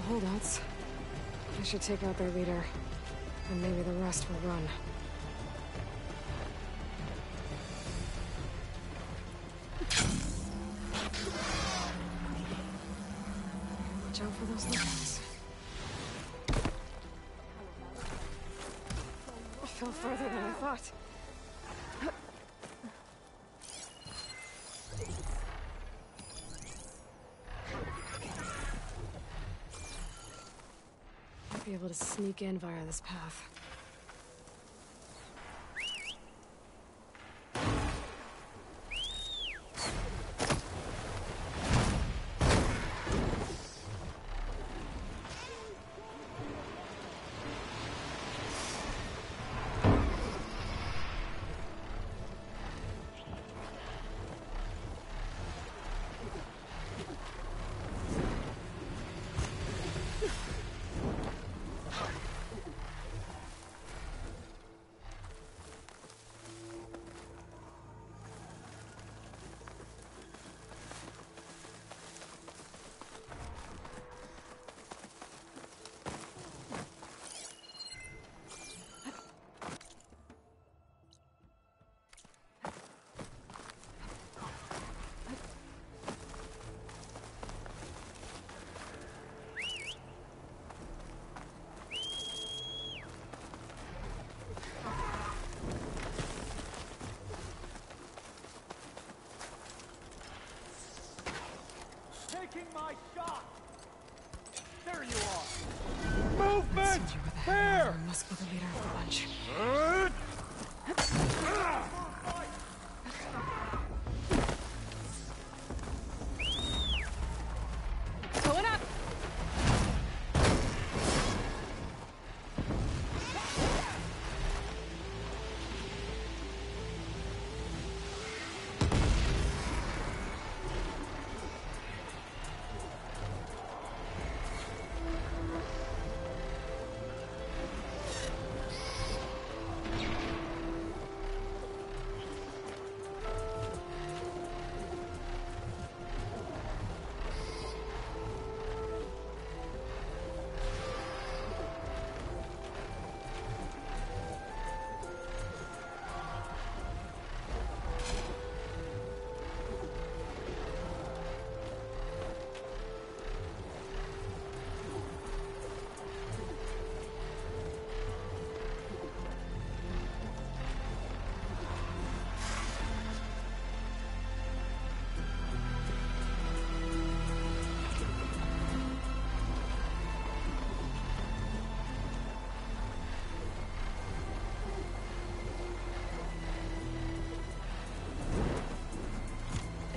holdouts. I should take out their leader, and maybe the rest will run. Watch out for those lookouts. I fell further than I thought. Might be able to sneak in via this path. My shot! There you are! Movement! There! I must be the leader of the bunch. Going up!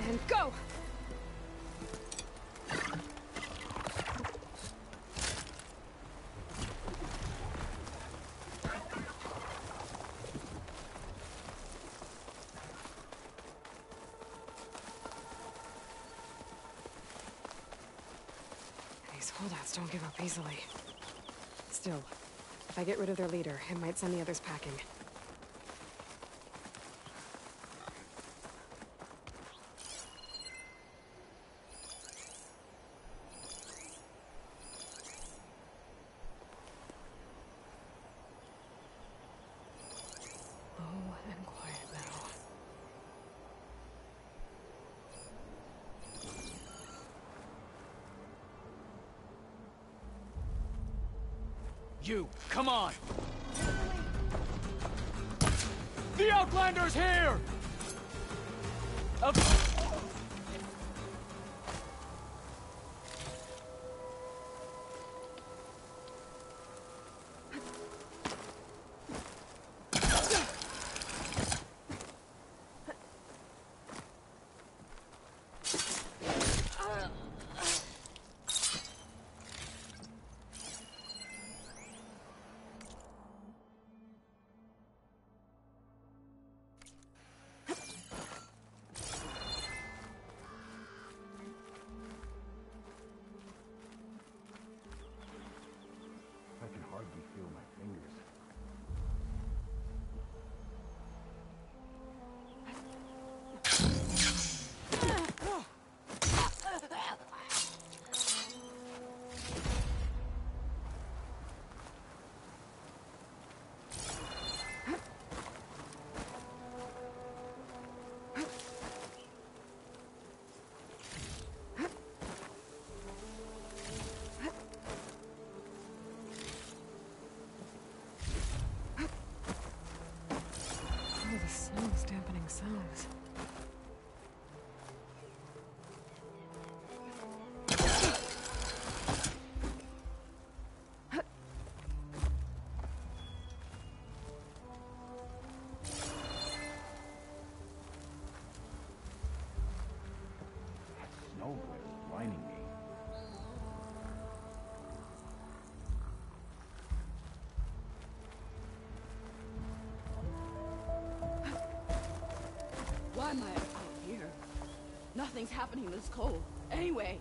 And go! These holdouts don't give up easily. Still, if I get rid of their leader, it might send the others packing. And quiet now. You, come on! The Outlander's here! am I out here? Nothing's happening this cold. Anyway.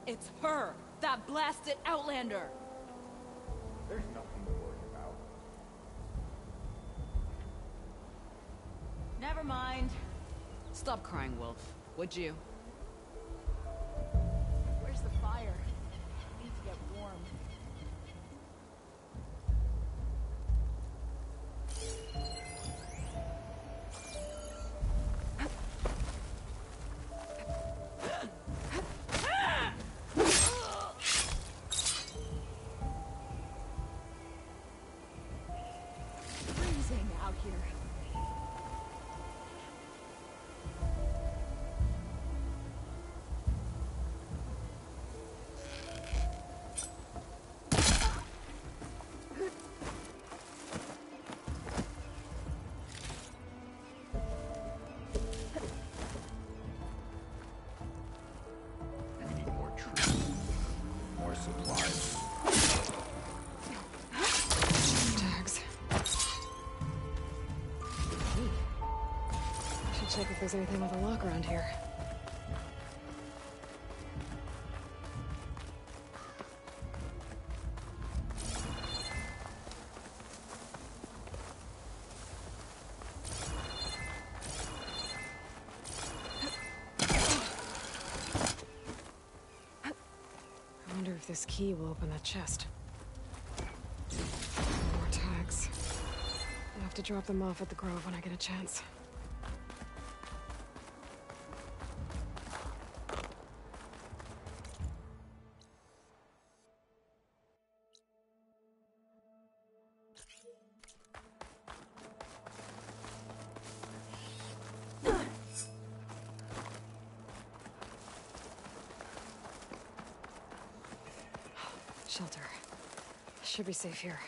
It's her! That blasted Outlander! There's nothing to worry about. Never mind. Stop crying, Wolf. Would you? Where's the fire? I need to get warm. Freezing out here. We need more trees, more supplies. Tags. Hey. I should check if there's anything with a lock around here. I wonder if this key will open that chest. More tags. I'll have to drop them off at the Grove when I get a chance. Shelter. Should be safe here.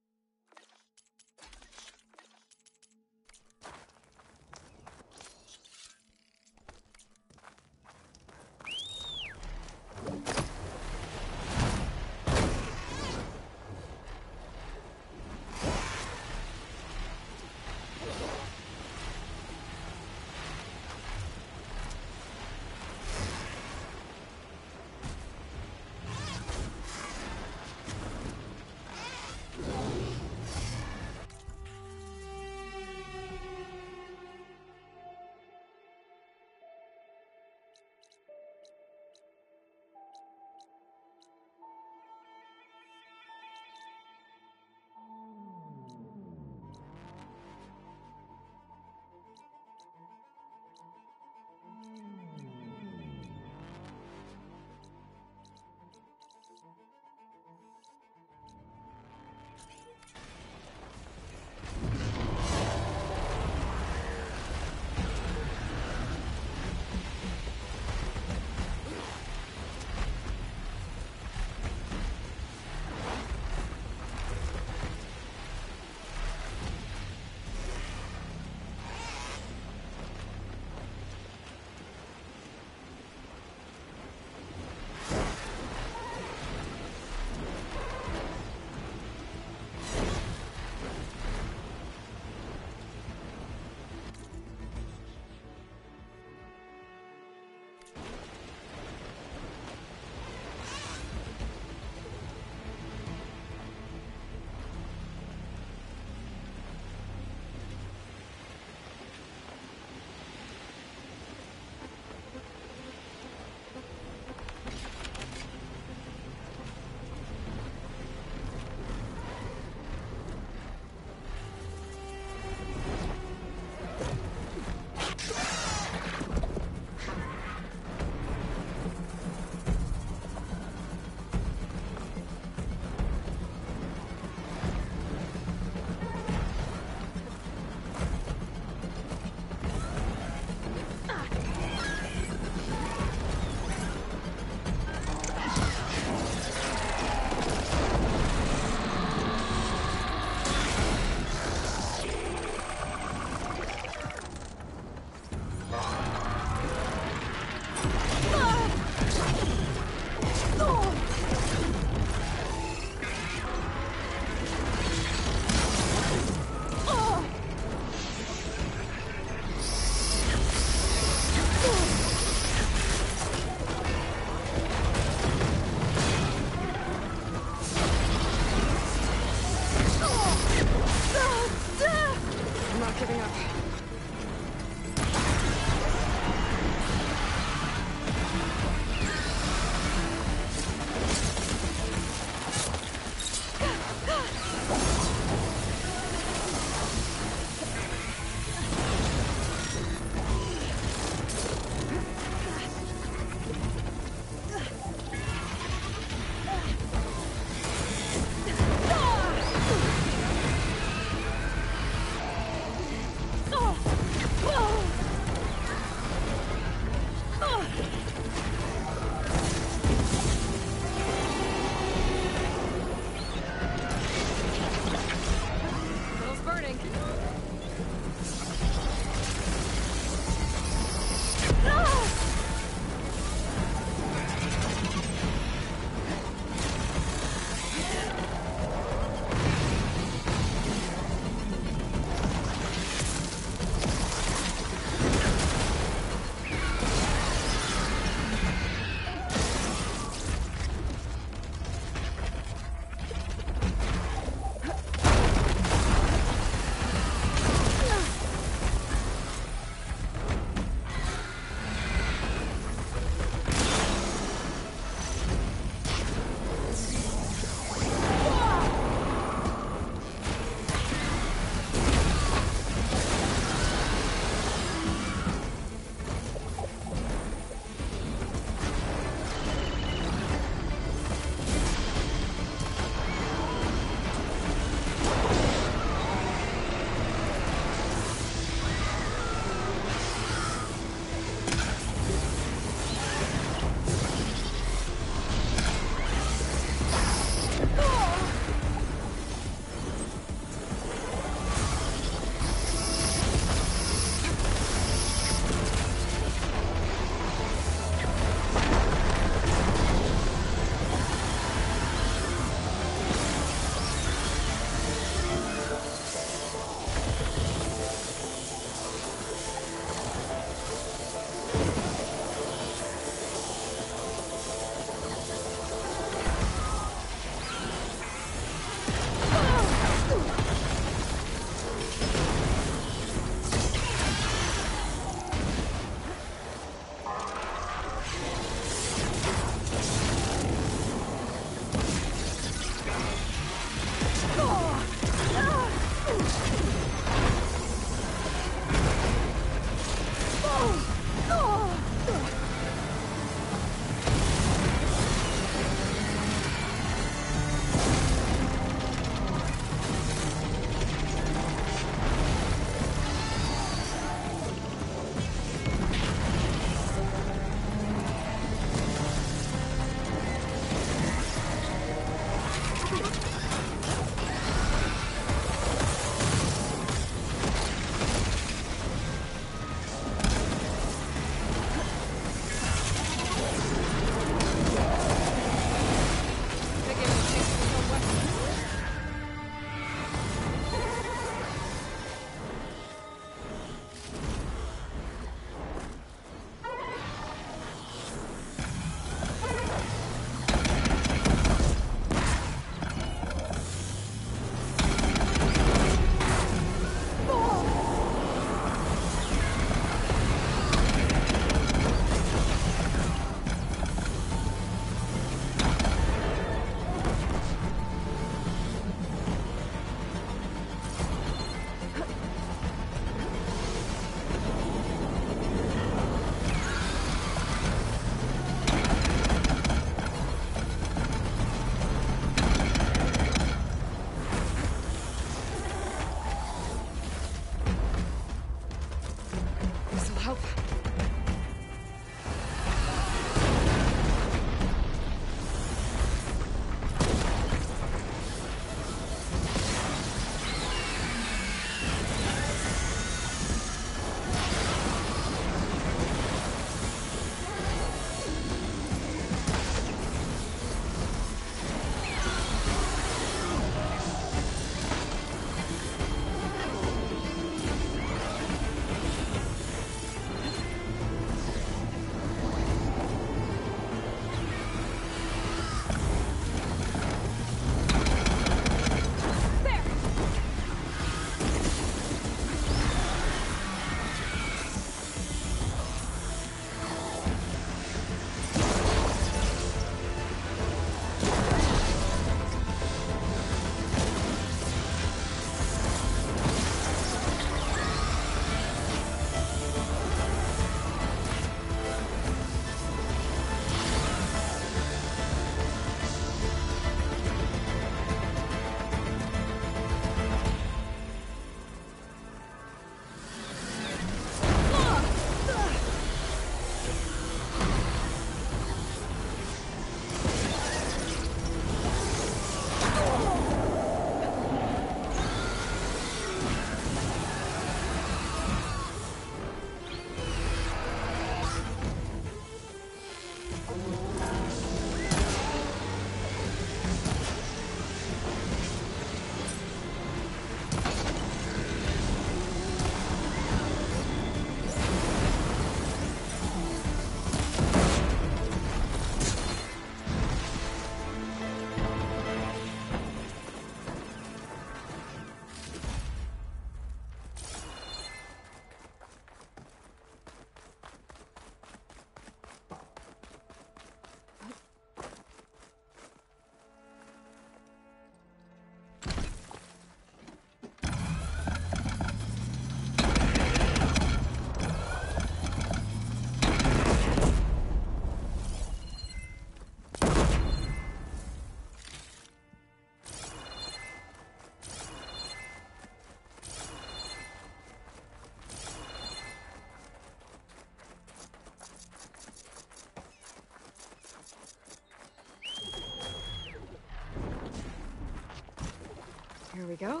Here we go.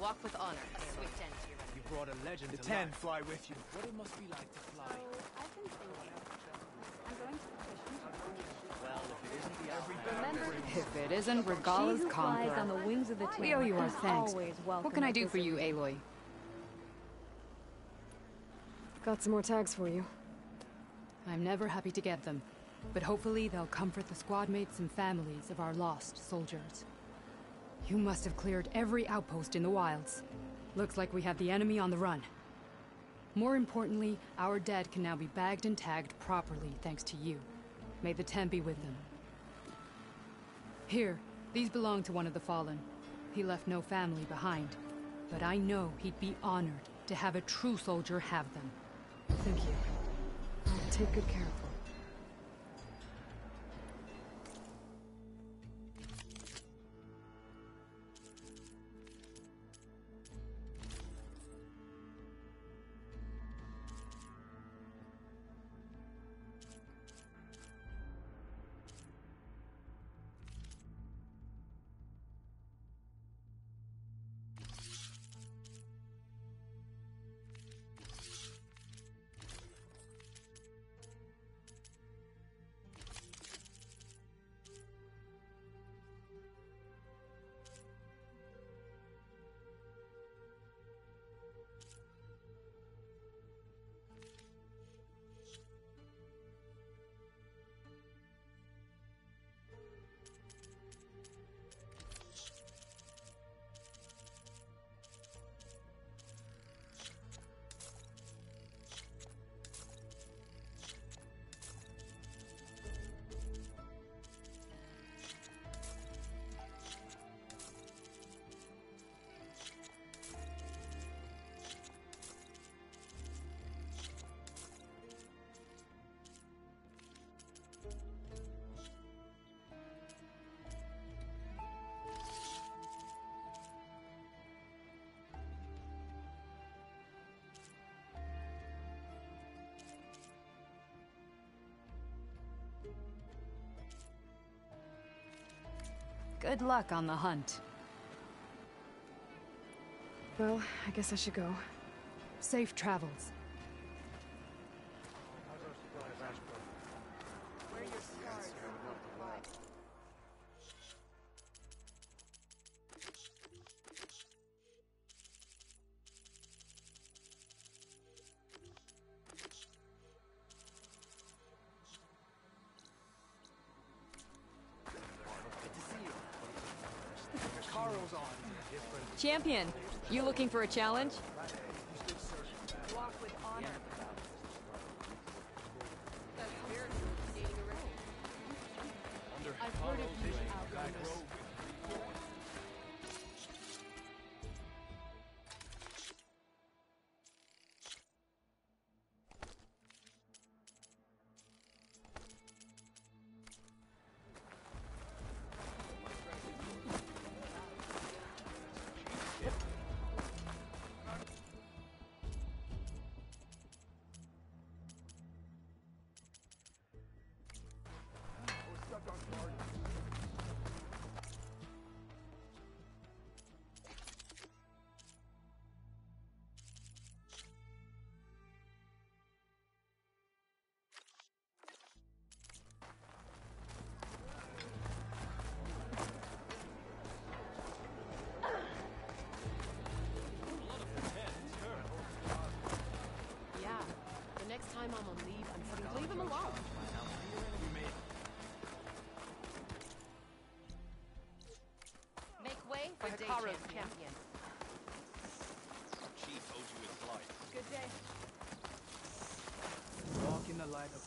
Walk with honor. Sweet 10 to your You brought a legend The to 10 life. fly with you. What it must be like to fly. I've been thinking. I'm going to petition. Well, if it isn't the Remember, If it isn't she Regala's who flies on the conqueror. wings of the We tail owe you our is thanks. always welcome What can I at do this for you, arena. Aloy? Got some more tags for you. I'm never happy to get them, but hopefully they'll comfort the squad mates and families of our lost soldiers. You must have cleared every outpost in the wilds. Looks like we have the enemy on the run. More importantly, our dead can now be bagged and tagged properly thanks to you. May the 10 be with them. Here, these belong to one of the fallen. He left no family behind, but I know he'd be honored to have a true soldier have them. Thank you. I'll take good care of them. Good luck on the hunt. Well, I guess I should go. Safe travels. Where your stars lie. Carl's on. Champion, you looking for a challenge? Walk with honor. I've heard of you outlanders. Yeah, the next time I'm on leave, I'm saying leave him alone. Make way for Hikaru's champion. Chief owes you his life. Good day. Walk in the light of...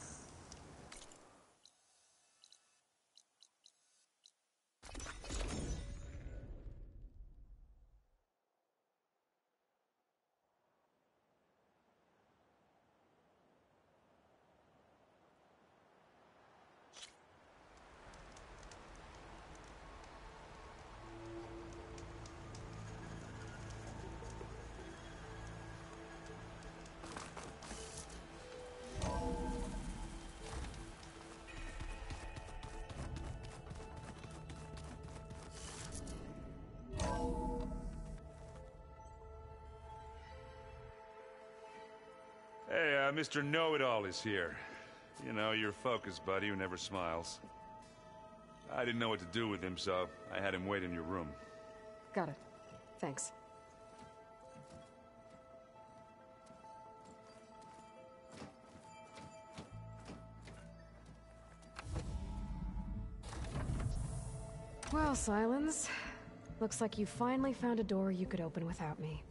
Mr. Know-It-All is here. You know, your focus buddy who never smiles. I didn't know what to do with him, so I had him wait in your room. Got it. Thanks. Well, Silence. Looks like you finally found a door you could open without me.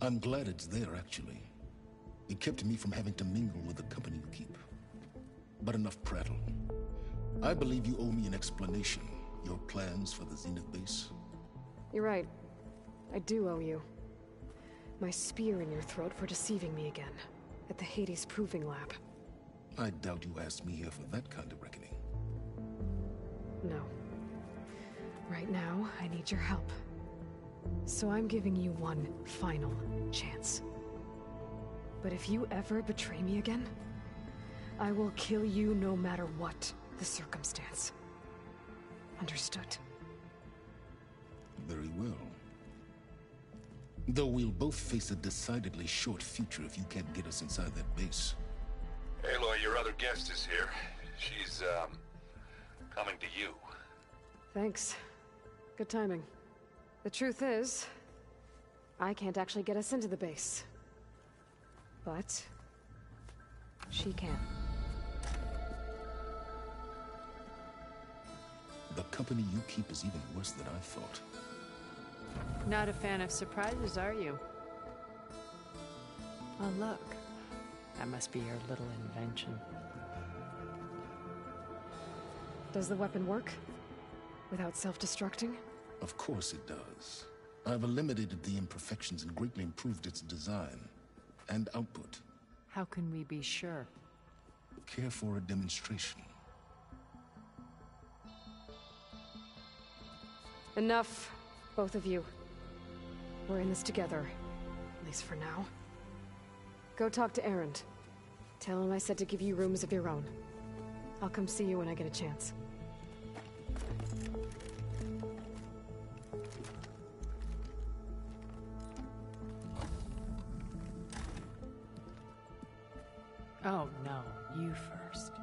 I'm glad it's there, actually. It kept me from having to mingle with the company you keep. But enough prattle. I believe you owe me an explanation. Your plans for the Zenith base? You're right. I do owe you. My spear in your throat for deceiving me again. At the Hades Proving Lab. I doubt you asked me here for that kind of reckoning. No. Right now, I need your help. So I'm giving you one final chance. But if you ever betray me again, I will kill you no matter what the circumstance. Understood? Very well. Though we'll both face a decidedly short future if you can't get us inside that base. Aloy, your other guest is here. She's, coming to you. Thanks. Good timing. The truth is, I can't actually get us into the base. But she can. The company you keep is even worse than I thought. Not a fan of surprises, are you? Oh, look. That must be your little invention. Does the weapon work? Without self-destructing? Of course it does. I've eliminated the imperfections and greatly improved its design and output. How can we be sure? Care for a demonstration? Enough, both of you. We're in this together, at least for now. Go talk to Erend. Tell him I said to give you rooms of your own. I'll come see you when I get a chance. Oh, no. You first.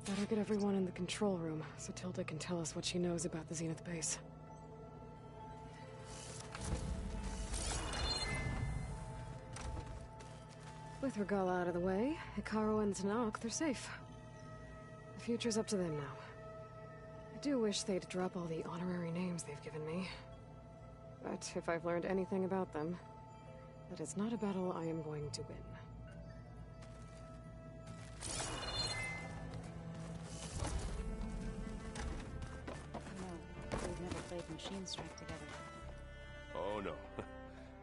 Better get everyone in the control room, so Tilda can tell us what she knows about the Zenith base. With Regala out of the way, Hikaru and Tanakh, they're safe. The future's up to them now. I do wish they'd drop all the honorary names they've given me. But if I've learned anything about them, that is not a battle I am going to win. We've never played Machine Strike together. Oh no.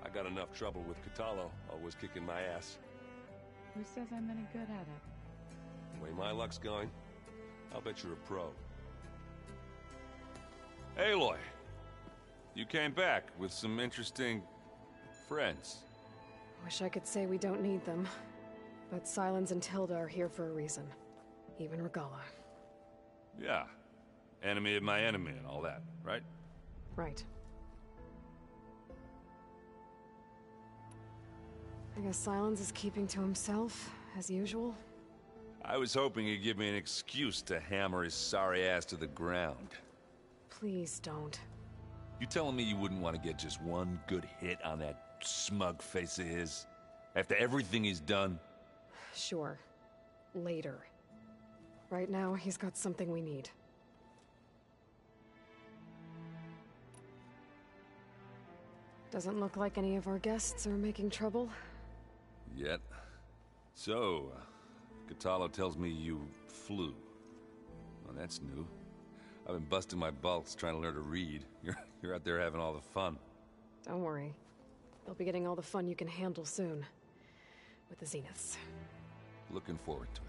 I got enough trouble with Katalo, always kicking my ass. Who says I'm any good at it? The way my luck's going, I'll bet you're a pro. Aloy! You came back with some interesting friends. Wish I could say we don't need them. But Silence and Tilda are here for a reason. Even Regala. Yeah. Enemy of my enemy and all that, right? Right. I guess Silence is keeping to himself, as usual. I was hoping he'd give me an excuse to hammer his sorry ass to the ground. Please don't. You telling me you wouldn't want to get just one good hit on that smug face of his? After everything he's done? Sure. Later. Right now, he's got something we need. Doesn't look like any of our guests are making trouble. Yet. So, Katalo tells me you flew. Well, that's new. I've been busting my balls trying to learn to read. You're out there having all the fun. Don't worry. You'll be getting all the fun you can handle soon. With the Zeniths. Looking forward to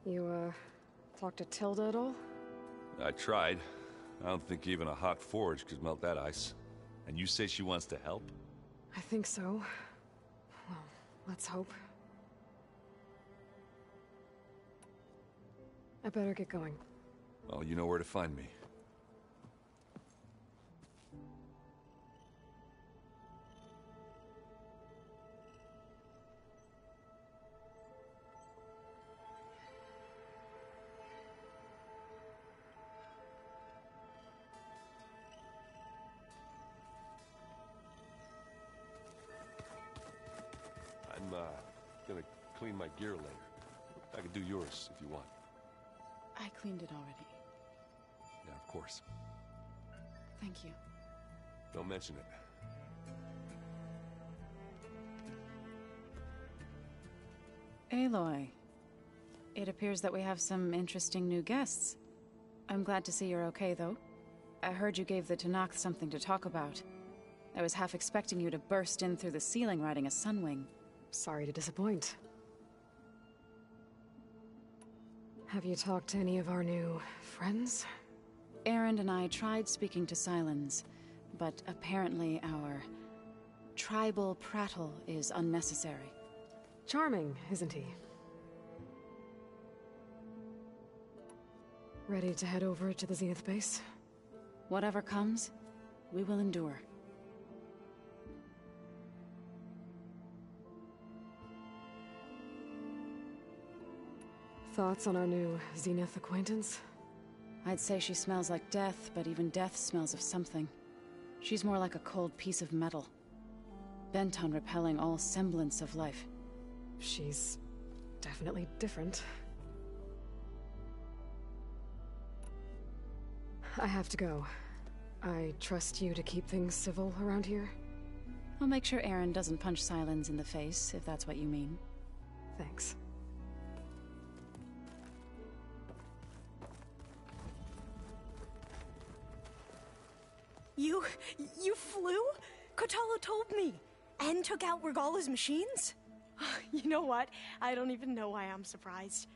it. You, talked to Tilda at all? I tried. I don't think even a hot forge could melt that ice. And you say she wants to help? I think so. Well, let's hope. I better get going. Well, you know where to find me. I'm, gonna clean my gear later. I can do yours if you want. I cleaned it already. Yeah, of course. Thank you. Don't mention it. Aloy, it appears that we have some interesting new guests. I'm glad to see you're okay, though. I heard you gave the Tanakh something to talk about. I was half expecting you to burst in through the ceiling riding a sunwing. Sorry to disappoint. Have you talked to any of our new friends? Erend and I tried speaking to Sylens, but apparently our tribal prattle is unnecessary. Charming, isn't he? Ready to head over to the Zenith base? Whatever comes, we will endure. Thoughts on our new Zenith acquaintance? I'd say she smells like death, but even death smells of something. She's more like a cold piece of metal, bent on repelling all semblance of life. She's definitely different. I have to go. I trust you to keep things civil around here? I'll make sure Erend doesn't punch Sylens in the face, if that's what you mean. Thanks. You flew? Kotallo told me! And took out Regala's machines? You know what? I don't even know why I'm surprised.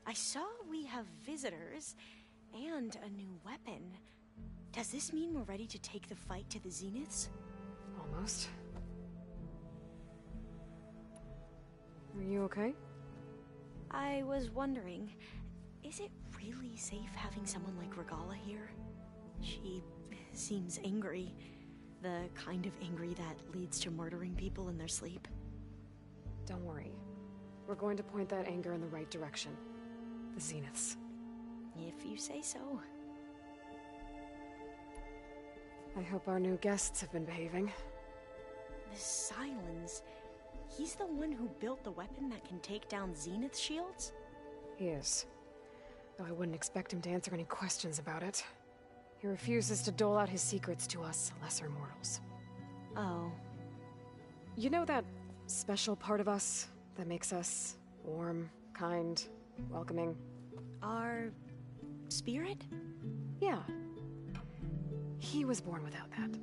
I saw we have visitors, and a new weapon. Does this mean we're ready to take the fight to the Zeniths? Almost. Are you okay? I was wondering, is it really safe having someone like Regala here? She seems angry. The kind of angry that leads to murdering people in their sleep. Don't worry. We're going to point that anger in the right direction. The Zeniths. If you say so. I hope our new guests have been behaving. This Sylens, he's the one who built the weapon that can take down Zenith shields? He is. Though I wouldn't expect him to answer any questions about it. He refuses to dole out his secrets to us lesser mortals. Oh. You know that special part of us that makes us warm, kind, welcoming? Our spirit? Yeah. He was born without that.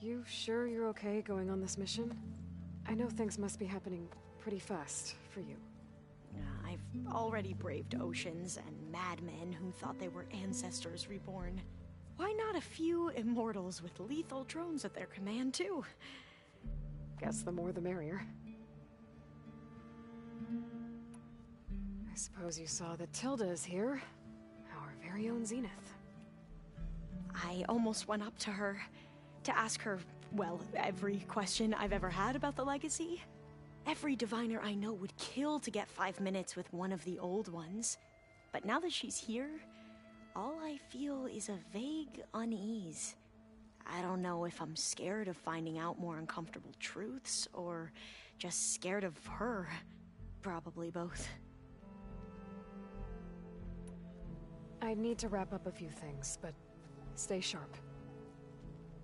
You sure you're okay going on this mission? I know things must be happening pretty fast for you. I've already braved oceans and madmen who thought they were ancestors reborn. Why not a few immortals with lethal drones at their command, too? Guess the more the merrier. I suppose you saw that Tilda is here. Our very own Zenith. I almost went up to her to ask her, well, every question I've ever had about the legacy. Every diviner I know would kill to get 5 minutes with one of the old ones. But now that she's here, all I feel is a vague unease. I don't know if I'm scared of finding out more uncomfortable truths, or just scared of her. Probably both. I need to wrap up a few things, but stay sharp.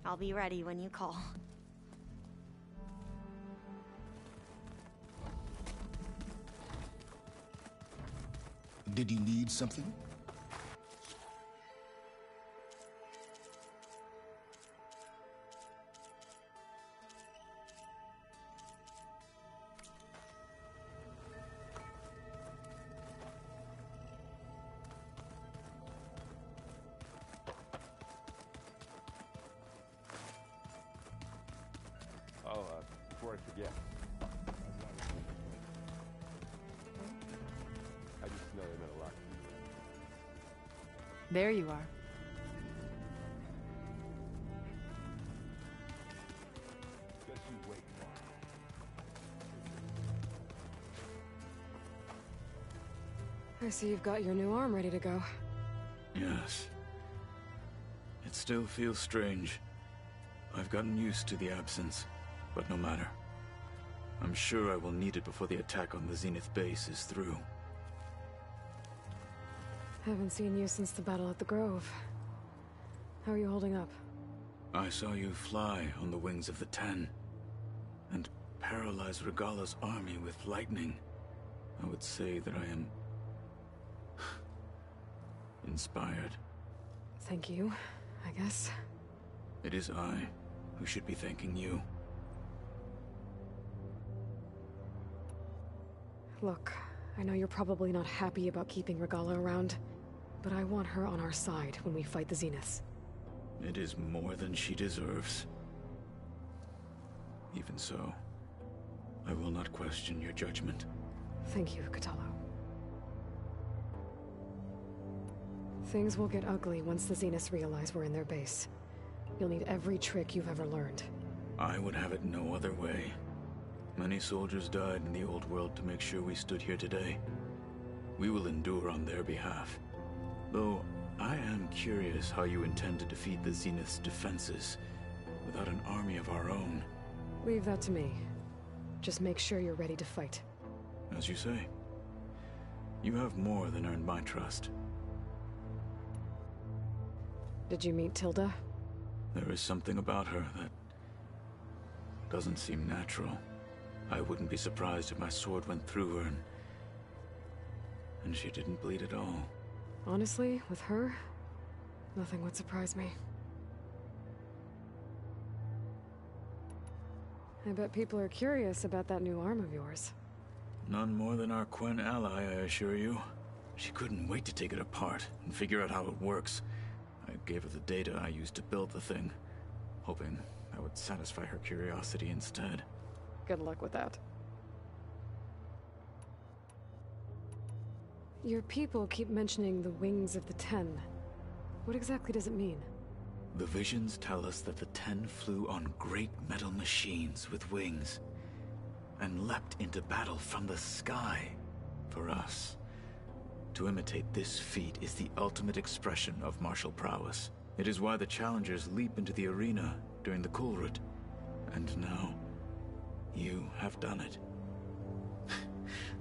I'll be ready when you call. Did you need something? Yeah. I just know they meant a lot to you. There you are. Just you wait, I see you've got your new arm ready to go. Yes. It still feels strange. I've gotten used to the absence, but no matter. I'm sure I will need it before the attack on the Zenith base is through. Haven't seen you since the battle at the Grove. How are you holding up? I saw you fly on the wings of the Ten, and paralyze Regala's army with lightning. I would say that I am inspired. Thank you, I guess. It is I who should be thanking you. Look, I know you're probably not happy about keeping Regala around, but I want her on our side when we fight the Zeniths. It is more than she deserves. Even so, I will not question your judgment. Thank you, Katalo. Things will get ugly once the Zeniths realize we're in their base. You'll need every trick you've ever learned. I would have it no other way. Many soldiers died in the old world to make sure we stood here today. We will endure on their behalf. Though, I am curious how you intend to defeat the Zenith's defenses without an army of our own. Leave that to me. Just make sure you're ready to fight. As you say. You have more than earned my trust. Did you meet Tilda? There is something about her that doesn't seem natural. I wouldn't be surprised if my sword went through her and she didn't bleed at all. Honestly, with her, nothing would surprise me. I bet people are curious about that new arm of yours. None more than our Quen ally, I assure you. She couldn't wait to take it apart and figure out how it works. I gave her the data I used to build the thing, hoping that would satisfy her curiosity instead. Good luck with that. Your people keep mentioning the wings of the Ten. What exactly does it mean? The visions tell us that the Ten flew on great metal machines with wings, and leapt into battle from the sky. For us, to imitate this feat is the ultimate expression of martial prowess. It is why the challengers leap into the arena during the Kulrut. And now, you have done it.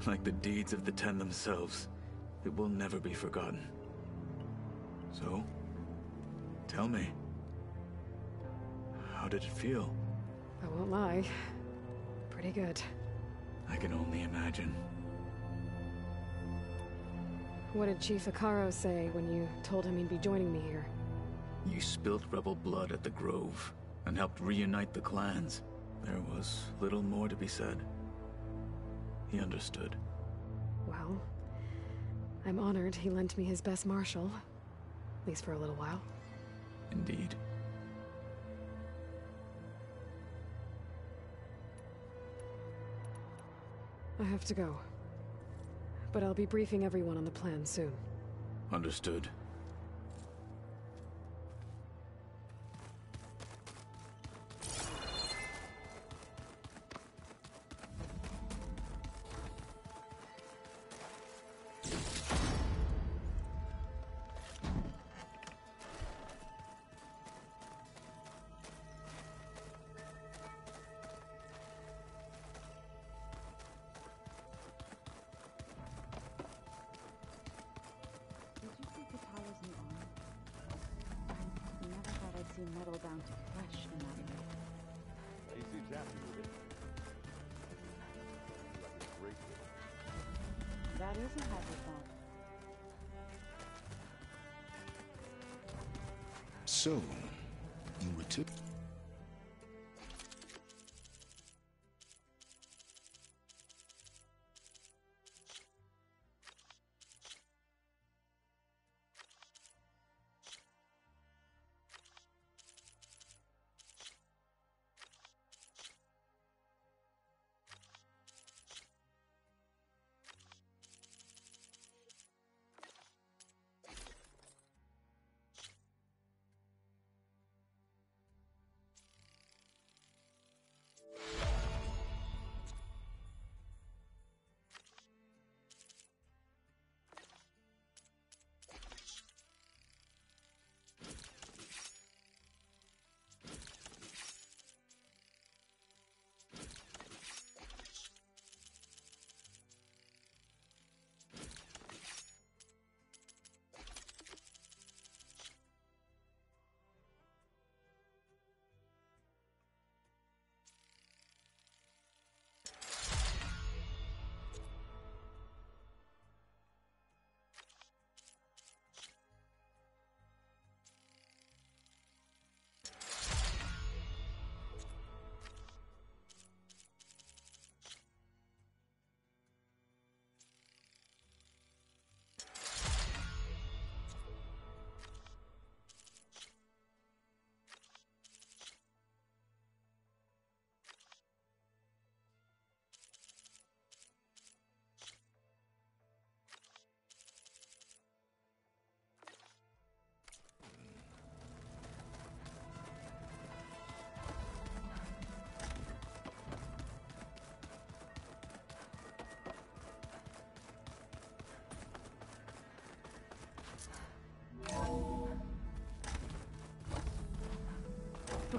Like the deeds of the Ten themselves, it will never be forgotten. So, tell me, how did it feel? I won't lie. Pretty good. I can only imagine. What did Chief Ikaro say when you told him he'd be joining me here? You spilled rebel blood at the Grove, and helped reunite the clans. There was little more to be said. He understood. Well, I'm honored he lent me his best martial. At least for a little while. Indeed. I have to go. But I'll be briefing everyone on the plan soon. Understood. Metal down to flesh in that way. He seems happy with it. Like a great thing. That is a happy thought. So, you were tip.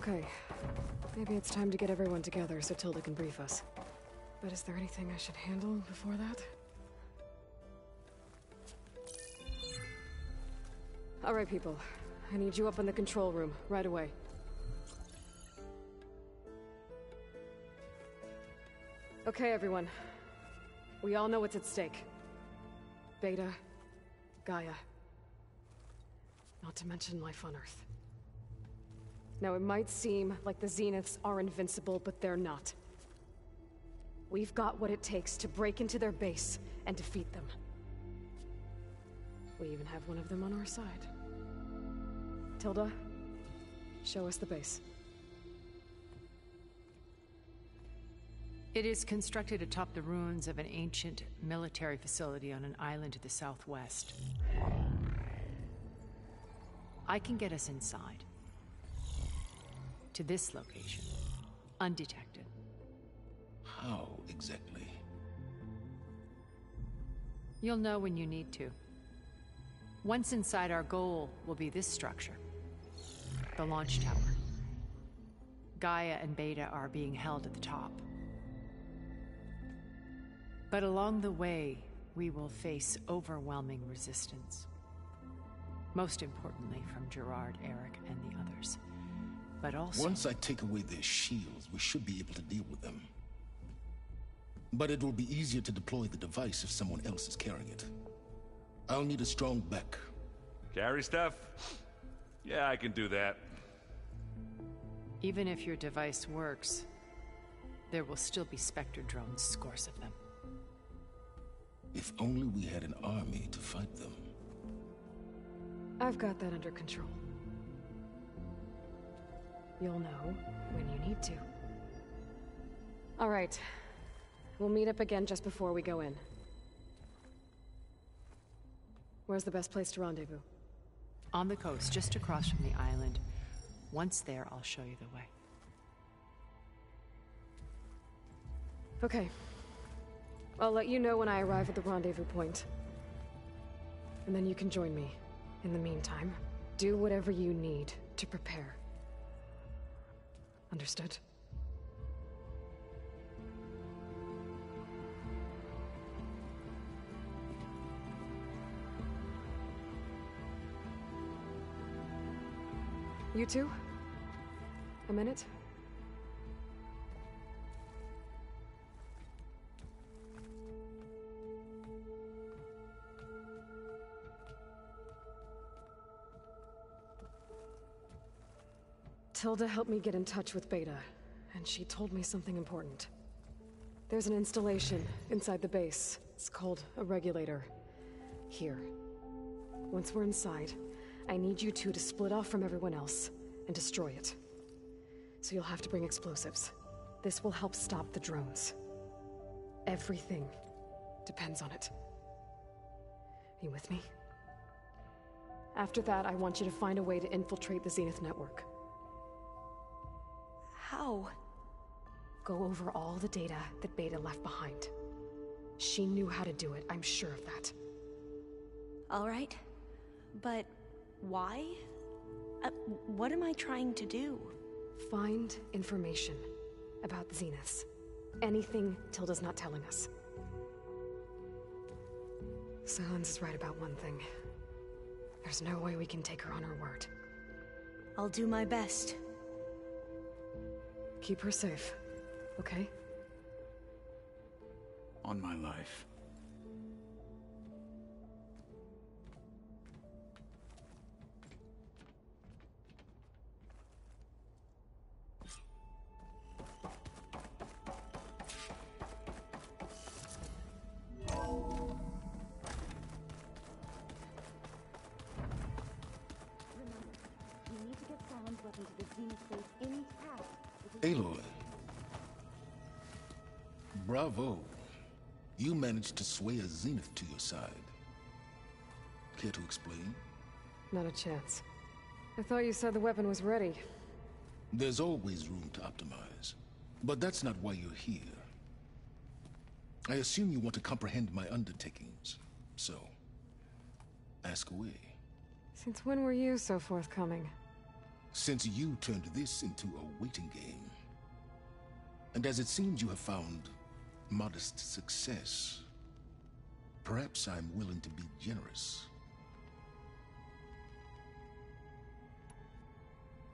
Okay. Maybe it's time to get everyone together so Tilda can brief us. But is there anything I should handle before that? All right, people. I need you up in the control room, right away. Okay, everyone. We all know what's at stake. Beta, Gaia. Not to mention life on Earth. Now, it might seem like the Zeniths are invincible, but they're not. We've got what it takes to break into their base and defeat them. We even have one of them on our side. Tilda, show us the base. It is constructed atop the ruins of an ancient military facility on an island to the southwest. I can get us inside. To this location. Undetected. How exactly? You'll know when you need to. Once inside, our goal will be this structure. The launch tower. Gaia and Beta are being held at the top. But along the way, we will face overwhelming resistance. Most importantly from Gerard, Eric, and the others. But also... Once I take away their shields, we should be able to deal with them. But it will be easier to deploy the device if someone else is carrying it. I'll need a strong back. Carry stuff? Yeah, I can do that. Even if your device works, there will still be Spectre drones, scores of them. If only we had an army to fight them. I've got that under control. You'll know when you need to. All right. We'll meet up again just before we go in. Where's the best place to rendezvous? On the coast, just across from the island. Once there, I'll show you the way. Okay. I'll let you know when I arrive at the rendezvous point. And then you can join me. In the meantime, do whatever you need to prepare. Understood? You two? A minute? Tilda helped me get in touch with Beta, and she told me something important. There's an installation inside the base. It's called a regulator. Here. Once we're inside, I need you two to split off from everyone else and destroy it. So you'll have to bring explosives. This will help stop the drones. Everything depends on it. You with me? After that, I want you to find a way to infiltrate the Zenith network. How? Go over all the data that Beta left behind. She knew how to do it, I'm sure of that. All right. But why? What am I trying to do? Find information about the Zeniths. Anything Tilda's not telling us. Silence is right about one thing. There's no way we can take her on her word. I'll do my best. Keep her safe, okay? On my life. Aloy. Bravo. You managed to sway a Zenith to your side. Care to explain? Not a chance. I thought you said the weapon was ready. There's always room to optimize. But that's not why you're here. I assume you want to comprehend my undertakings. So, ask away. Since when were you so forthcoming? Since you turned this into a waiting game, and as it seems you have found modest success, perhaps I'm willing to be generous.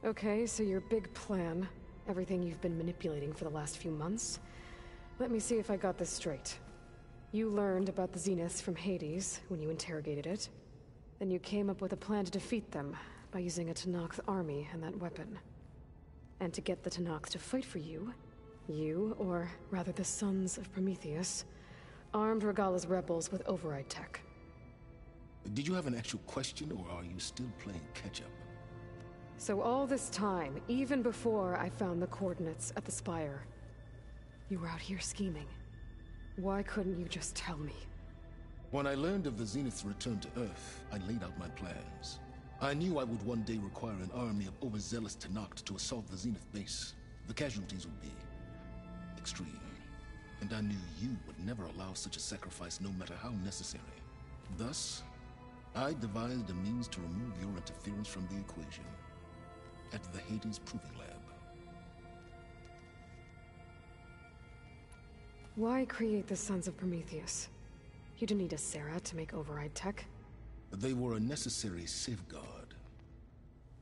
Okay, so your big plan, everything you've been manipulating for the last few months. Let me see if I got this straight. You learned about the Zeniths from Hades when you interrogated it. Then you came up with a plan to defeat them by using a Tenakth army and that weapon. And to get the Tenakth to fight for you, or rather the Sons of Prometheus, armed Regalla's rebels with override tech. Did you have an actual question, or are you still playing catch-up? So all this time, even before I found the coordinates at the Spire, you were out here scheming. Why couldn't you just tell me? When I learned of the Zenith's return to Earth, I laid out my plans. I knew I would one day require an army of overzealous Tenakth to assault the Zenith base. The casualties would be extreme. And I knew you would never allow such a sacrifice, no matter how necessary. Thus, I devised a means to remove your interference from the equation. At the Hades Proving Lab. Why create the Sons of Prometheus? You didn't need a Sarah to make override tech. They were a necessary safeguard.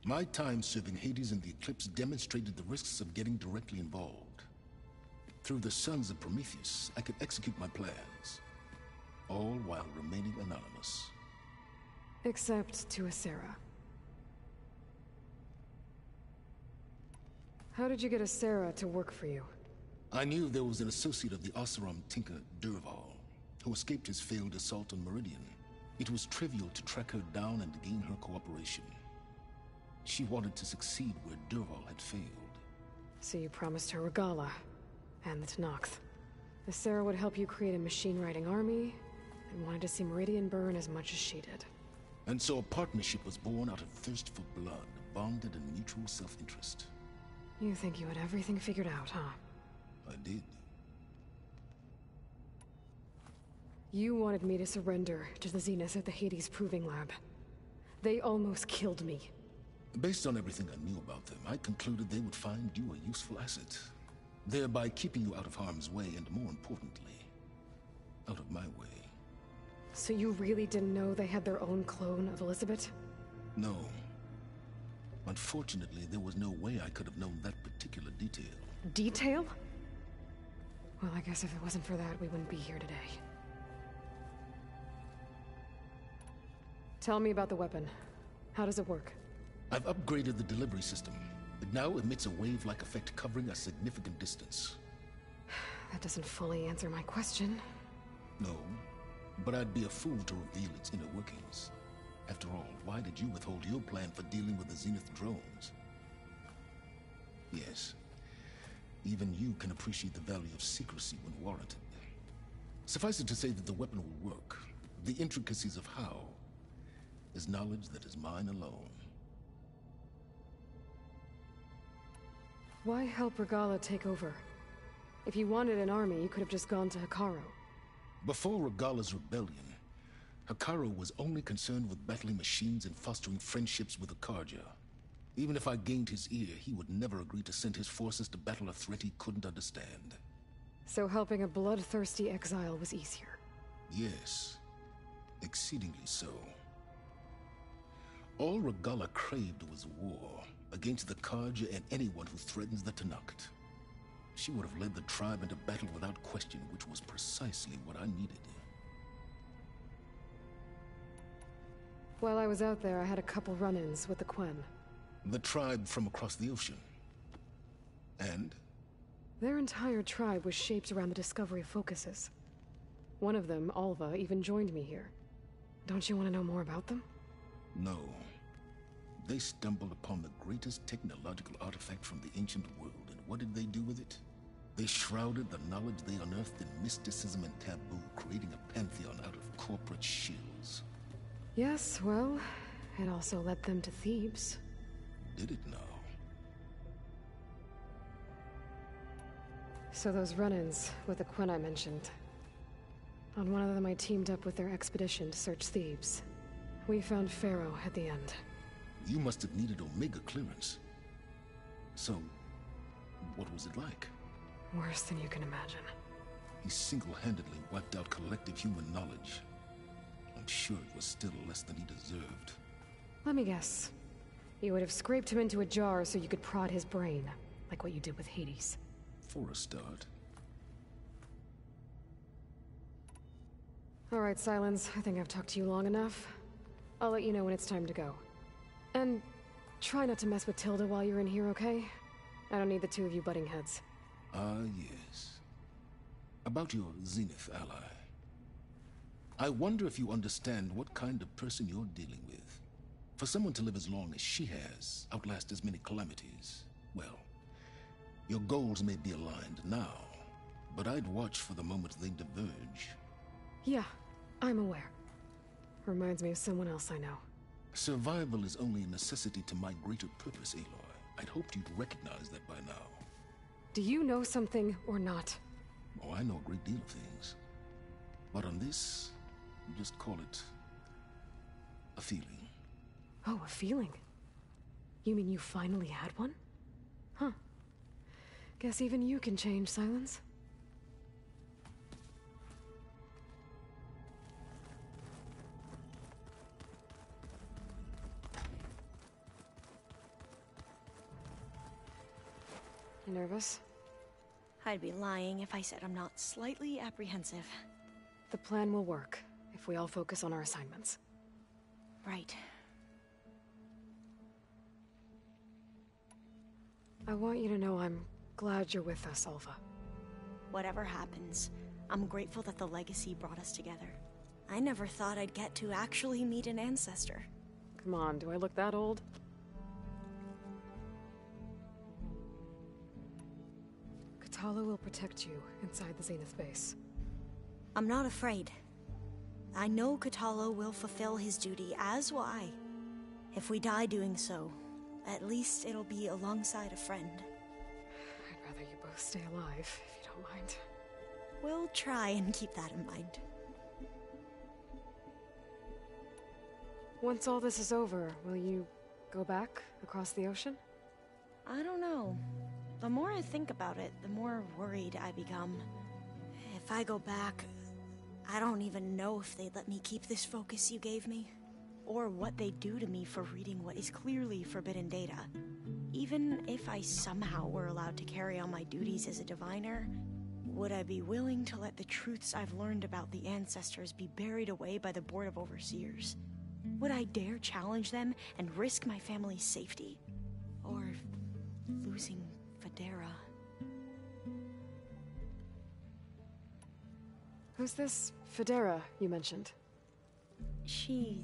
My time serving Hades in the Eclipse demonstrated the risks of getting directly involved. Through the Sons of Prometheus, I could execute my plans, all while remaining anonymous. Except to a Sarah. How did you get a Sarah to work for you? I knew there was an associate of the Oseram tinker, Dervahl, who escaped his failed assault on Meridian. It was trivial to track her down and gain her cooperation. She wanted to succeed where Dervahl had failed. So you promised her Regalla, and the Tenakth. The Sarah would help you create a machine-riding army, and wanted to see Meridian burn as much as she did. And so a partnership was born out of thirst for blood, bonded in mutual self-interest. You think you had everything figured out, huh? I did. You wanted me to surrender to the Zeniths at the Hades Proving Lab. They almost killed me. Based on everything I knew about them, I concluded they would find you a useful asset, thereby keeping you out of harm's way and, more importantly, out of my way. So you really didn't know they had their own clone of Elizabeth? No. Unfortunately, there was no way I could have known that particular detail. Detail? Well, I guess if it wasn't for that, we wouldn't be here today. Tell me about the weapon. How does it work? I've upgraded the delivery system. It now emits a wave-like effect covering a significant distance. That doesn't fully answer my question. No, but I'd be a fool to reveal its inner workings. After all, why did you withhold your plan for dealing with the Zenith drones? Yes, even you can appreciate the value of secrecy when warranted. Suffice it to say that the weapon will work. The intricacies of how is knowledge that is mine alone. Why help Regalla take over? If you wanted an army, you could have just gone to Hekarro. Before Regalla's rebellion, Hekarro was only concerned with battling machines and fostering friendships with Akarja. Even if I gained his ear, he would never agree to send his forces to battle a threat he couldn't understand. So helping a bloodthirsty exile was easier? Yes, exceedingly so. All Regalla craved was war against the Karja and anyone who threatens the Tenakth. She would have led the tribe into battle without question, which was precisely what I needed. While I was out there, I had a couple run-ins with the Quen. The tribe from across the ocean. And? Their entire tribe was shaped around the discovery of focuses. One of them, Alva, even joined me here. Don't you want to know more about them? No. They stumbled upon the greatest technological artifact from the ancient world, and what did they do with it? They shrouded the knowledge they unearthed in mysticism and taboo, creating a pantheon out of corporate shills. Yes, well, it also led them to Thebes. Did it now? So those run-ins with the Quen I mentioned. On one of them I teamed up with their expedition to search Thebes. We found Pharaoh at the end. You must have needed Omega clearance. So, what was it like? Worse than you can imagine. He single-handedly wiped out collective human knowledge. I'm sure it was still less than he deserved. Let me guess. You would have scraped him into a jar so you could prod his brain, like what you did with Hades. For a start. All right, Silence. I think I've talked to you long enough. I'll let you know when it's time to go. And try not to mess with Tilda while you're in here, okay? I don't need the two of you butting heads. Ah, yes. About your Zenith ally. I wonder if you understand what kind of person you're dealing with. For someone to live as long as she has, outlast as many calamities, well, your goals may be aligned now, but I'd watch for the moment they diverge. Yeah, I'm aware. Reminds me of someone else I know. Survival is only a necessity to my greater purpose, Aloy. I'd hoped you'd recognize that by now. Do you know something or not? Oh, I know a great deal of things. But on this, just call it a feeling. Oh, a feeling? You mean you finally had one? Huh. Guess even you can change, Silence. You nervous? I'd be lying if I said I'm not slightly apprehensive. The plan will work, if we all focus on our assignments. Right. I want you to know I'm glad you're with us, Alva. Whatever happens, I'm grateful that the legacy brought us together. I never thought I'd get to actually meet an ancestor. Come on, do I look that old? Katala will protect you inside the Zenith base. I'm not afraid. I know Katala will fulfill his duty, as will I. If we die doing so, at least it'll be alongside a friend. I'd rather you both stay alive, if you don't mind. We'll try and keep that in mind. Once all this is over, will you go back across the ocean? I don't know. The more I think about it, the more worried I become. If I go back, I don't even know if they'd let me keep this focus you gave me, or what they'd do to me for reading what is clearly forbidden data. Even if I somehow were allowed to carry on my duties as a diviner, would I be willing to let the truths I've learned about the ancestors be buried away by the Board of Overseers? Would I dare challenge them and risk my family's safety? Or losing Federa? Who's this Federa you mentioned? She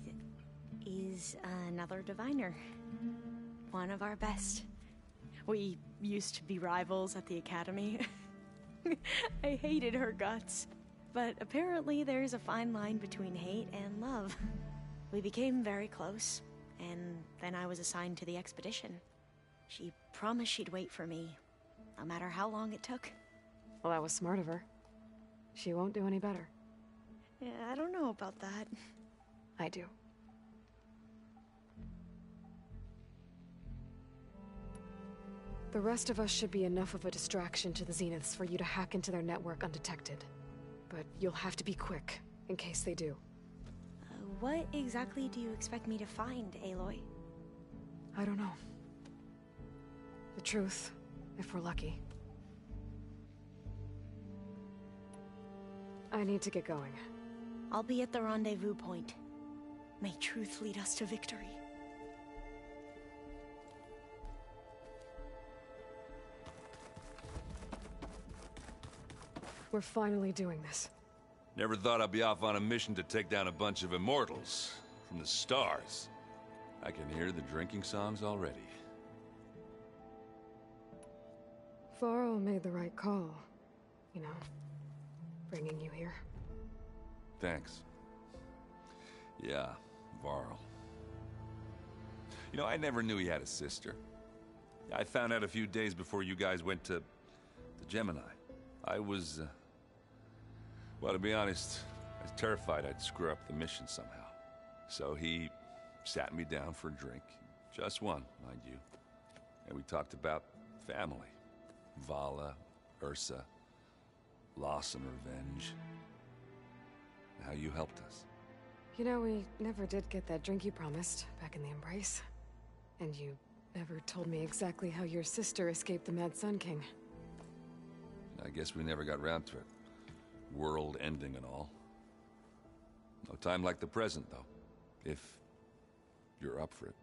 is another diviner. One of our best. We used to be rivals at the academy. I hated her guts. But apparently there's a fine line between hate and love. We became very close, and then I was assigned to the expedition. She promised she'd wait for me, no matter how long it took. Well, that was smart of her. She won't do any better. Yeah, I don't know about that. I do. The rest of us should be enough of a distraction to the Zeniths for you to hack into their network undetected. But you'll have to be quick, in case they do. What exactly do you expect me to find, Aloy? I don't know. The truth, if we're lucky. I need to get going. I'll be at the rendezvous point. May truth lead us to victory. We're finally doing this. Never thought I'd be off on a mission to take down a bunch of immortals from the stars. I can hear the drinking songs already. Varl made the right call. You know, bringing you here. Thanks. Yeah, Varl. You know, I never knew he had a sister. I found out a few days before you guys went to Gemini. I was, well, to be honest, I was terrified I'd screw up the mission somehow. So he sat me down for a drink. Just one, mind you. And we talked about family. Vala, Ursa, loss and revenge. How you helped us. You know, we never did get that drink you promised back in the Embrace. And you never told me exactly how your sister escaped the Mad Sun King. I guess we never got round to it. World ending and all. No time like the present, though. If you're up for it.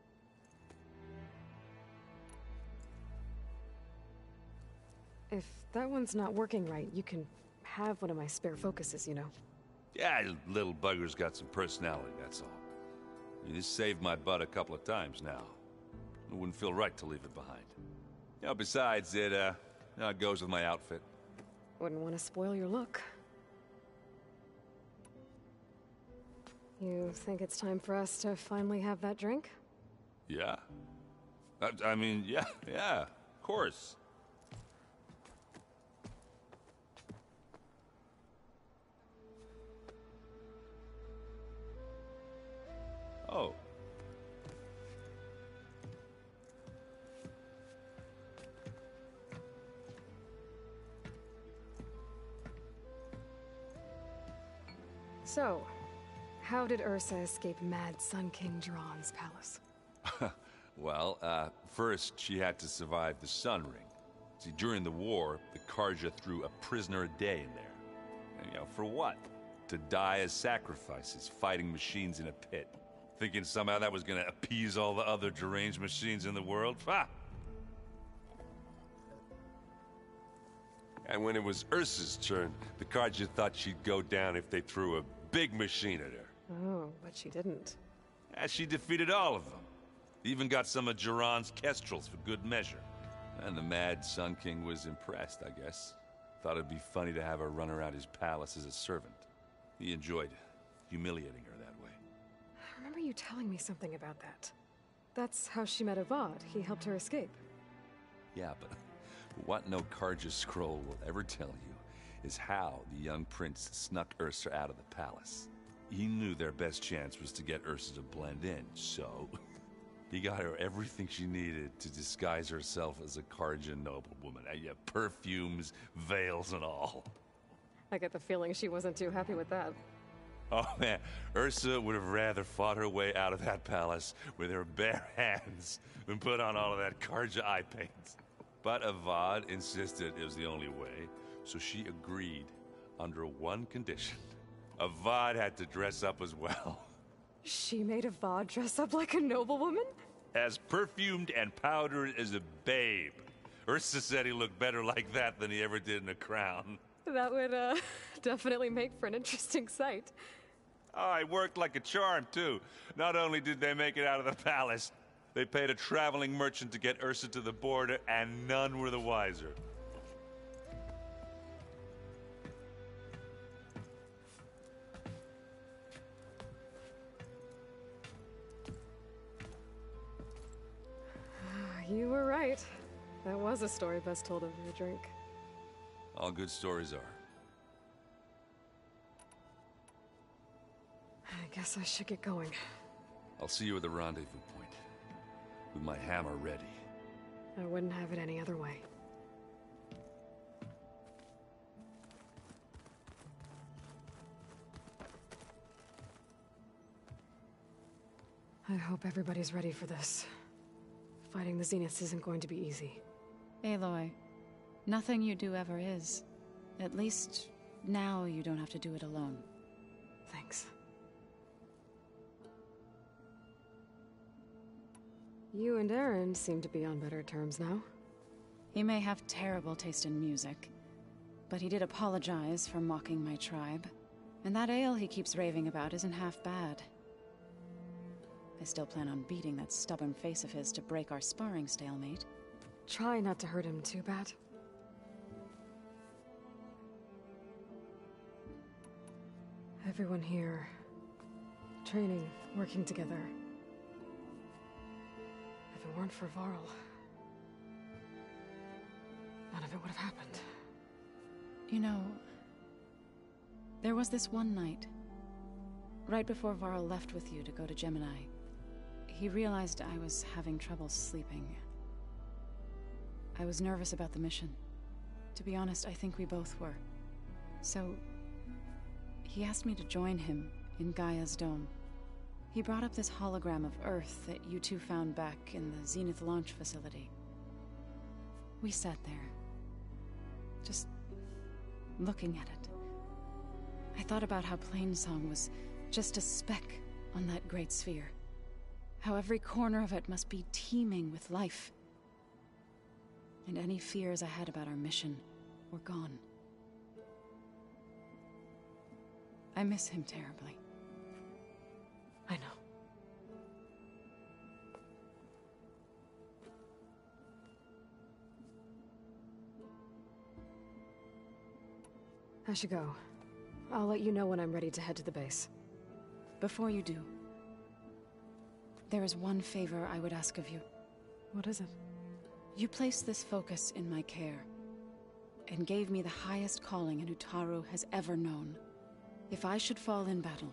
If that one's not working right, you can have one of my spare focuses, you know. Yeah, little bugger's got some personality, that's all. You just saved my butt a couple of times now. It wouldn't feel right to leave it behind. You know, besides, it goes with my outfit. Wouldn't want to spoil your look. You think it's time for us to finally have that drink? Yeah? I mean, yeah, of course. Oh. So, how did Ursa escape Mad Sun King Jiran's palace? Well, first she had to survive the Sun Ring. See, during the war, the Karja threw a prisoner a day in there. And, you know, for what? To die as sacrifices, fighting machines in a pit. Thinking somehow that was gonna appease all the other deranged machines in the world? Ha! And when it was Ursa's turn, the Karja thought she'd go down if they threw a big machine at her. Oh, but she didn't. And she defeated all of them. Even got some of Jiran's kestrels for good measure. And the Mad Sun King was impressed, I guess. Thought it'd be funny to have her run around his palace as a servant. He enjoyed humiliating her that way. I remember you telling me something about that. That's how she met Avad. He helped her escape. Yeah, but what no Karja scroll will ever tell you is how the young prince snuck Ursa out of the palace. He knew their best chance was to get Ursa to blend in, so he got her everything she needed to disguise herself as a Karja noblewoman. Yeah, perfumes, veils, and all. I get the feeling she wasn't too happy with that. Oh man, Ursa would have rather fought her way out of that palace with her bare hands than put on all of that Karja eye paint. But Avad insisted it was the only way, so she agreed under one condition. Avad had to dress up as well. She made Avad dress up like a noblewoman? As perfumed and powdered as a babe. Ursa said he looked better like that than he ever did in a crown. That would, definitely make for an interesting sight. Oh, it worked like a charm, too. Not only did they make it out of the palace, they paid a traveling merchant to get Ursa to the border, and none were the wiser. You were right. That was a story best told over a drink. All good stories are. I guess I should get going. I'll see you at the rendezvous point. With my hammer ready. I wouldn't have it any other way. I hope everybody's ready for this. Fighting the Zeniths isn't going to be easy. Aloy, nothing you do ever is. At least, now you don't have to do it alone. Thanks. You and Aaron seem to be on better terms now. He may have terrible taste in music, but he did apologize for mocking my tribe. And that ale he keeps raving about isn't half bad. I still plan on beating that stubborn face of his to break our sparring stalemate. Try not to hurt him too bad. Everyone here, training, working together. If it weren't for Varl, none of it would have happened. You know, there was this one night, right before Varl left with you to go to Gemini. He realized I was having trouble sleeping. I was nervous about the mission. To be honest, I think we both were. So, he asked me to join him in Gaia's dome. He brought up this hologram of Earth that you two found back in the Zenith launch facility. We sat there, just looking at it. I thought about how Plainsong was just a speck on that great sphere. How every corner of it must be teeming with life. And any fears I had about our mission were gone. I miss him terribly. I know. I should go. I'll let you know when I'm ready to head to the base. Before you do, there is one favor I would ask of you. What is it? You placed this focus in my care, and gave me the highest calling an Utaru has ever known. If I should fall in battle,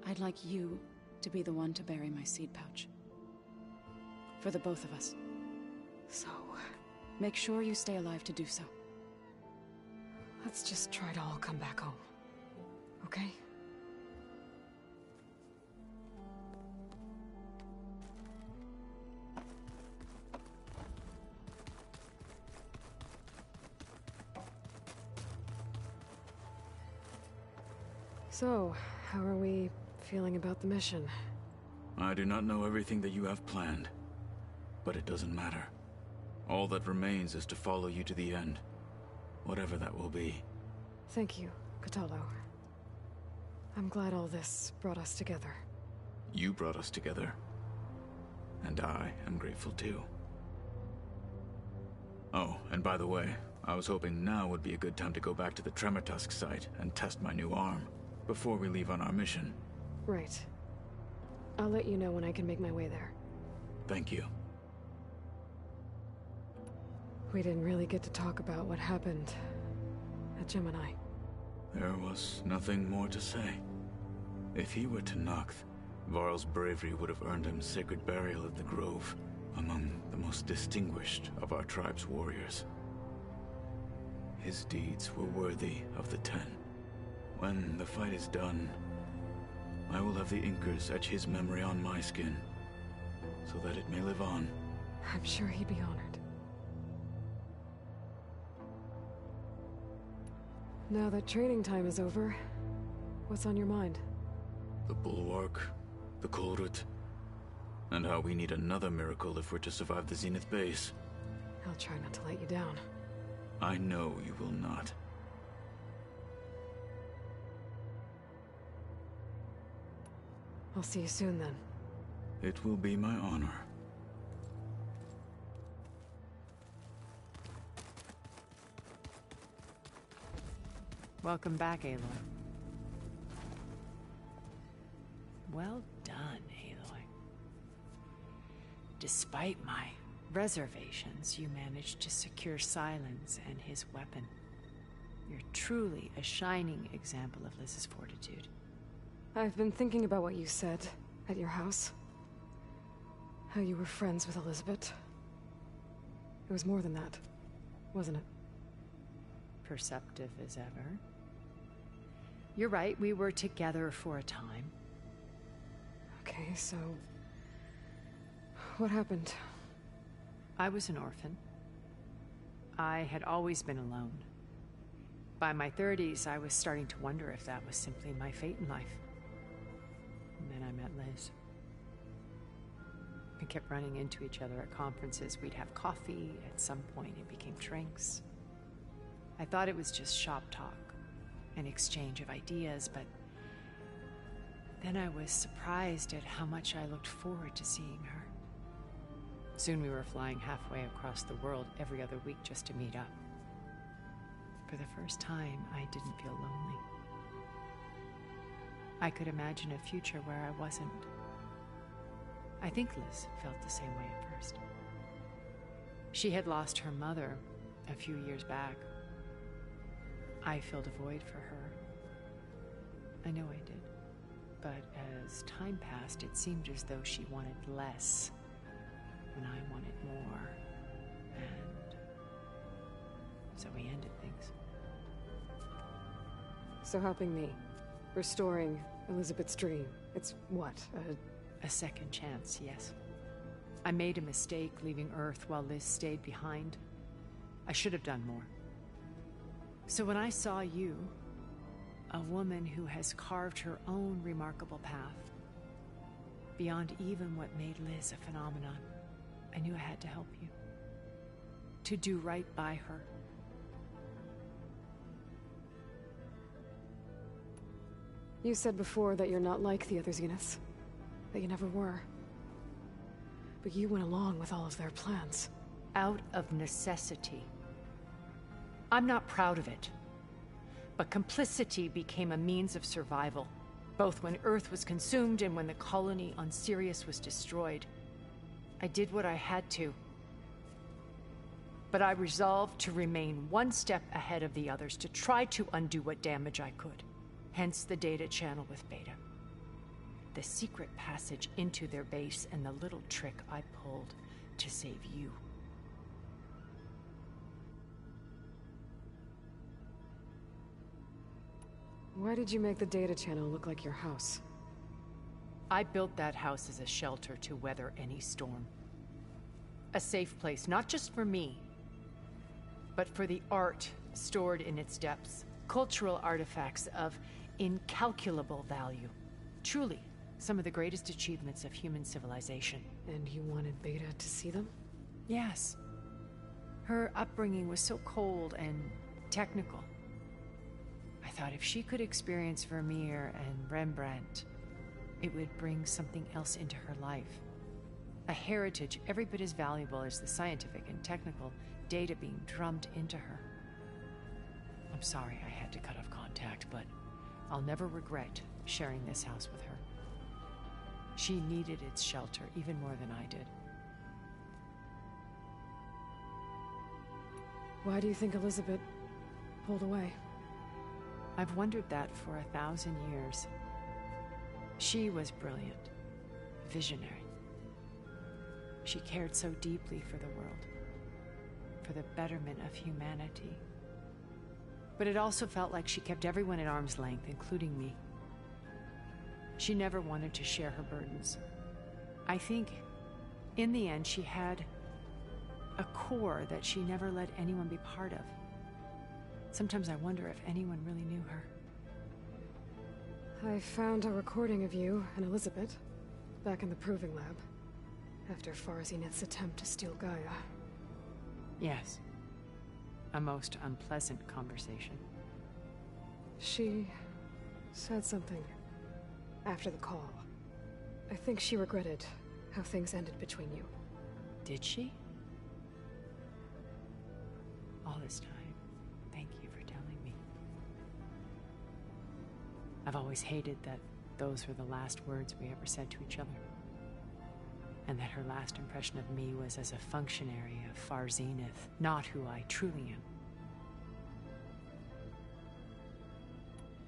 I'd like you to be the one to bury my seed pouch. For the both of us. So, make sure you stay alive to do so. let's just try to all come back home. Okay? So, how are we feeling about the mission? I do not know everything that you have planned, but it doesn't matter. All that remains is to follow you to the end, whatever that will be. Thank you, Kotallo. I'm glad all this brought us together. You brought us together, and I am grateful too. Oh, and by the way, I was hoping now would be a good time to go back to the Tremortusk site and test my new arm, before we leave on our mission. Right. I'll let you know when I can make my way there. Thank you. We didn't really get to talk about what happened at Gemini. There was nothing more to say. If he were Tenakth, Varl's bravery would have earned him sacred burial at the Grove, among the most distinguished of our tribe's warriors. His deeds were worthy of the Ten. When the fight is done, I will have the Inkers etch his memory on my skin, so that it may live on. I'm sure he'd be honored. Now that training time is over, what's on your mind? The Bulwark, the Kolrut, and how we need another miracle if we're to survive the Zenith base. I'll try not to let you down. I know you will not. I'll see you soon then. It will be my honor. Welcome back, Aloy. Well done, Aloy. Despite my reservations, you managed to secure Silence and his weapon. You're truly a shining example of Liz's fortitude. I've been thinking about what you said at your house. How you were friends with Elizabeth. It was more than that, wasn't it? Perceptive as ever. You're right, we were together for a time. Okay, so... what happened? I was an orphan. I had always been alone. By my 30s, I was starting to wonder if that was simply my fate in life. And then I met Liz. We kept running into each other at conferences. We'd have coffee. At some point, it became drinks. I thought it was just shop talk, an exchange of ideas, but then I was surprised at how much I looked forward to seeing her. Soon we were flying halfway across the world every other week just to meet up. For the first time, I didn't feel lonely. I could imagine a future where I wasn't. I think Liz felt the same way at first. She had lost her mother a few years back. I filled a void for her. I know I did. But as time passed, it seemed as though she wanted less, and I wanted more. and so we ended things. So helping me, restoring Elizabeth's dream, it's what, A second chance, yes. I made a mistake leaving Earth while Liz stayed behind. I should have done more. So when I saw you, a woman who has carved her own remarkable path, beyond even what made Liz a phenomenon, I knew I had to help you. To do right by her. You said before that you're not like the other Zeniths. That you never were. But you went along with all of their plans. Out of necessity. I'm not proud of it. But complicity became a means of survival, both when Earth was consumed and when the colony on Sirius was destroyed. I did what I had to. But I resolved to remain one step ahead of the others, to try to undo what damage I could. Hence the data channel with Beta. The secret passage into their base and the little trick I pulled to save you. Why did you make the data channel look like your house? I built that house as a shelter to weather any storm. A safe place, not just for me, but for the art stored in its depths. Cultural artifacts of incalculable value. Truly, some of the greatest achievements of human civilization. And you wanted Beta to see them? Yes. Her upbringing was so cold and technical. I thought if she could experience Vermeer and Rembrandt, it would bring something else into her life. A heritage every bit as valuable as the scientific and technical data being drummed into her. I'm sorry I had to cut off contact, but I'll never regret sharing this house with her. She needed its shelter even more than I did. Why do you think Elizabeth pulled away? I've wondered that for 1,000 years. She was brilliant, visionary. She cared so deeply for the world, for the betterment of humanity. But it also felt like she kept everyone at arm's length, including me. She never wanted to share her burdens. I think, in the end, she had a core that she never let anyone be part of. Sometimes I wonder if anyone really knew her. I found a recording of you and Elizabeth back in the Proving Lab after Far Zenith's attempt to steal Gaia. Yes. A most unpleasant conversation. She said something after the call. I think she regretted how things ended between you. Did she? All this time, thank you for telling me. I've always hated that those were the last words we ever said to each other. And that her last impression of me was as a functionary of Far Zenith, not who I truly am.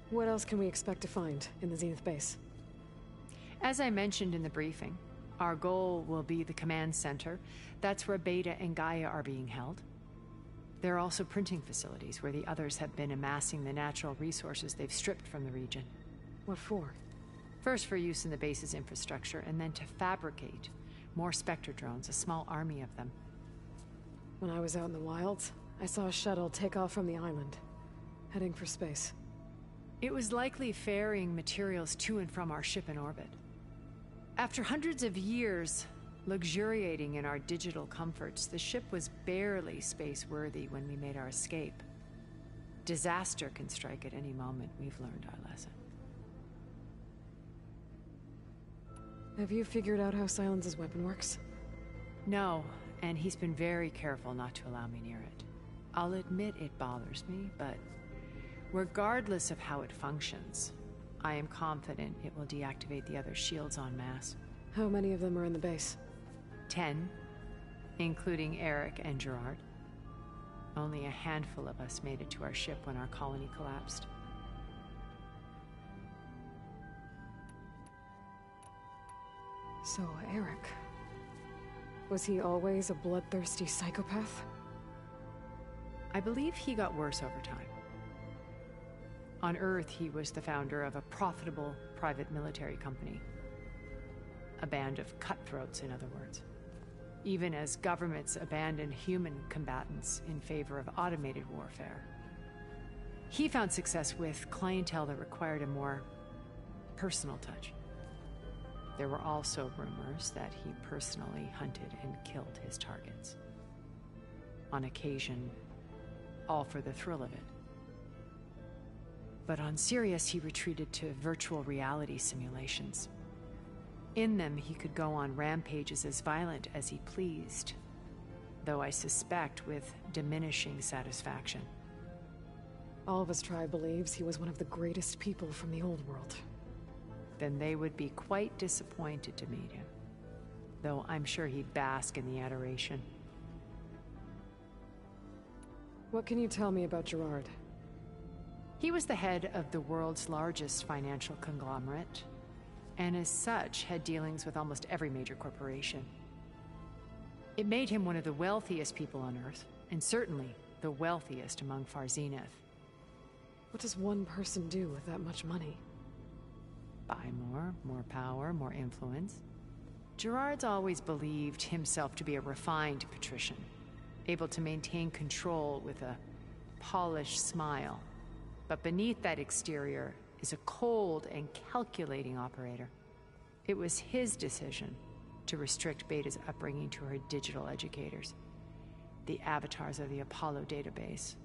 What else can we expect to find in the Zenith base? As I mentioned in the briefing, our goal will be the command center. That's where Beta and Gaia are being held. There are also printing facilities where the others have been amassing the natural resources they've stripped from the region. What for? First for use in the base's infrastructure, and then to fabricate more Spectre drones, a small army of them. When I was out in the wilds, I saw a shuttle take off from the island, heading for space. It was likely ferrying materials to and from our ship in orbit. After hundreds of years luxuriating in our digital comforts, the ship was barely space-worthy when we made our escape. Disaster can strike at any moment. We've learned our lesson. Have you figured out how Silence's weapon works? No, and he's been very careful not to allow me near it. I'll admit it bothers me, but regardless of how it functions, I am confident it will deactivate the other shields en masse. How many of them are in the base? 10, including Eric and Gerard. Only a handful of us made it to our ship when our colony collapsed. So, Eric. Was he always a bloodthirsty psychopath? I believe he got worse over time. On Earth, he was the founder of a profitable private military company. A band of cutthroats, in other words. Even as governments abandoned human combatants in favor of automated warfare. He found success with clientele that required a more personal touch. There were also rumors that he personally hunted and killed his targets. On occasion, all for the thrill of it. But on Sirius, he retreated to virtual reality simulations. In them, he could go on rampages as violent as he pleased, though I suspect with diminishing satisfaction. All of his tribe believes he was one of the greatest people from the old world. Then they would be quite disappointed to meet him, though I'm sure he'd bask in the adoration. What can you tell me about Gerard? He was the head of the world's largest financial conglomerate, and as such had dealings with almost every major corporation. It made him one of the wealthiest people on Earth, and certainly the wealthiest among Far Zenith. What does one person do with that much money? Buy more power, more influence. Gerard's always believed himself to be a refined patrician, able to maintain control with a polished smile. But beneath that exterior is a cold and calculating operator. It was his decision to restrict Beta's upbringing to her digital educators, the avatars of the Apollo database,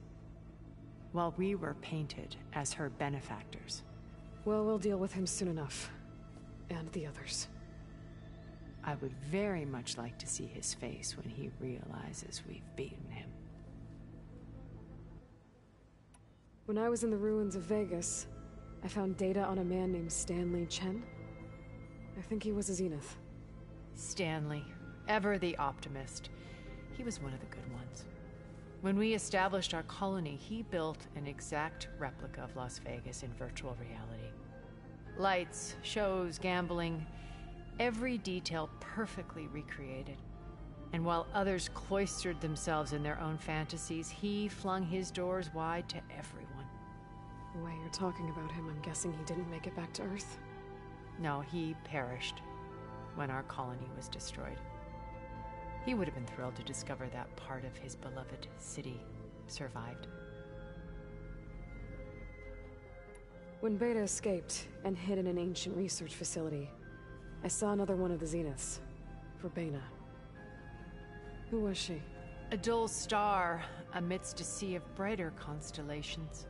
while we were painted as her benefactors. Well, we'll deal with him soon enough. And the others. I would very much like to see his face when he realizes we've beaten him. When I was in the ruins of Vegas, I found data on a man named Stanley Chen. I think he was a Zenith. Stanley, ever the optimist. He was one of the good ones. When we established our colony, he built an exact replica of Las Vegas in virtual reality. Lights, shows, gambling, every detail perfectly recreated. And while others cloistered themselves in their own fantasies, he flung his doors wide to everyone. The way you're talking about him, I'm guessing he didn't make it back to Earth? No, he perished when our colony was destroyed. He would have been thrilled to discover that part of his beloved city survived. When Beta escaped and hid in an ancient research facility, I saw another one of the Zeniths, Verbena. Who was she? A dull star amidst a sea of brighter constellations.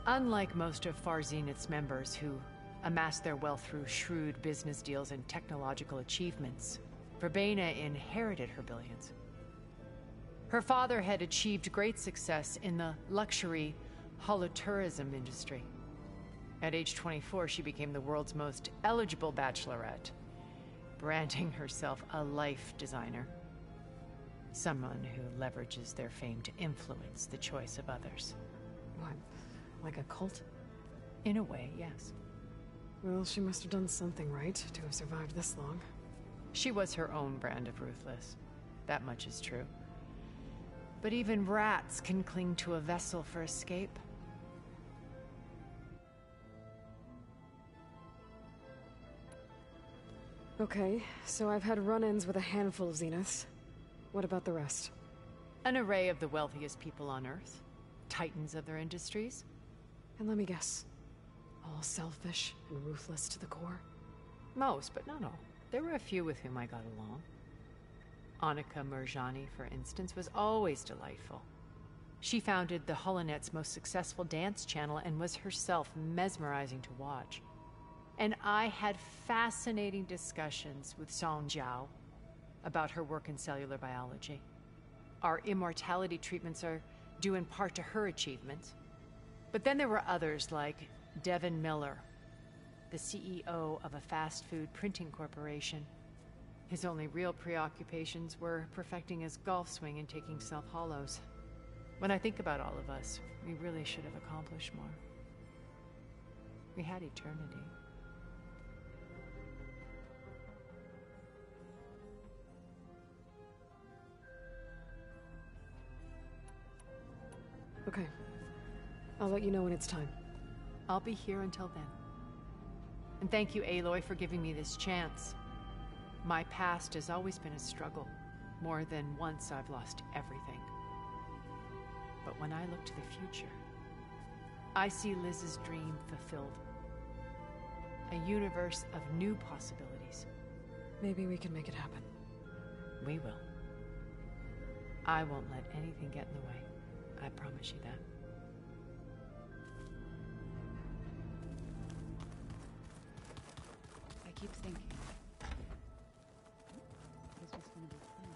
Unlike most of Far Zenith's members who amassed their wealth through shrewd business deals and technological achievements, Verbena inherited her billions. Her father had achieved great success in the luxury holotourism industry. At age 24, she became the world's most eligible bachelorette, branding herself a life designer. Someone who leverages their fame to influence the choice of others. What, like a cult? In a way, yes. Well, she must have done something right to have survived this long. She was her own brand of ruthless. That much is true. But even rats can cling to a vessel for escape. Okay, so I've had run-ins with a handful of Zeniths. What about the rest? An array of the wealthiest people on Earth. Titans of their industries. And let me guess. All selfish and ruthless to the core? Most, but not all. There were a few with whom I got along. Annika Murjani, for instance, was always delightful. She founded the Holonet's most successful dance channel and was herself mesmerizing to watch. And I had fascinating discussions with Song Jiao about her work in cellular biology. Our immortality treatments are due in part to her achievements. But then there were others like Devin Miller, the CEO of a fast food printing corporation. His only real preoccupations were perfecting his golf swing and taking self-hollows. When I think about all of us, we really should have accomplished more. We had eternity. I'll let you know when it's time. I'll be here until then. And thank you, Aloy, for giving me this chance. My past has always been a struggle. More than once I've lost everything. But when I look to the future, I see Liz's dream fulfilled. A universe of new possibilities. Maybe we can make it happen. We will. I won't let anything get in the way. I promise you that. I keep thinking this was going to be fun.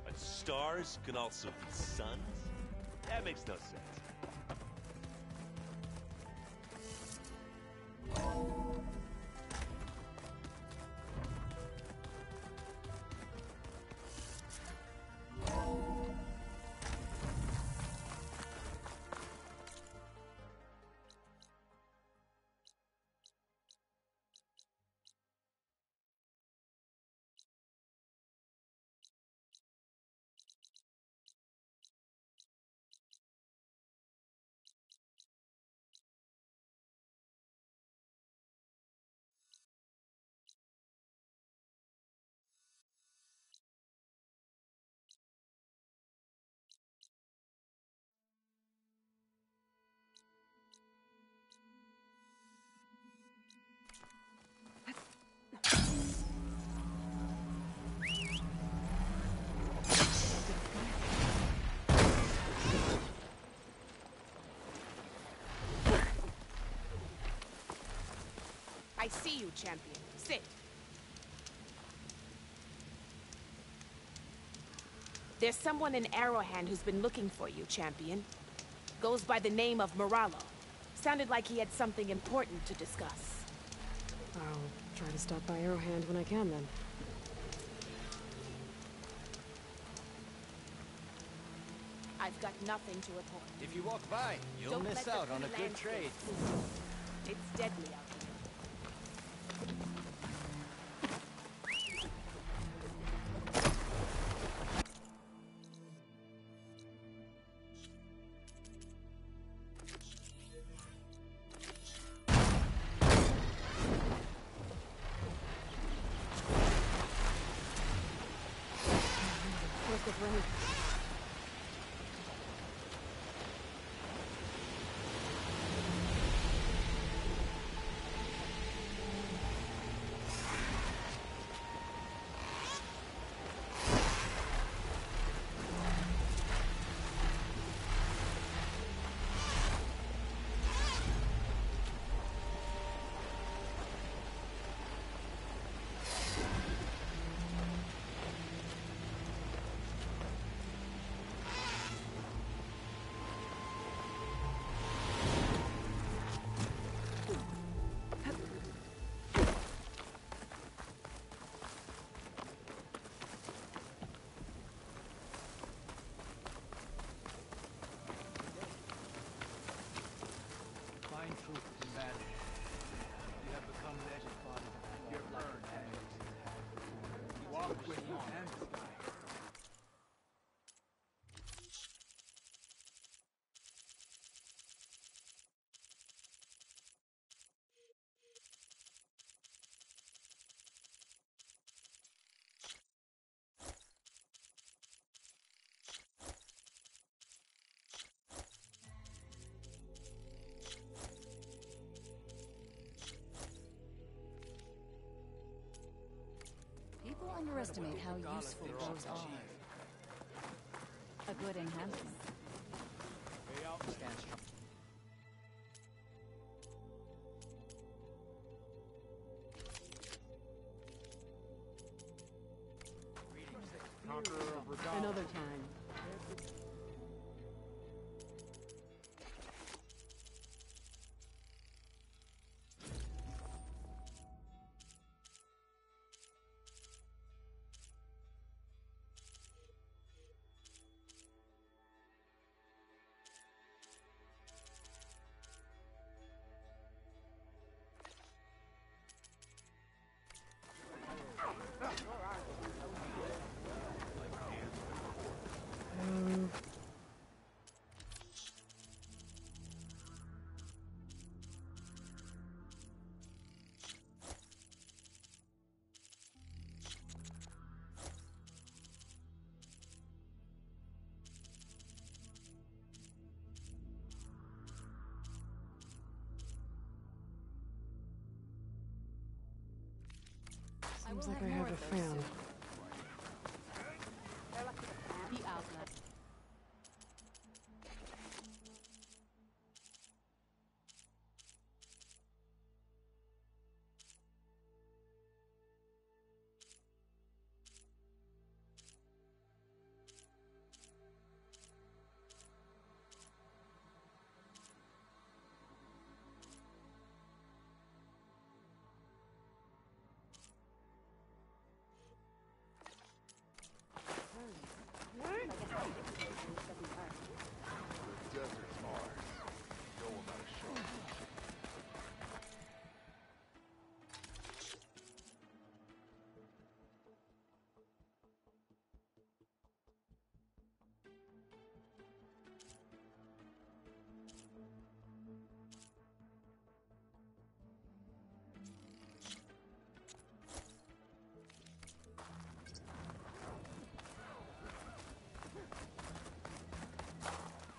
But stars can also be suns? That makes no sense. I see you, champion. Sit. There's someone in Arrowhand who's been looking for you, champion. Goes by the name of Moralo. Sounded like he had something important to discuss. I'll try to stop by Arrowhand when I can, then. I've got nothing to report. If you walk by, you'll Don't miss let out the on a free good trade. landscape fool you. It's deadly out here. Work with Remy. Find truth in battle. You have become legend, Father. You're burned. Walk with you and the sky. People underestimate how useful those are. A good enhancement. Stand strong. Another time. Seems like I have a fan. The outlet.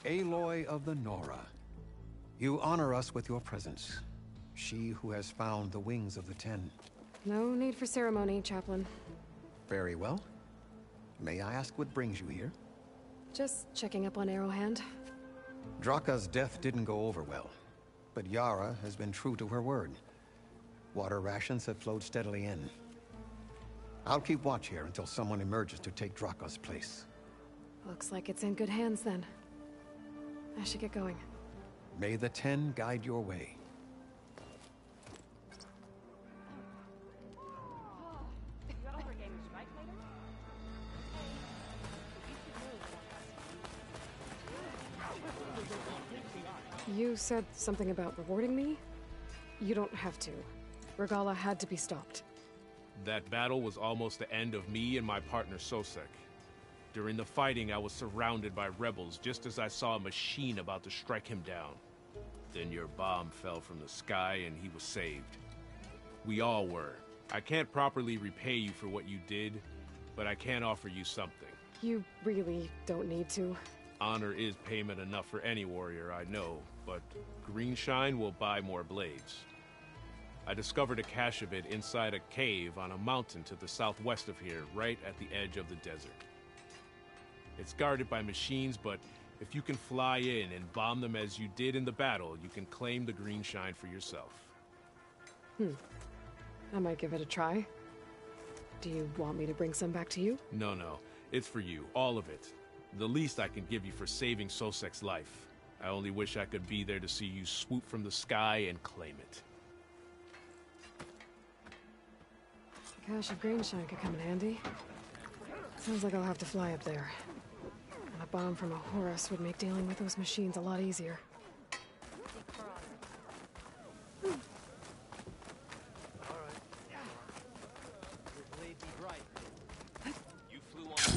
Aloy of the Nora, you honor us with your presence. She who has found the wings of the Ten. No need for ceremony, Chaplain. Very well. May I ask what brings you here? Just checking up on Arrowhand. Draka's death didn't go over well, but Yara has been true to her word. Water rations have flowed steadily in. I'll keep watch here until someone emerges to take Draka's place. Looks like it's in good hands then. I should get going. May the Ten guide your way. You said something about rewarding me? You don't have to. Regala had to be stopped. That battle was almost the end of me and my partner Sosek. During the fighting, I was surrounded by rebels just as I saw a machine about to strike him down. Then your bomb fell from the sky and he was saved. We all were. I can't properly repay you for what you did, but I can offer you something. You really don't need to. Honor is payment enough for any warrior, I know, but Greenshine will buy more blades. I discovered a cache of it inside a cave on a mountain to the southwest of here, right at the edge of the desert. It's guarded by machines, but if you can fly in and bomb them as you did in the battle, you can claim the Greenshine for yourself. I might give it a try. Do you want me to bring some back to you? No. It's for you. All of it. The least I can give you for saving Sosek's life. I only wish I could be there to see you swoop from the sky and claim it. A cache of Greenshine could come in handy. Sounds like I'll have to fly up there. And a bomb from a Horus would make dealing with those machines a lot easier.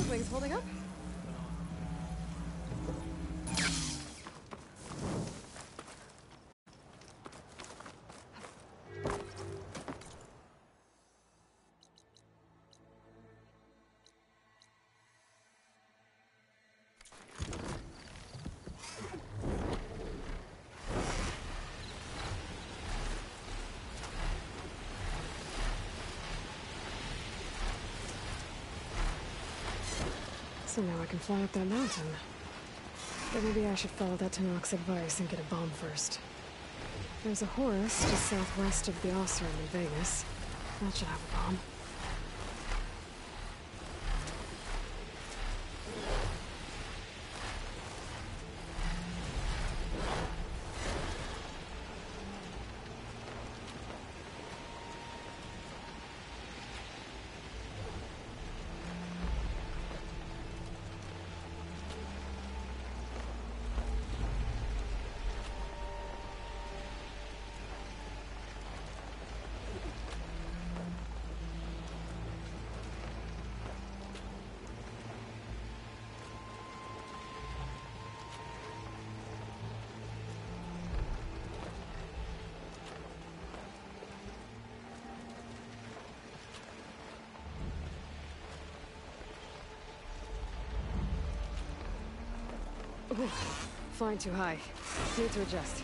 Wings holding up? So now I can fly up that mountain. But maybe I should follow that Tanakh's advice and get a bomb first. There's a Horus just southwest of the Osram in Vegas. That should have a bomb. Ooh, flying too high. Need to adjust.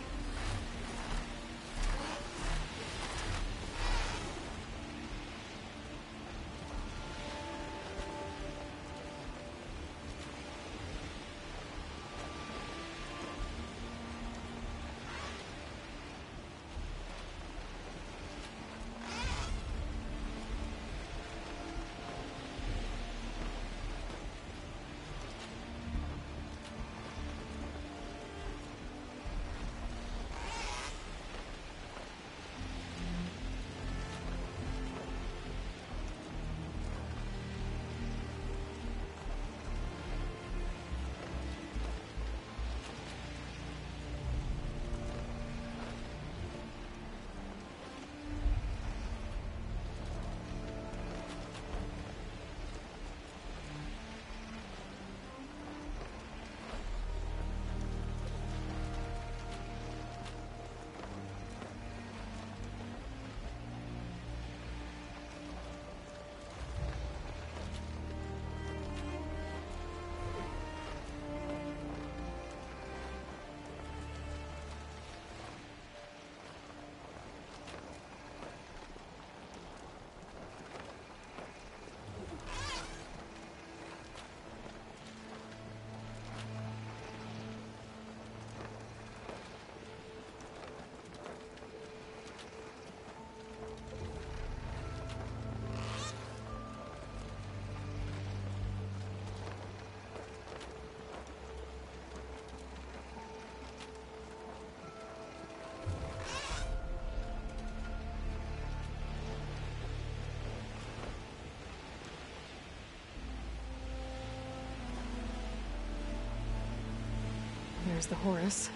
There's the Horus.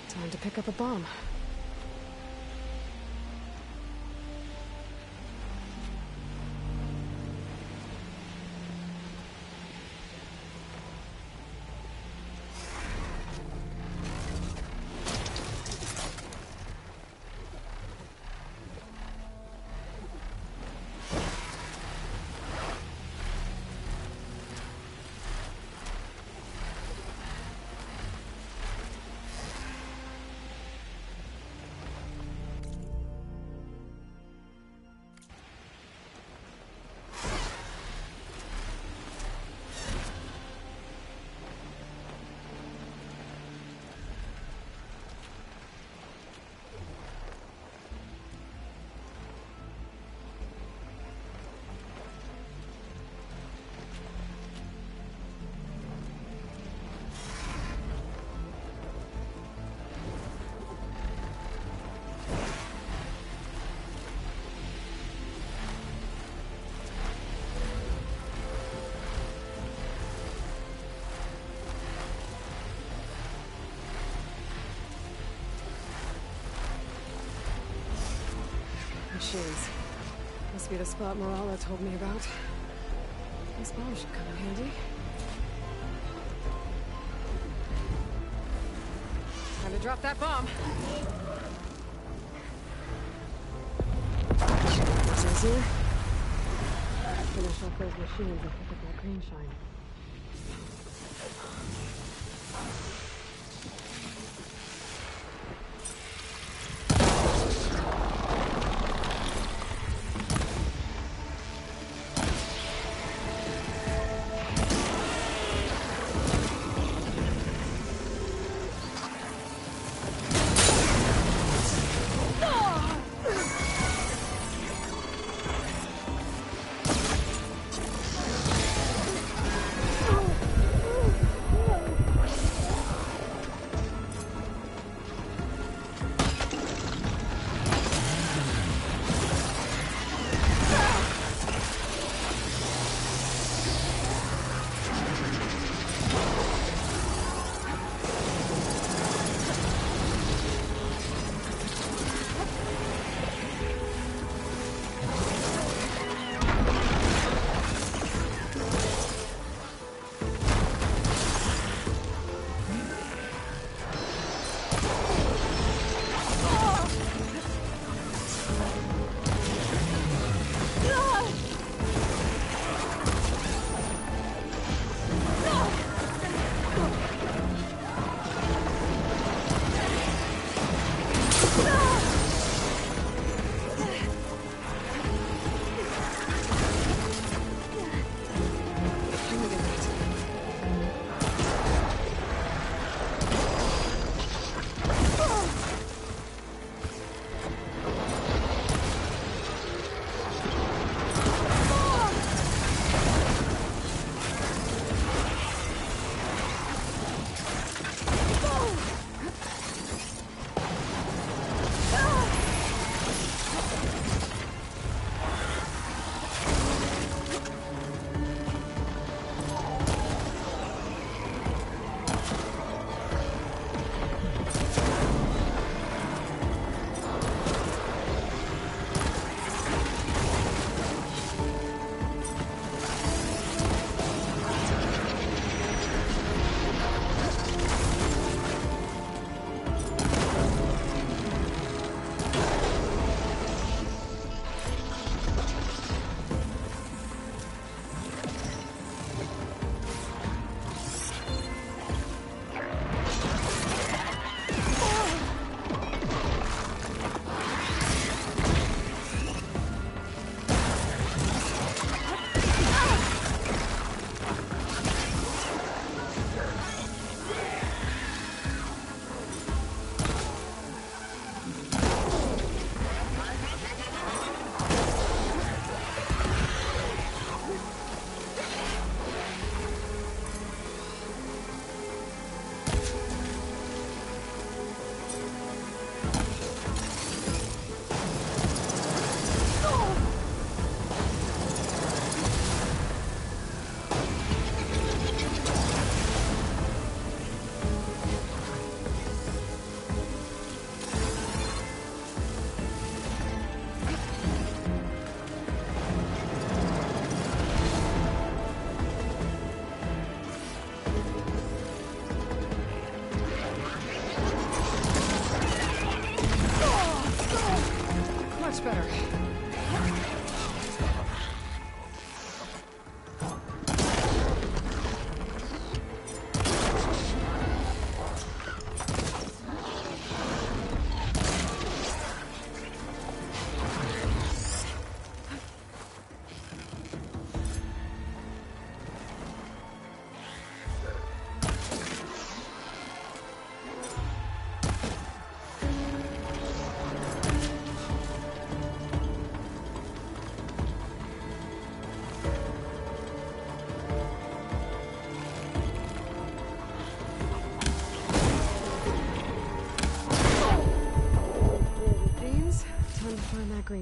Time to pick up a bomb. Machines. Must be the spot Morala told me about. This bomb should come in handy. Time to drop that bomb. It's easier. Finish off those machines and pick up that green shine.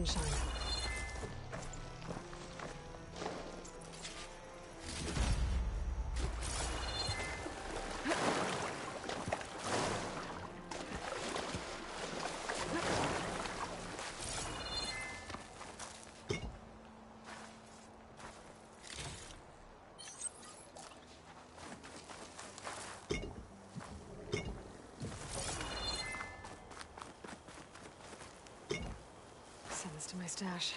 sunshine. Send this to my stash.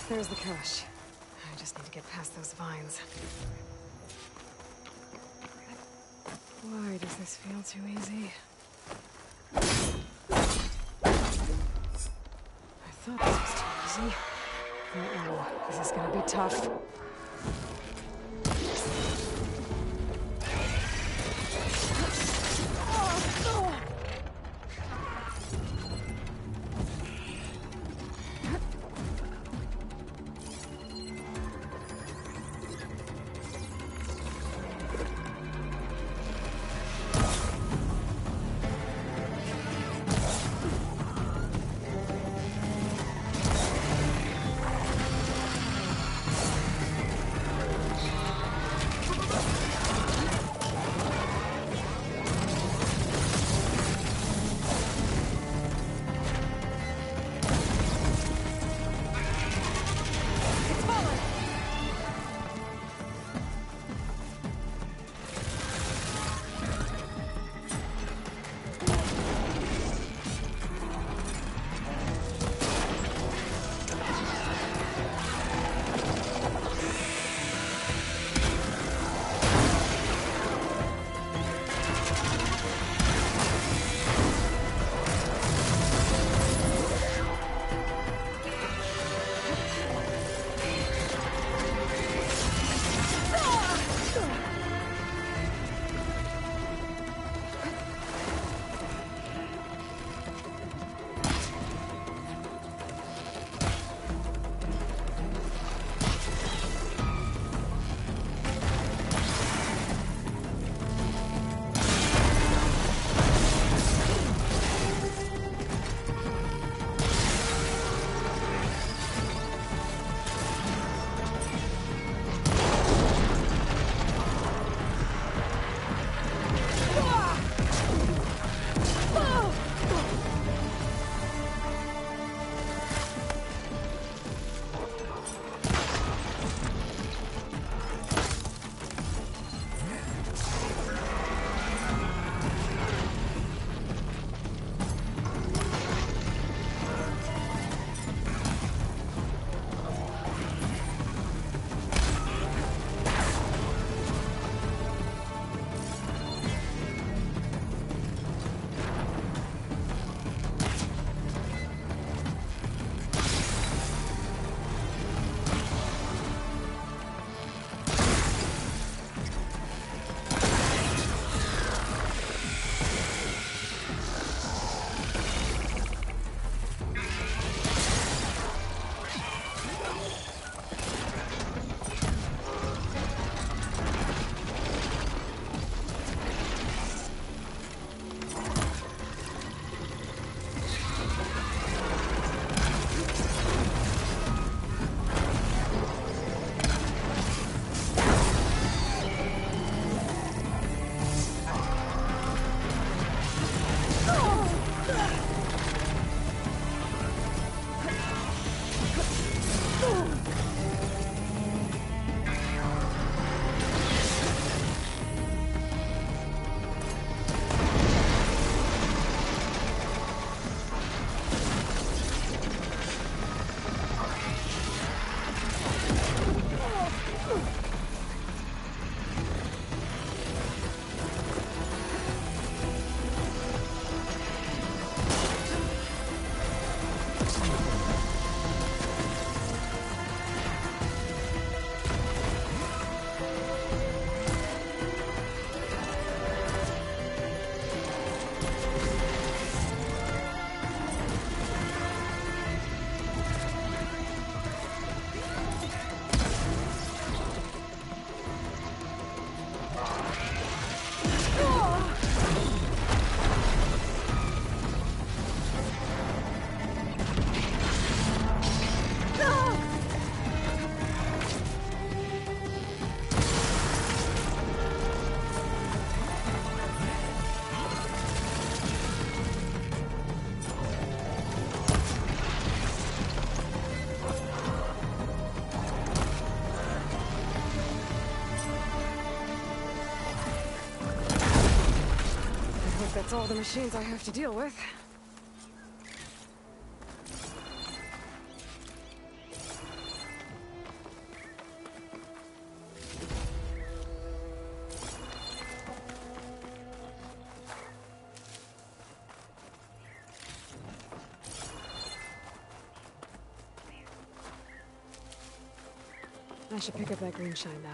There's the cache. I just need to get past those vines. Why does this feel too easy? I thought this was too easy. Uh-oh, this is gonna be tough. that's all the machines I have to deal with. I should pick up that green shine now.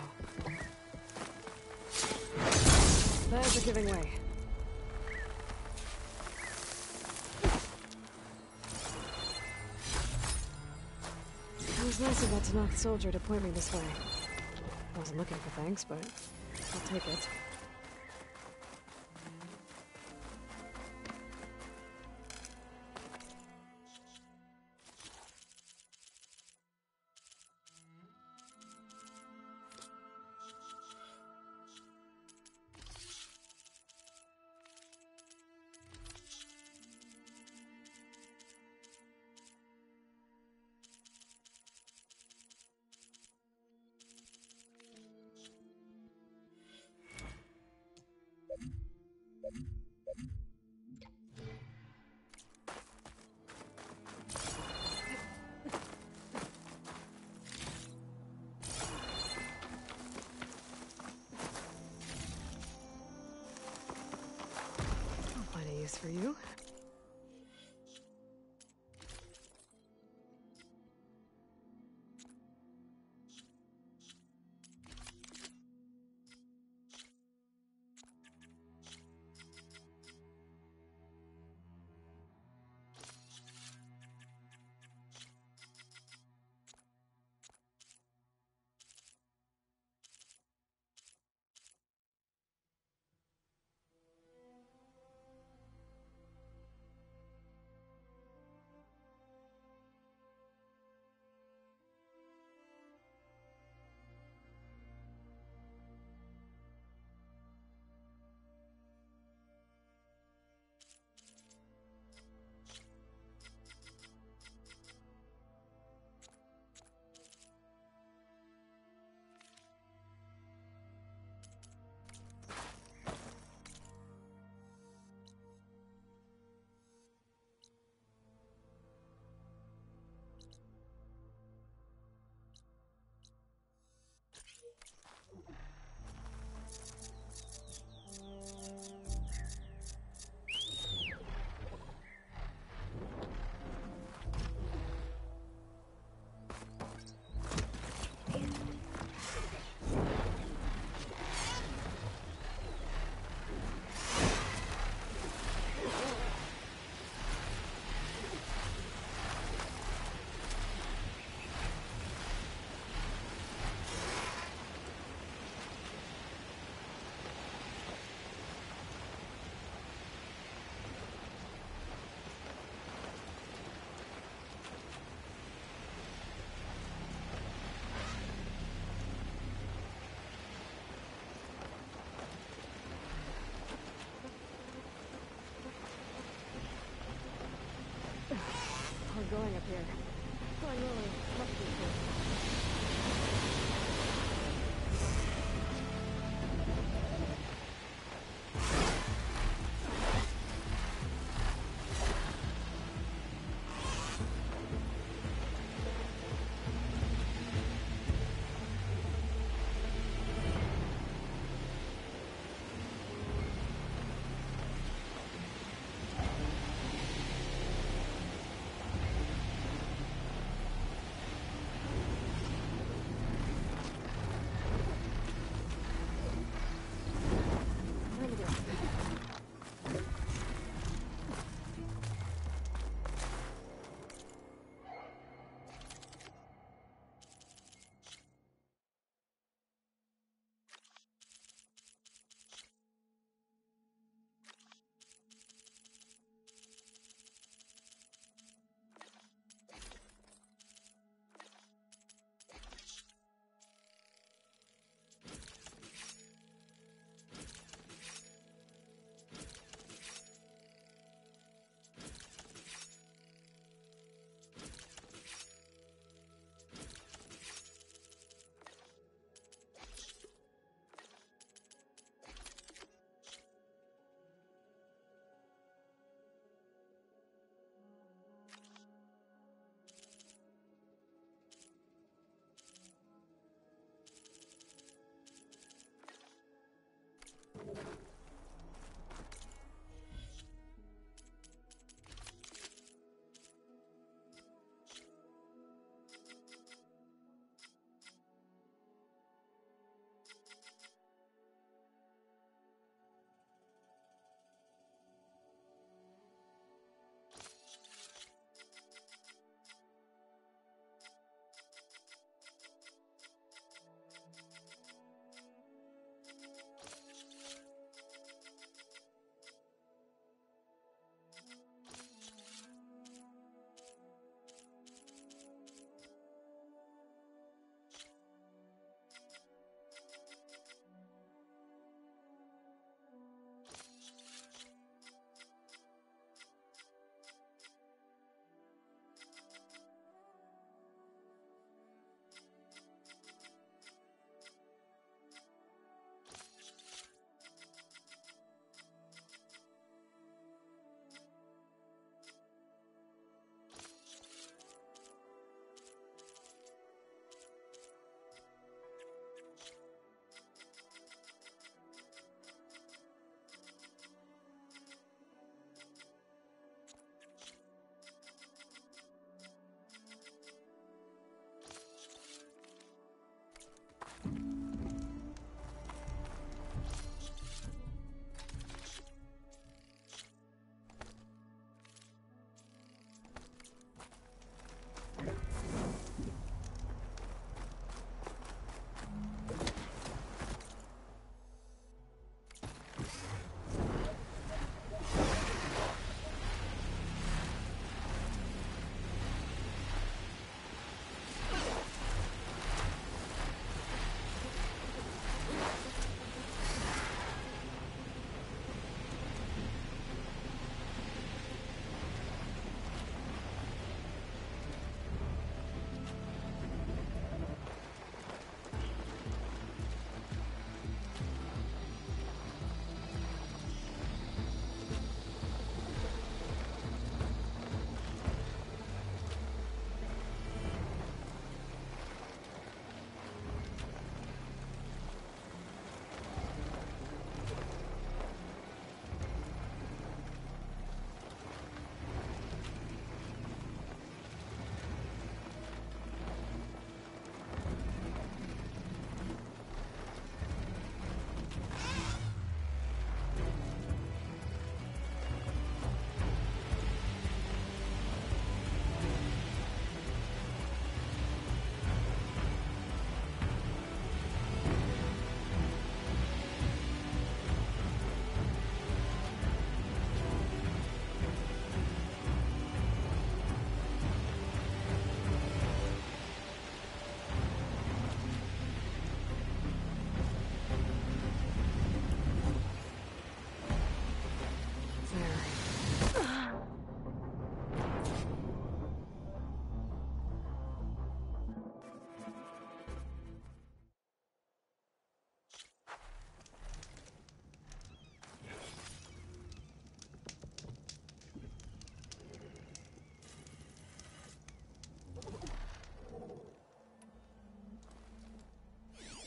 Plans are giving way. It was nice of that Tanakh soldier to point me this way. I wasn't looking for thanks, but I'll take it. For you. We're going up here. Going really must be good.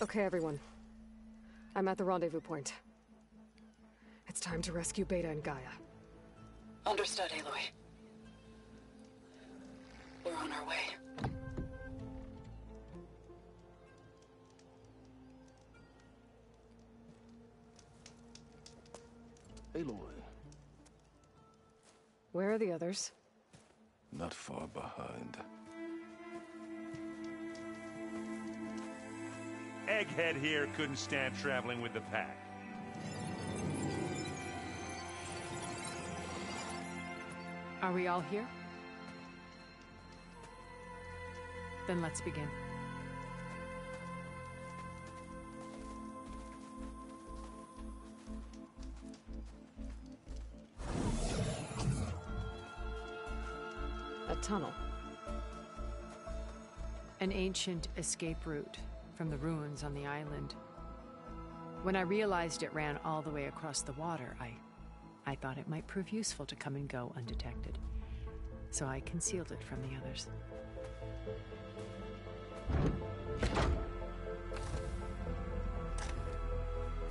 Okay, everyone. I'm at the rendezvous point. It's time to rescue Beta and Gaia. Understood, Aloy. We're on our way. Aloy. Where are the others? Not far behind. Egghead here couldn't stand traveling with the pack. Are we all here? Then let's begin. A tunnel. An ancient escape route from the ruins on the island. When I realized it ran all the way across the water, I thought it might prove useful to come and go undetected. So I concealed it from the others.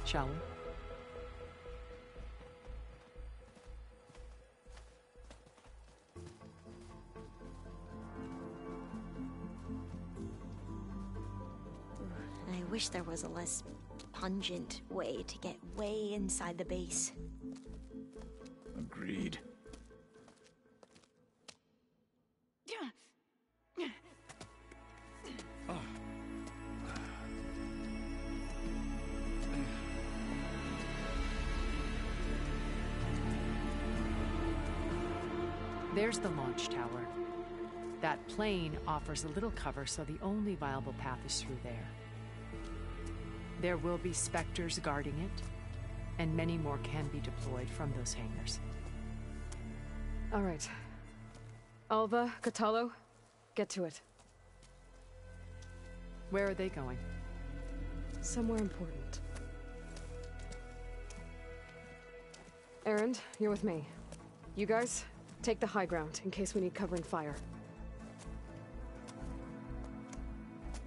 Shall we? I wish there was a less pungent way to get way inside the base. Agreed. There's the launch tower. That plane offers a little cover, so the only viable path is through there. There will be Spectres guarding it, and many more can be deployed from those hangars. All right. Alva, Catalo, get to it. Where are they going? Somewhere important. Erend, you're with me. You guys, take the high ground in case we need covering fire.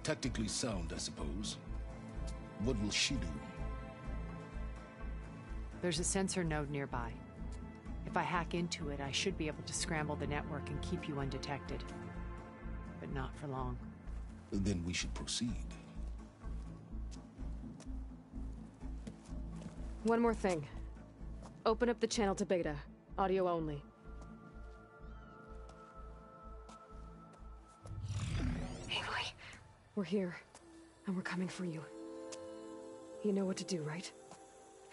Tactically sound, I suppose. What will she do? There's a sensor node nearby. If I hack into it, I should be able to scramble the network and keep you undetected. But not for long. Then we should proceed. One more thing. Open up the channel to Beta. Audio only. Aloy. We're here, and we're coming for you. You know what to do, right?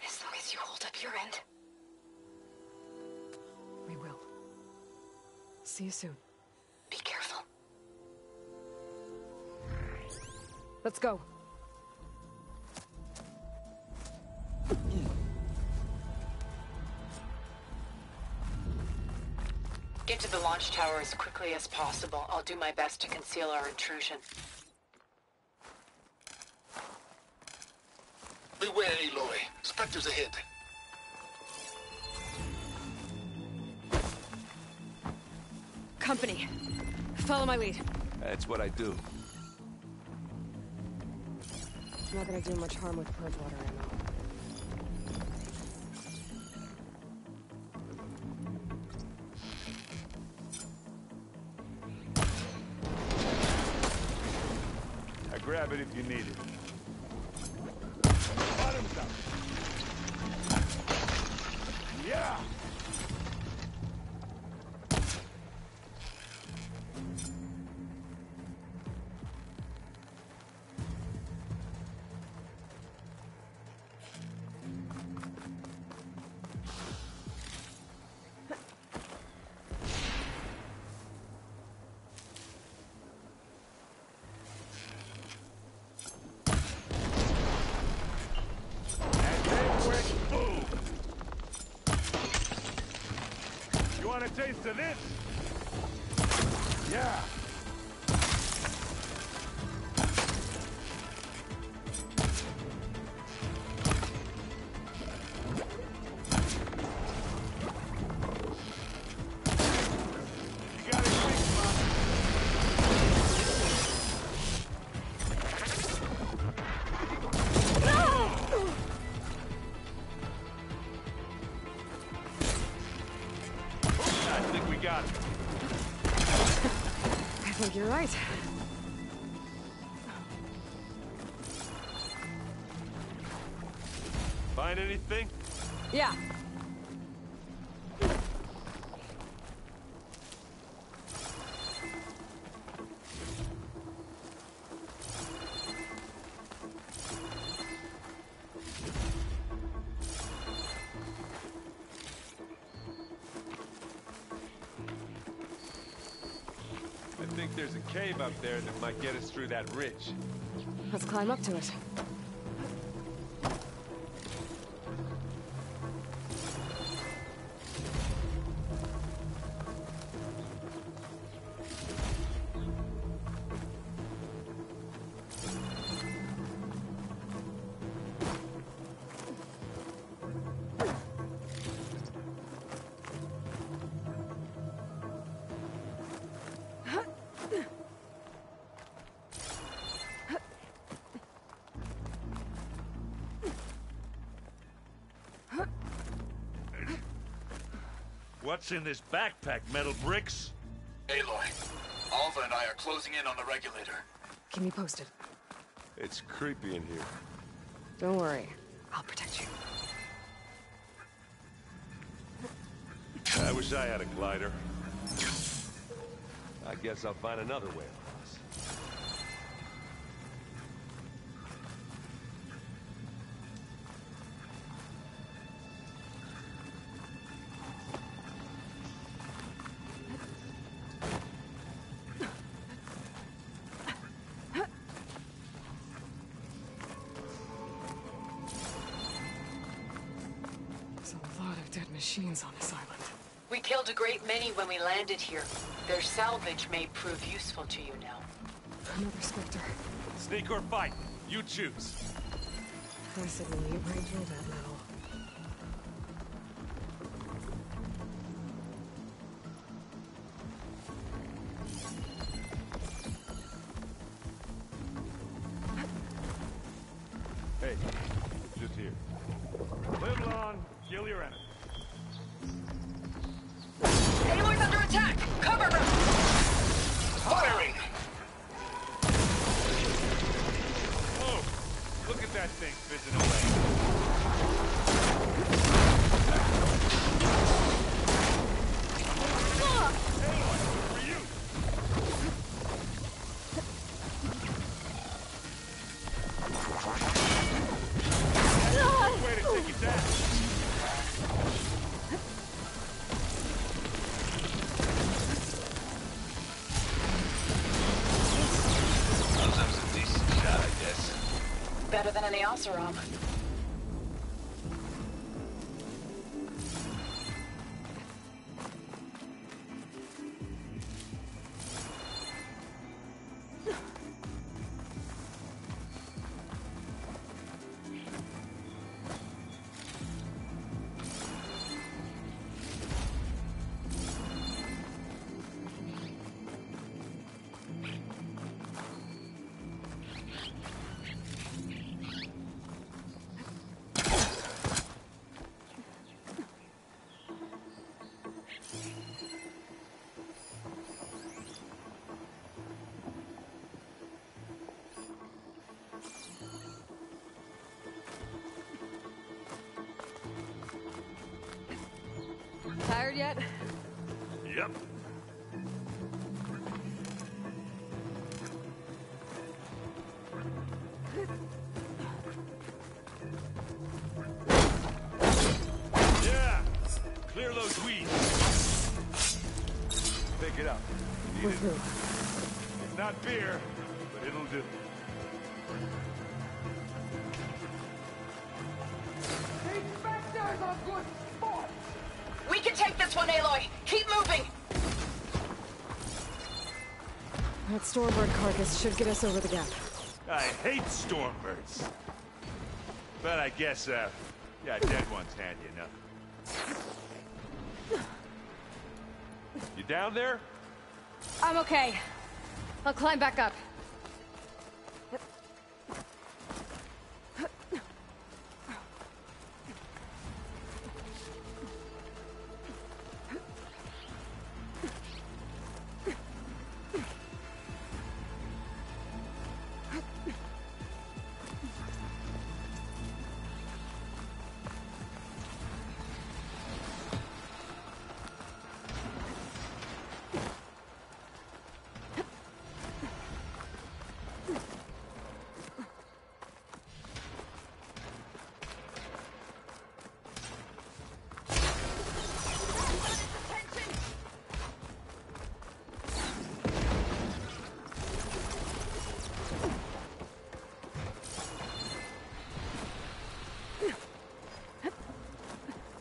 As long as you hold up your end. We will. See you soon. Be careful. Let's go. Get to the launch tower as quickly as possible. I'll do my best to conceal our intrusion. Beware, Aloy. Spectres ahead. Company. Follow my lead. That's what I do. Not gonna do much harm with purge water ammo. Grab it if you need it. Bottoms up. Yeah! Want a taste of this? Yeah. You got it quick, Mom. I think we got it. I think you're right. Find anything? Yeah. I think there's a cave up there that might get us through that ridge. Let's climb up to it. What's in this backpack, metal bricks? Aloy, Alva and I are closing in on the regulator. Keep me posted. It's creepy in here. Don't worry. I'll protect you. I wish I had a glider. I guess I'll find another way across. There's a lot of dead machines on this island. We killed a great many when we landed here. Their salvage may prove useful to you now. Another Spectre. Sneak or fight, you choose. I said we'll eat right through that metal. Hey, just here. Live long, kill your enemy. Aloy's under attack! Cover him! Firing! Oh, look at that thing fizzing away. Aloy, for you! Way to take it down. That was a decent shot, I guess. Better than any Oseram. Tired yet? Yep. Yeah! Clear those weeds. Pick it up. You need it. It's not beer, but it'll do. We can take this one, Aloy! Keep moving! That Stormbird carcass should get us over the gap. I hate stormbirds. But I guess, yeah, dead one's handy enough. You down there? I'm okay. I'll climb back up.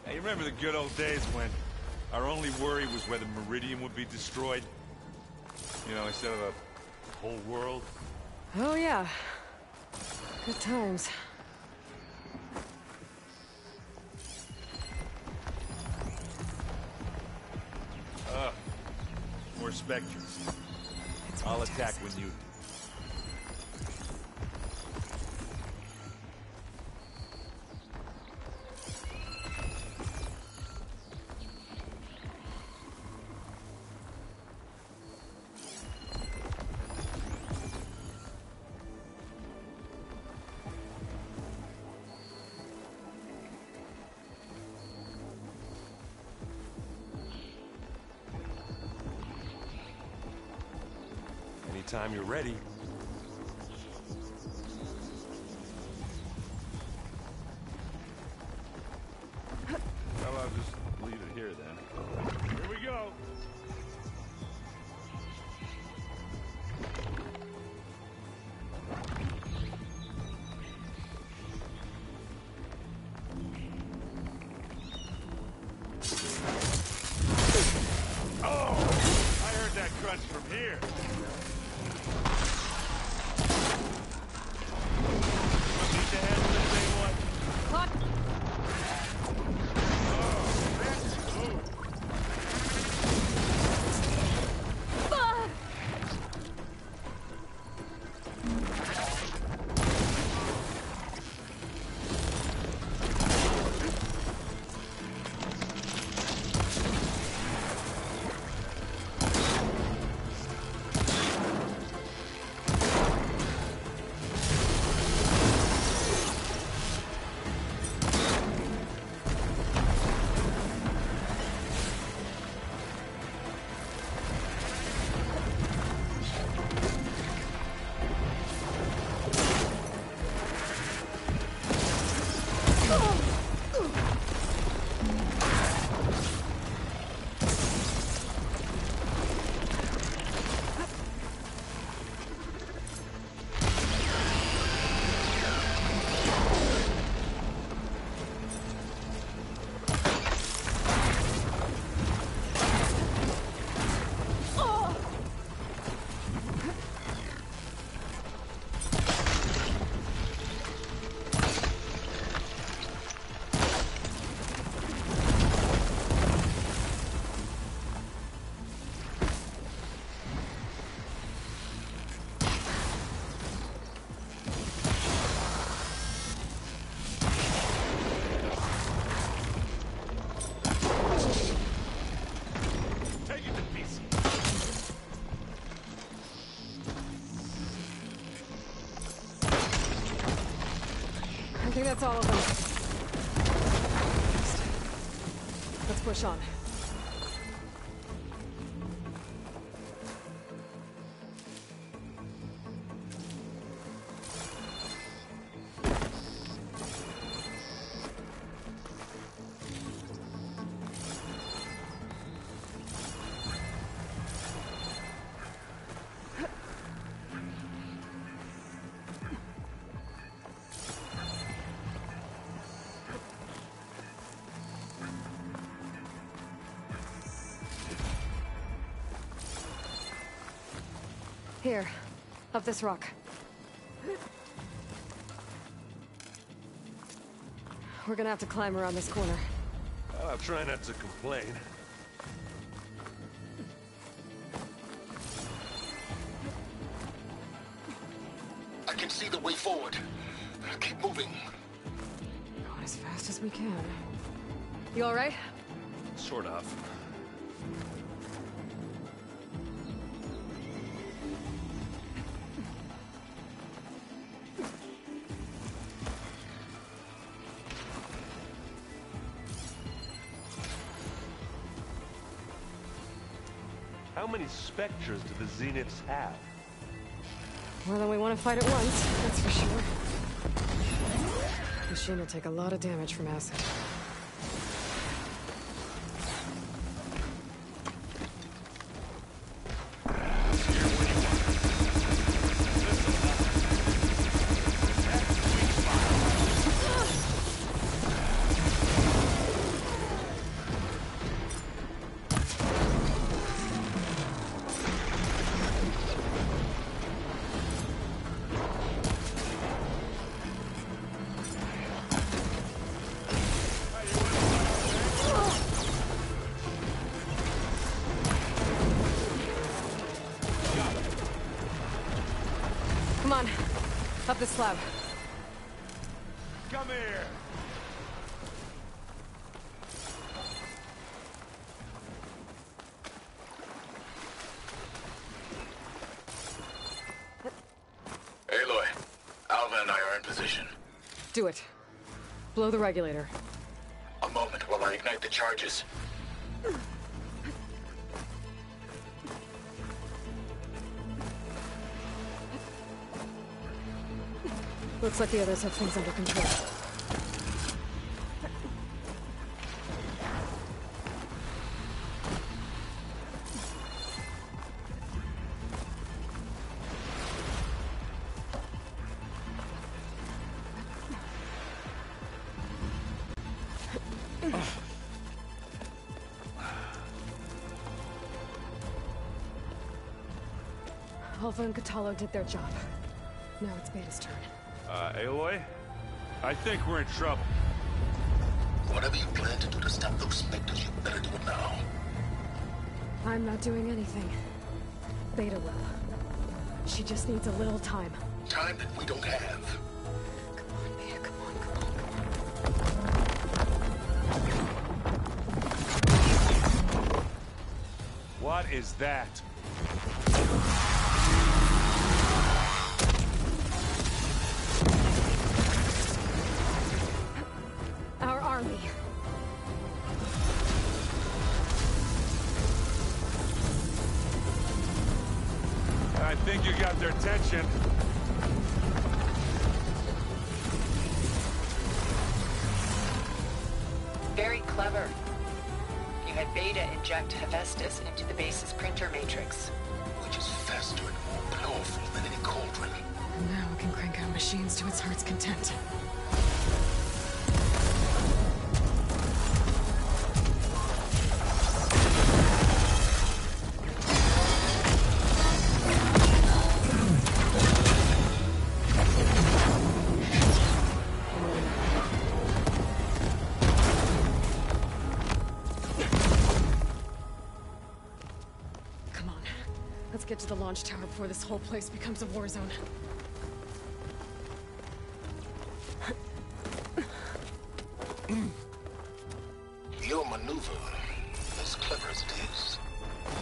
Hey, you remember the good old days when our only worry was whether Meridian would be destroyed? You know, instead of a whole world? Oh, yeah. Good times. More specters. I'll attack when you... Anytime you're ready. Well, I'll just leave it here then. Here we go. Oh! I heard that crunch from here. I think that's all of them. Let's push on. Here, up this rock. We're gonna have to climb around this corner. I'll try not to complain. I can see the way forward. Keep moving. Going as fast as we can. You all right? Sort of. How many specters do the Zeniths have? More than we want to fight at once, that's for sure. The machine will take a lot of damage from acid. Up the slab. Come here! Aloy, Alva and I are in position. Do it. Blow the regulator. A moment while I ignite the charges. Looks like the others have things under control. Alpha and Catalo did their job. Now it's Beta's turn. Aloy? I think we're in trouble. Whatever you plan to do to stop those specters, you better do it now. I'm not doing anything. Beta will. She just needs a little time. Time that we don't have. Come on, Beta, come on, come on. What is that? Our army. I think you got their attention. Very clever. You had Beta inject Hephaestus into the base's printer matrix. Which is faster and more powerful than any cauldron. And now it can crank out machines to its heart's content. Get to the launch tower before this whole place becomes a war zone. Your maneuver, as clever as it is,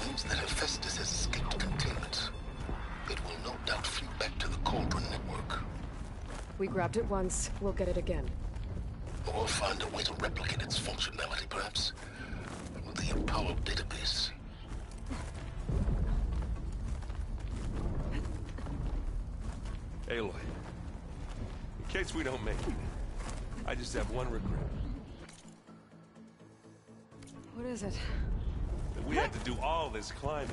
means that Hephaestus has escaped containment. It will no doubt flew back to the Cauldron network. We grabbed it once, we'll get it again. Or find a way to replicate its functionality, perhaps. With the Apollo database. Aloy, in case we don't make it, I just have one regret. What is it? That we had to do all this climbing.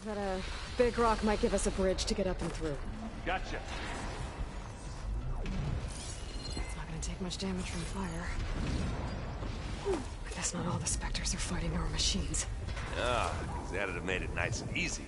That big rock might give us a bridge to get up and through. Gotcha. It's not gonna take much damage from fire. I guess not all the specters are fighting our machines. Ah, because that'd have made it nice and easy.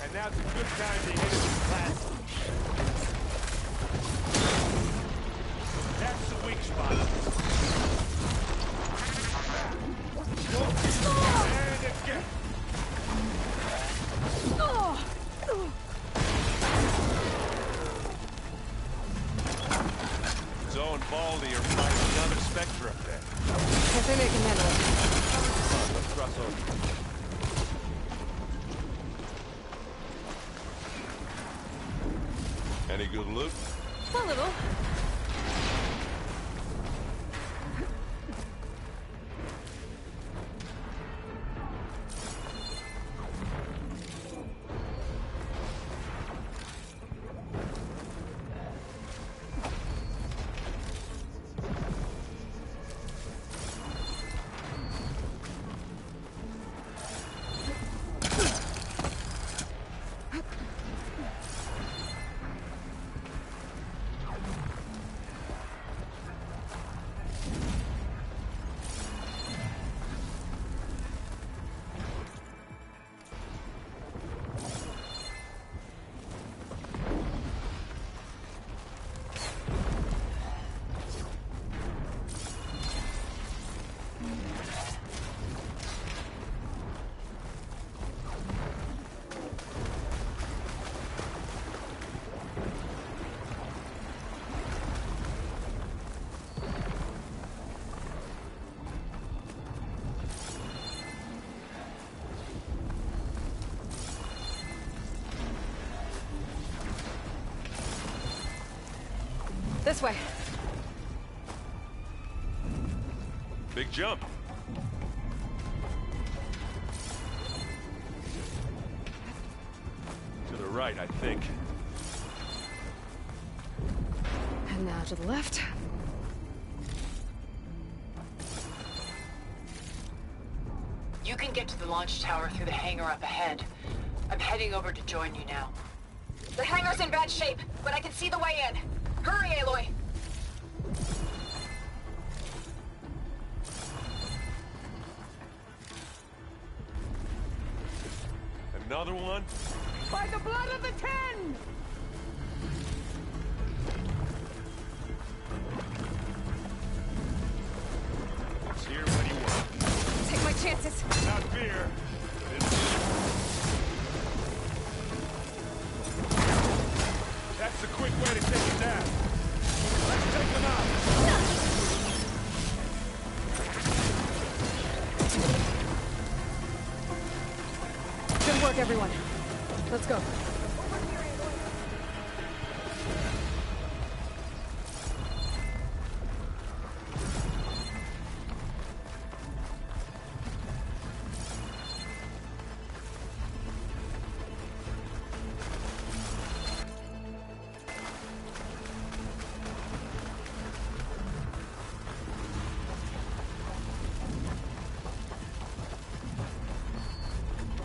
And now's a good time to hit it with class. That's the weak spot. And again. Zoe and Baldy are fighting another Spectre up there. I think they can handle it. Come on, let's cross over. Any good loot? A little. This way. Big jump. To the right, I think. And now to the left. You can get to the launch tower through the hangar up ahead. I'm heading over to join you now. The hangar's in bad shape, but I can see the way in. Hurry, Aloy! Another one? By the blood of the Ten! It's here when you want. Take my chances. Not fear. That's the quick way to take it down. Let's take them out. Good work, everyone. Let's go.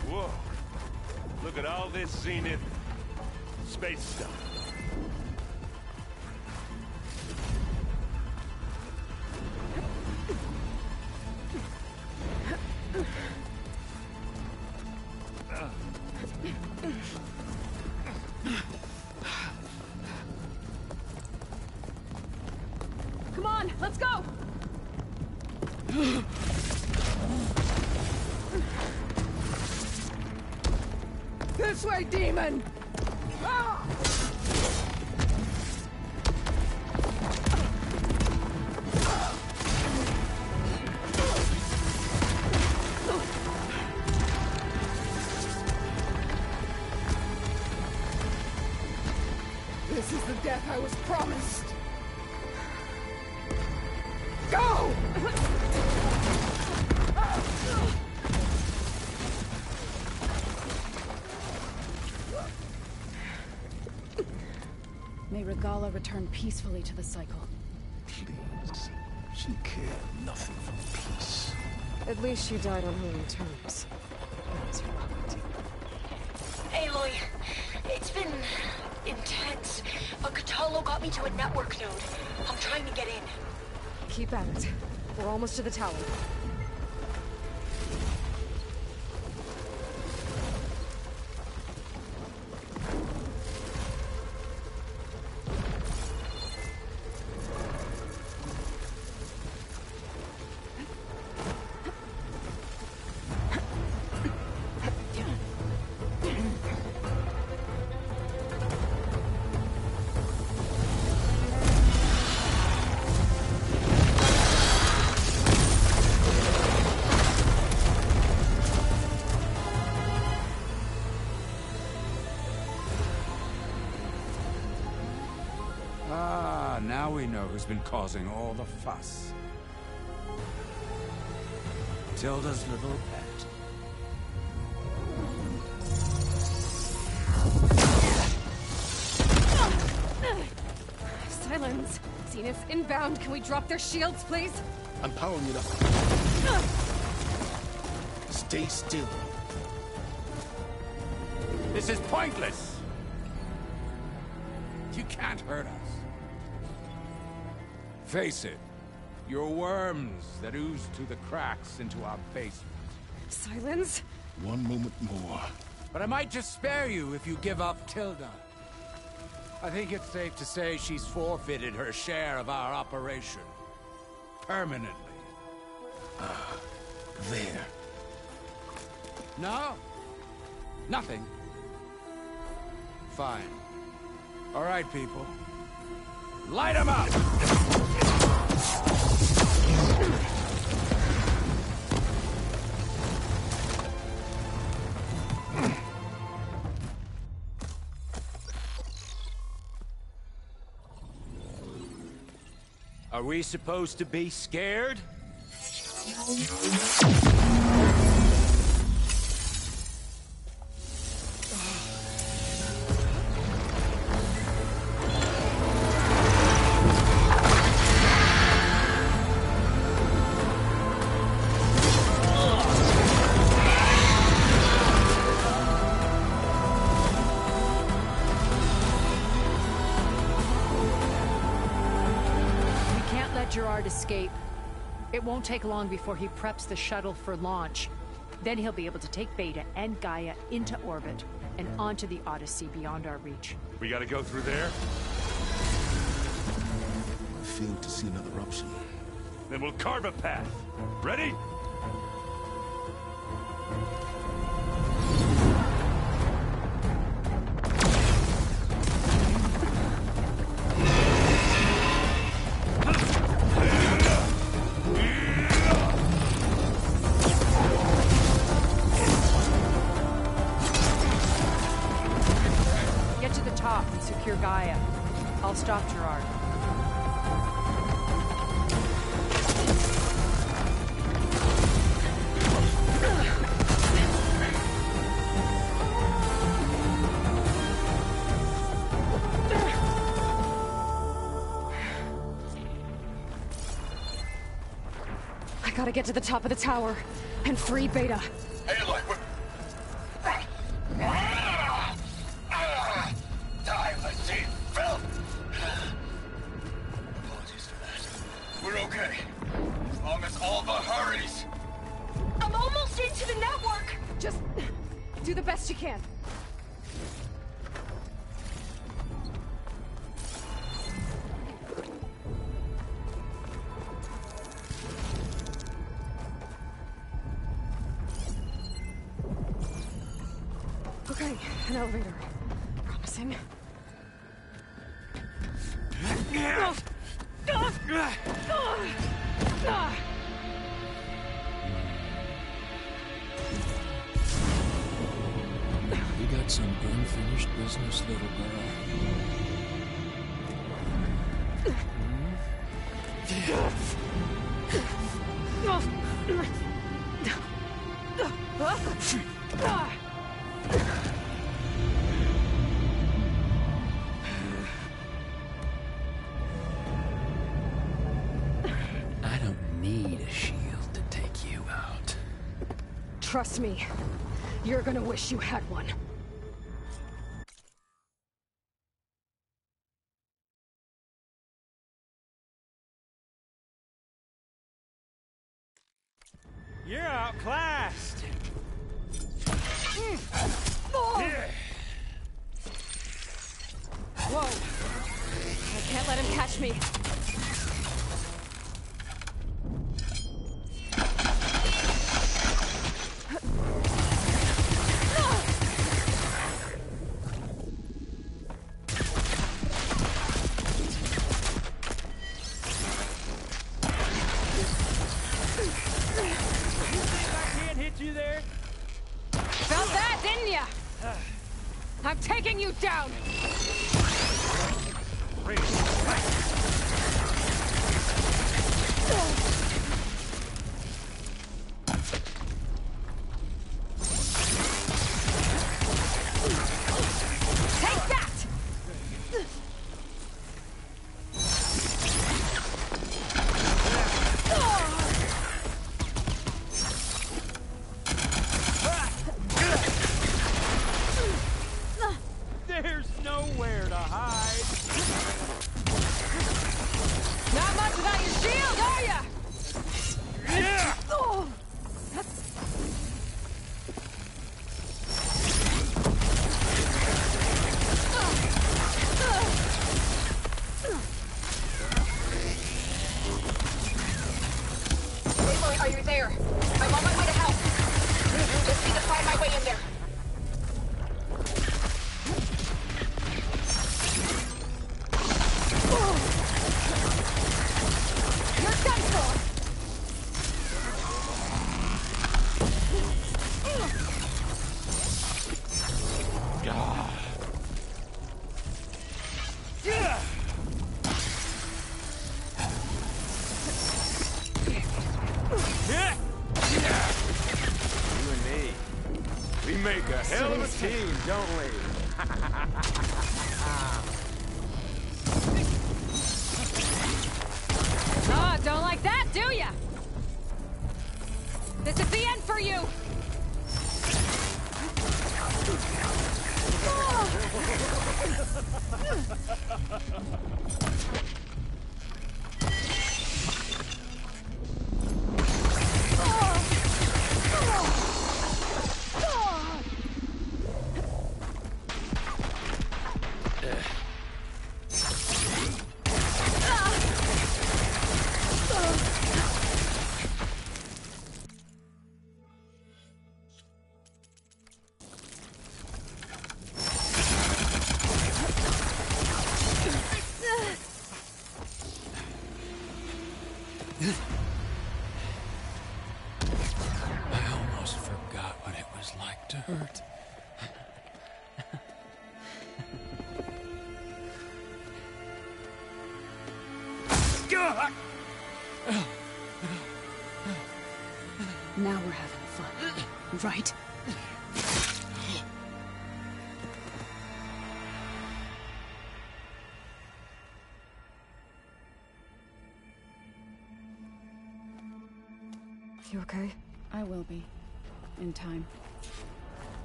Whoa. Look at all this Zenith space stuff. Come on, let's go! This way, demon! Ah! This is the death I was promised. Go! May Regala return peacefully to the cycle. Please. She cared nothing for peace. At least she died on her own terms. That was her point. Aloy, it's been intense, but Catalo got me to a network node. I'm trying to get in. Keep at it. We're almost to the tower. we know who's been causing all the fuss. Tilda's little pet. Silence. Zenith, inbound. Can we drop their shields, please? I'm powering it up. Stay still. This is pointless. You can't hurt us. Face it. You're worms that ooze through the cracks into our basement. Silence? One moment more. But I might just spare you if you give up Tilda. I think it's safe to say she's forfeited her share of our operation. Permanently. There. No? Nothing? Fine. All right, people. Light 'em up! Are we supposed to be scared? Gerard escape. It won't take long before he preps the shuttle for launch. Then he'll be able to take Beta and Gaia into orbit and onto the Odyssey beyond our reach. We gotta go through there? I failed to see another option. Then we'll carve a path. Ready? Secure Gaia. I'll stop Gerard. I gotta get to the top of the tower and free Beta. Hey, look, apologies for that. We're okay. As long as Alba hurries. I'm almost into the network! Just do the best you can. Okay, an elevator. Promising. You got some unfinished business, little girl. I don't need a shield to take you out. Trust me, you're gonna wish you had one. You're outclassed. Whoa! I can't let him catch me. Felt that, didn't ya? I'm taking you down! There's nowhere to hide. Not much without your shield, are ya? Yeah! Oh. Aloy, are you there? I'm on my way to help. Just need to find my way in there. You're done for! You and me, we make a hell of a team, don't we? Ah, don't like that, do ya? This is the end for you! I almost forgot what it was like to hurt. Now we're having fun, right? You okay? I will be. In time.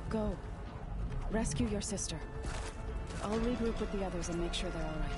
Go. Rescue your sister. I'll regroup with the others and make sure they're all right.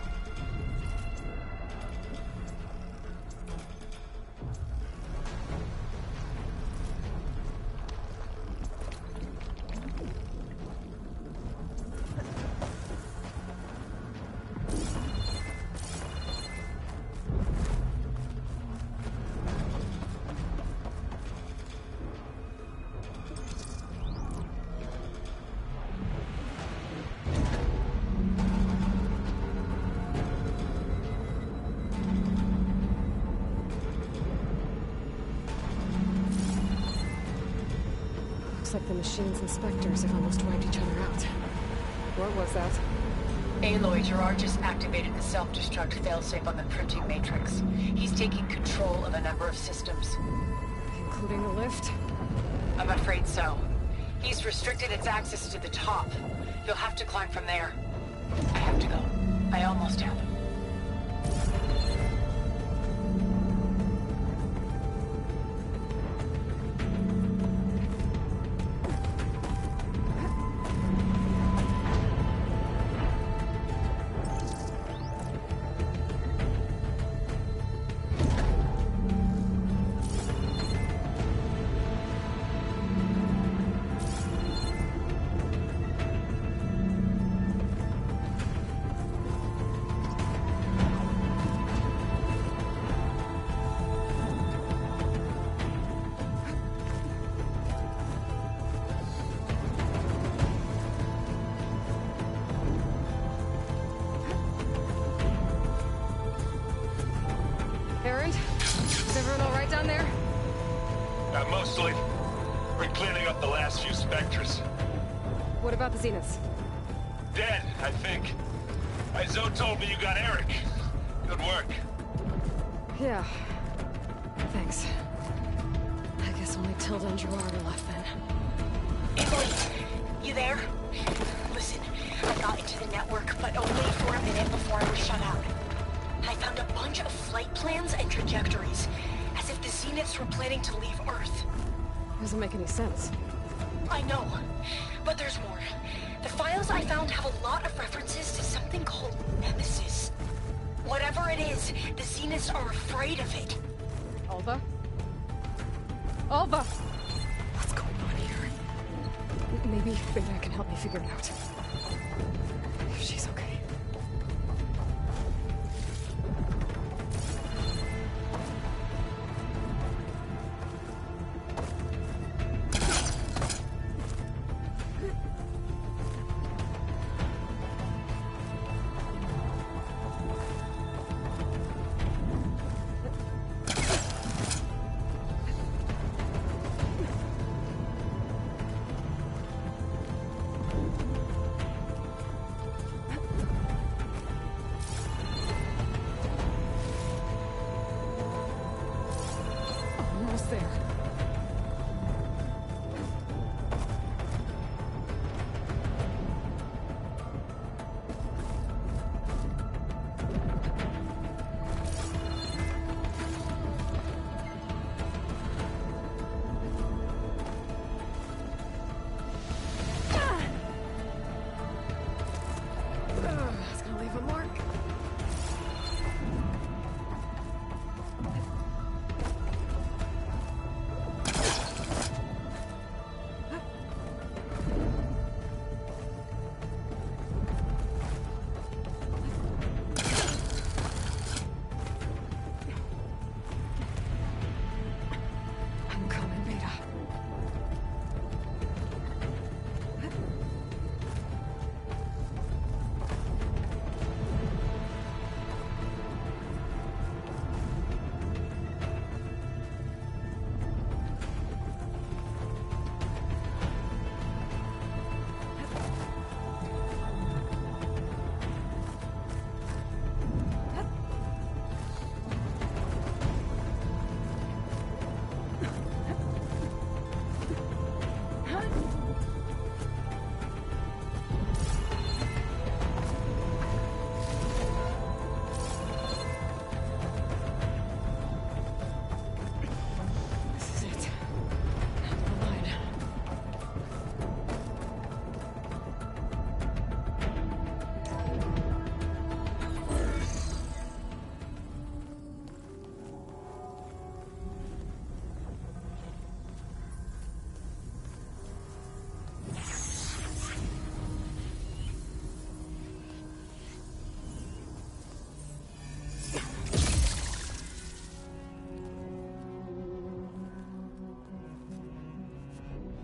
Looks like the machine's inspectors have almost wiped each other out. What was that? Aloy, Gerard just activated the self-destruct failsafe on the printing matrix. He's taking control of a number of systems. Including the lift? I'm afraid so. He's restricted its access to the top. You'll have to climb from there. I have to go. I almost have. Is everyone all right down there? Mostly. We're cleaning up the last few specters. What about the Zeniths? Dead, I think. Zoe told me you got Eric. Good work. Yeah. Thanks. I guess only Tilda and Gerard are left then. Aloy, you there? Listen, I got into the network, but only for a minute before I was shut out. I found a bunch of flight plans and trajectories, as if the Zeniths were planning to leave Earth. Doesn't make any sense. I know, but there's more. The files I found have a lot of references to something called Nemesis. Whatever it is, the Zeniths are afraid of it. Alva? Alva! What's going on here? Maybe Beta can help me figure it out. If she's okay.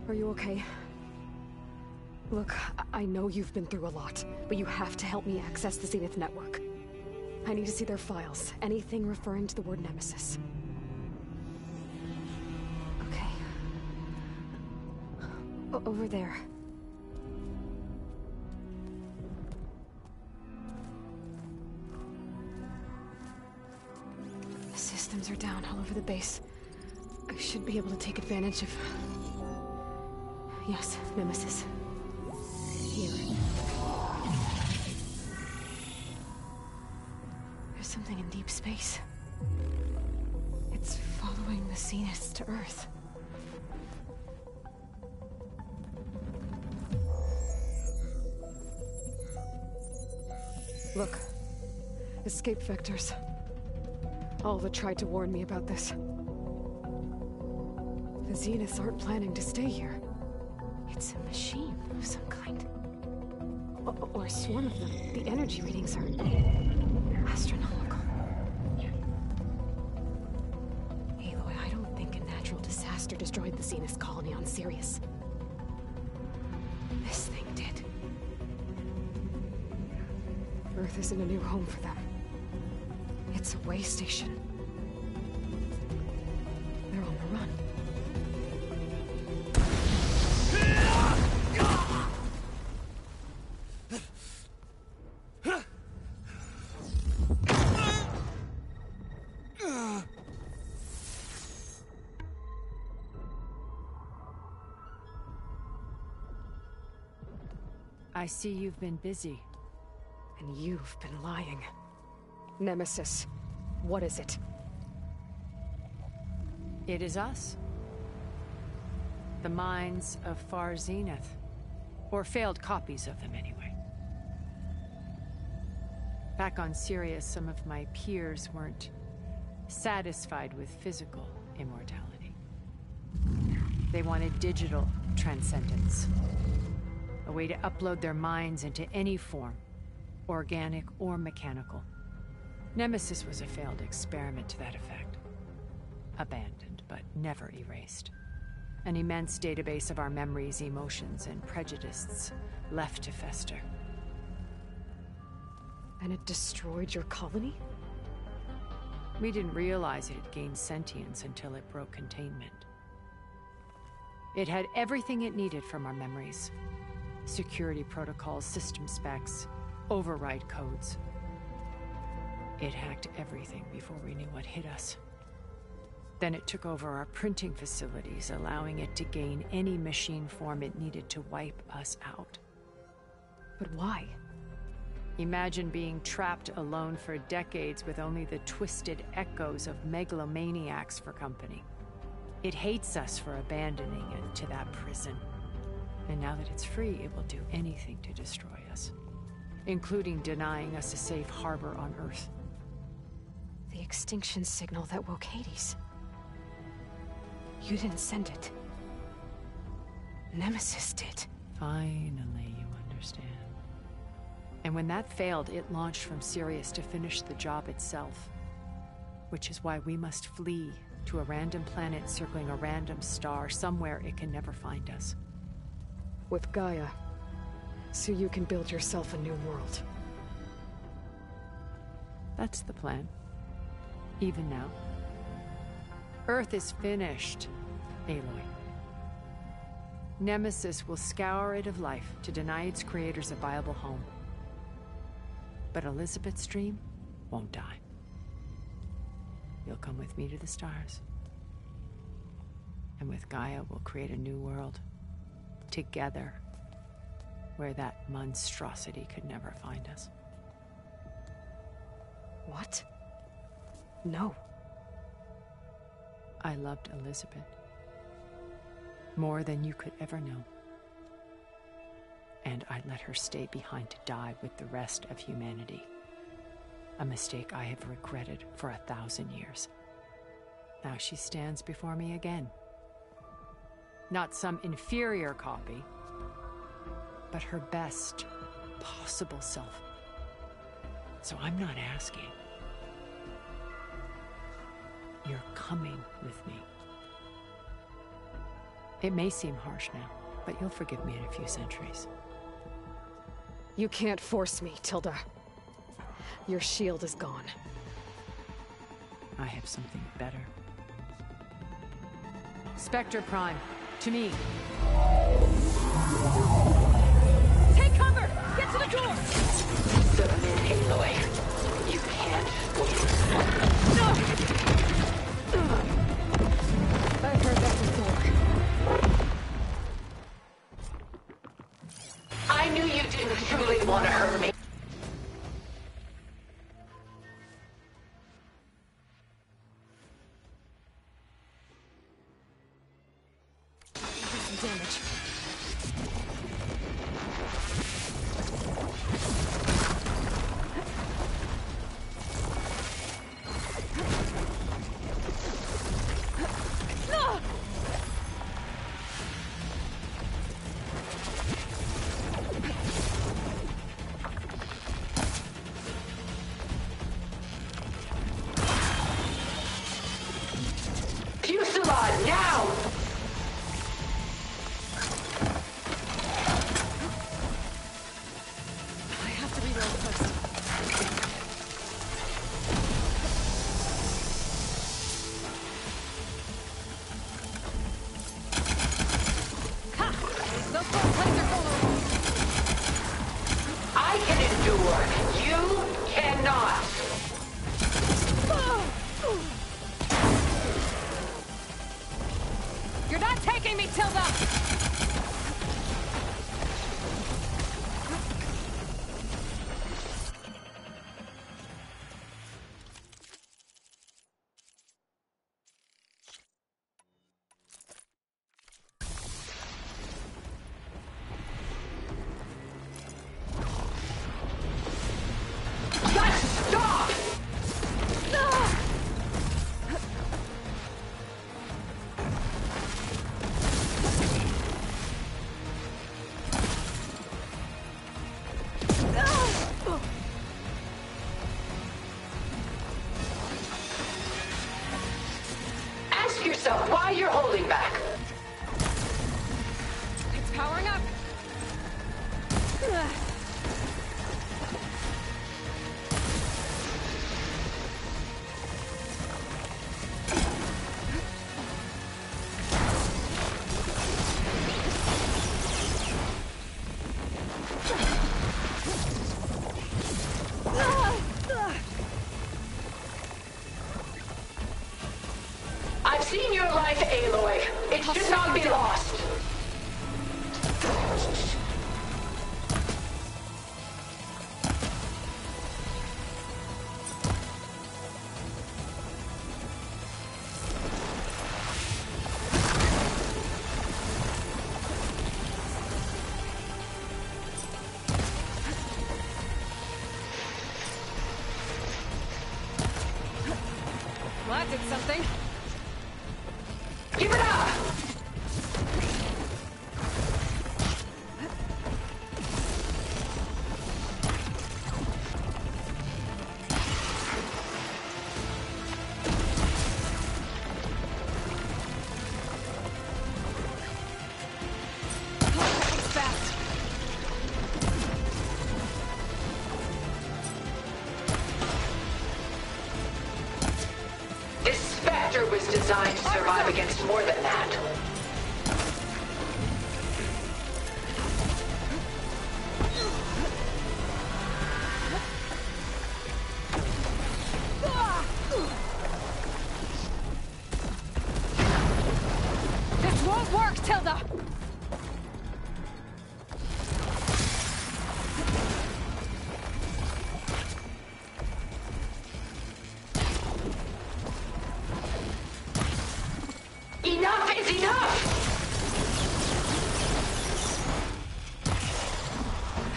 Are you okay? Look, I know you've been through a lot, but you have to help me access the Zenith network. I need to see their files. Anything referring to the word Nemesis. Okay. Over there. The systems are down all over the base. I should be able to take advantage of... Yes, Nemesis. Here. There's something in deep space. It's following the Zeniths to Earth. Look. Escape vectors. Alva tried to warn me about this. The Zeniths aren't planning to stay here. It's a machine of some kind. Or a swarm of them. The energy readings are... astronomical. Aloy, I don't think a natural disaster destroyed the Zenith colony on Sirius. This thing did. Earth isn't a new home for them. It's a way station. They're on the run. I see you've been busy. And you've been lying. Nemesis, what is it? It is us. The minds of Far Zenith. Or failed copies of them, anyway. Back on Sirius, some of my peers weren't satisfied with physical immortality. They wanted digital transcendence. A way to upload their minds into any form, organic or mechanical. Nemesis was a failed experiment to that effect. Abandoned, but never erased. An immense database of our memories, emotions, and prejudices left to fester. And it destroyed your colony? We didn't realize it had gained sentience until it broke containment. It had everything it needed from our memories. Security protocols, system specs, override codes. It hacked everything before we knew what hit us. Then it took over our printing facilities, allowing it to gain any machine form it needed to wipe us out. But why? Imagine being trapped alone for decades with only the twisted echoes of megalomaniacs for company. It hates us for abandoning it to that prison. And now that it's free, it will do anything to destroy us, including denying us a safe harbor on Earth. The extinction signal that woke Hades. You didn't send it. Nemesis did. Finally, you understand. And when that failed, it launched from Sirius to finish the job itself. Which is why we must flee to a random planet circling a random star, somewhere it can never find us. With Gaia, so you can build yourself a new world. That's the plan. Even now. Earth is finished, Aloy. Nemesis will scour it of life to deny its creators a viable home. But Elizabeth's dream won't die. You'll come with me to the stars. And with Gaia, we'll create a new world. Together. Where that monstrosity could never find us. What? No. I loved Elizabeth. More than you could ever know. And I let her stay behind to die with the rest of humanity. A mistake I have regretted for 1,000 years. Now she stands before me again. Not some inferior copy, but her best possible self. So I'm not asking. You're coming with me. It may seem harsh now, but you'll forgive me in a few centuries. You can't force me, Tilda. Your shield is gone. I have something better. Spectre Prime, to me. Take cover! Get to the door! Submit, Aloy. You can't win. No! I've heard that before. I knew you didn't truly want to hurt me. Some damage. Fuselage, now! I have to reload first. Ha! Those four plates are vulnerable. I can endure. You cannot. You're not taking me, Tilda! That did something. Give it up! Was designed to survive against more than that. This won't work, Tilda! Enough is enough!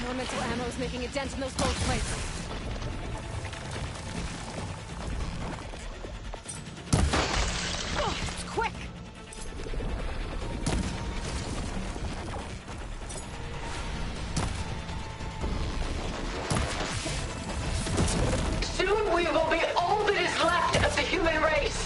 Elemental ammo is making a dent in those gold plates. Oh, it's quick! Soon we will be all that is left of the human race.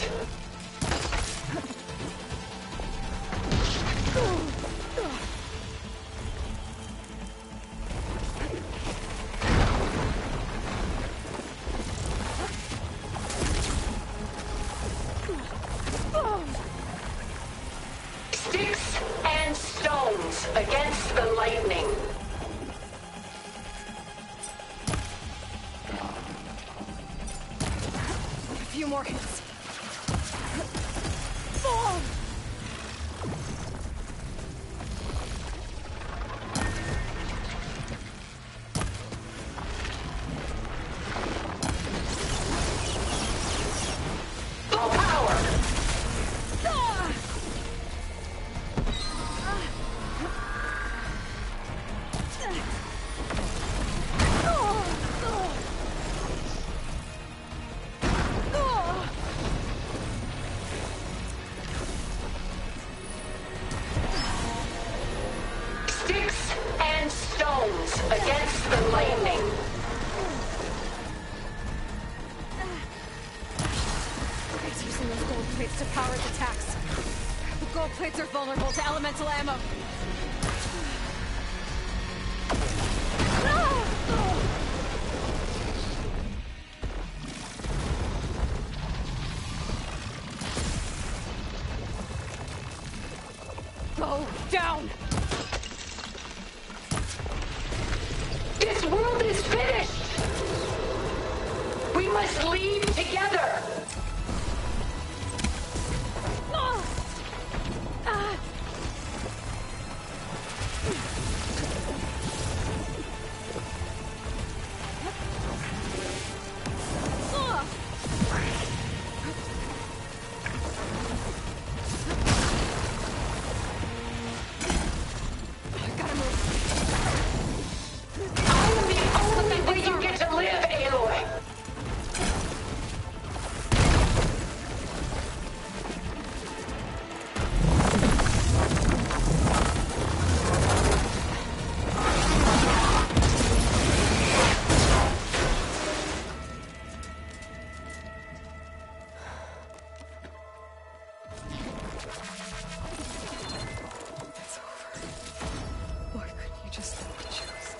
Sticks and stones against the lightning. A few more hits. Full power! Sticks and stones against the lightning. It's using those gold plates to power its attacks. The gold plates are vulnerable to elemental ammo. Go down! This world is finished! We must leave together! I am the only way you get to live, Aloy! It's over. Why couldn't you just let me choose?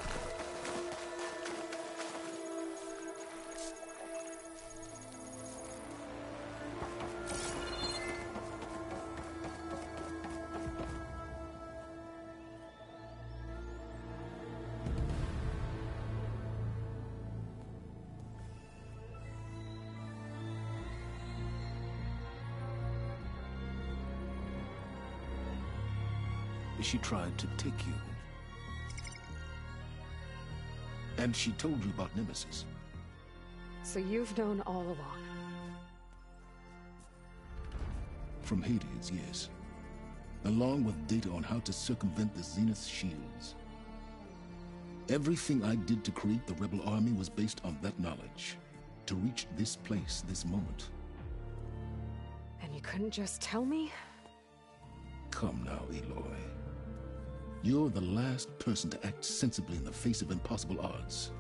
She tried to take you. And she told you about Nemesis. So you've known all along. From Hades, yes. Along with data on how to circumvent the Zenith shields. Everything I did to create the rebel army was based on that knowledge. To reach this place, this moment. And you couldn't just tell me? Come now, Aloy. You're the last person to act sensibly in the face of impossible odds.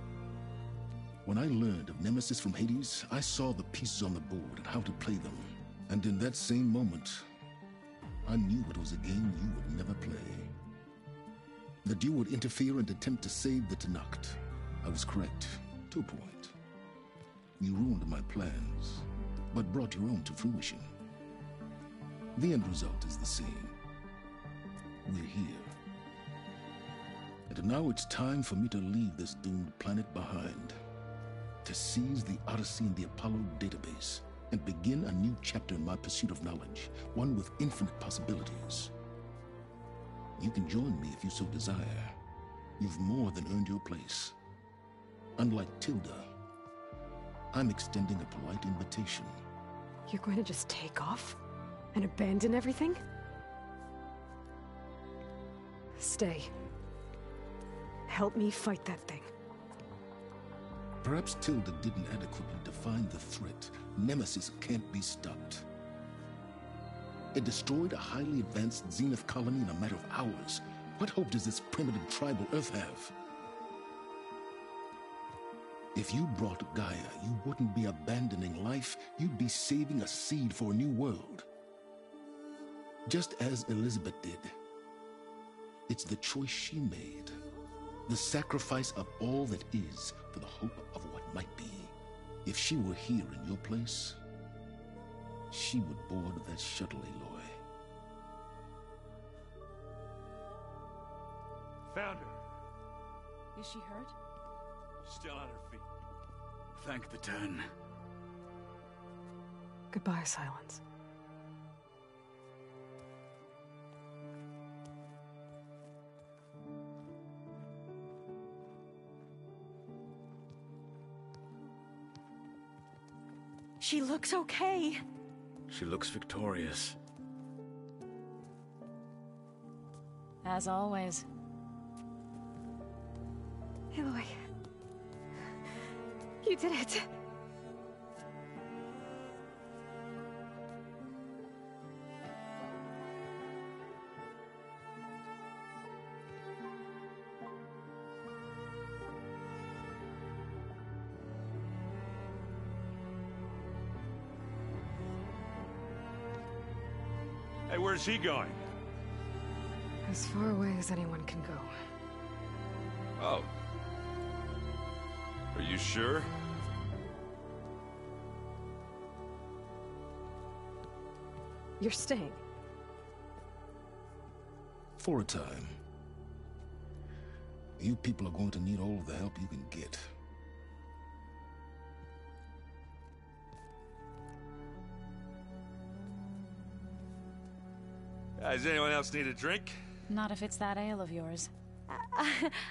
When I learned of Nemesis from Hades, I saw the pieces on the board and how to play them. And in that same moment, I knew it was a game you would never play. That you would interfere and attempt to save the Tenakth. I was correct, to a point. You ruined my plans, but brought your own to fruition. The end result is the same. We're here. And now it's time for me to leave this doomed planet behind. To seize the Odyssey and the Apollo database, and begin a new chapter in my pursuit of knowledge, one with infinite possibilities. You can join me if you so desire. You've more than earned your place. Unlike Tilda, I'm extending a polite invitation. You're going to just take off? And abandon everything? Stay. Help me fight that thing. Perhaps Tilda didn't adequately define the threat. Nemesis can't be stopped. It destroyed a highly advanced Zenith colony in a matter of hours. What hope does this primitive tribal Earth have? If you brought Gaia, you wouldn't be abandoning life, you'd be saving a seed for a new world. Just as Elizabeth did. It's the choice she made. The sacrifice of all that is for the hope of what might be. If she were here in your place, she would board that shuttle, Aloy. Found her. Is she hurt? Still on her feet. Thank the Ten. Goodbye, Silence. She looks okay. She looks victorious. As always. Aloy. You did it. Hey, where's he going? As far away as anyone can go. Oh. Are you sure? You're staying. For a time. You people are going to need all of the help you can get. Does anyone else need a drink? Not if it's that ale of yours.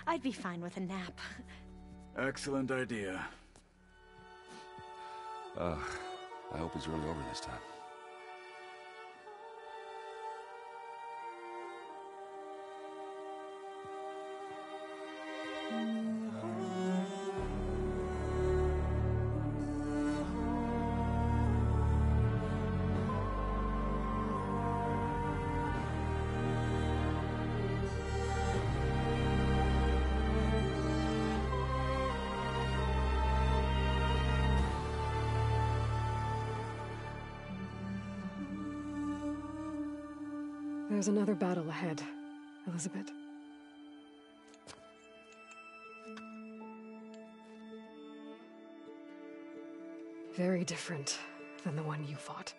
I'd be fine with a nap. Excellent idea. I hope it's really over this time. There's another battle ahead, Elizabeth. Very different than the one you fought.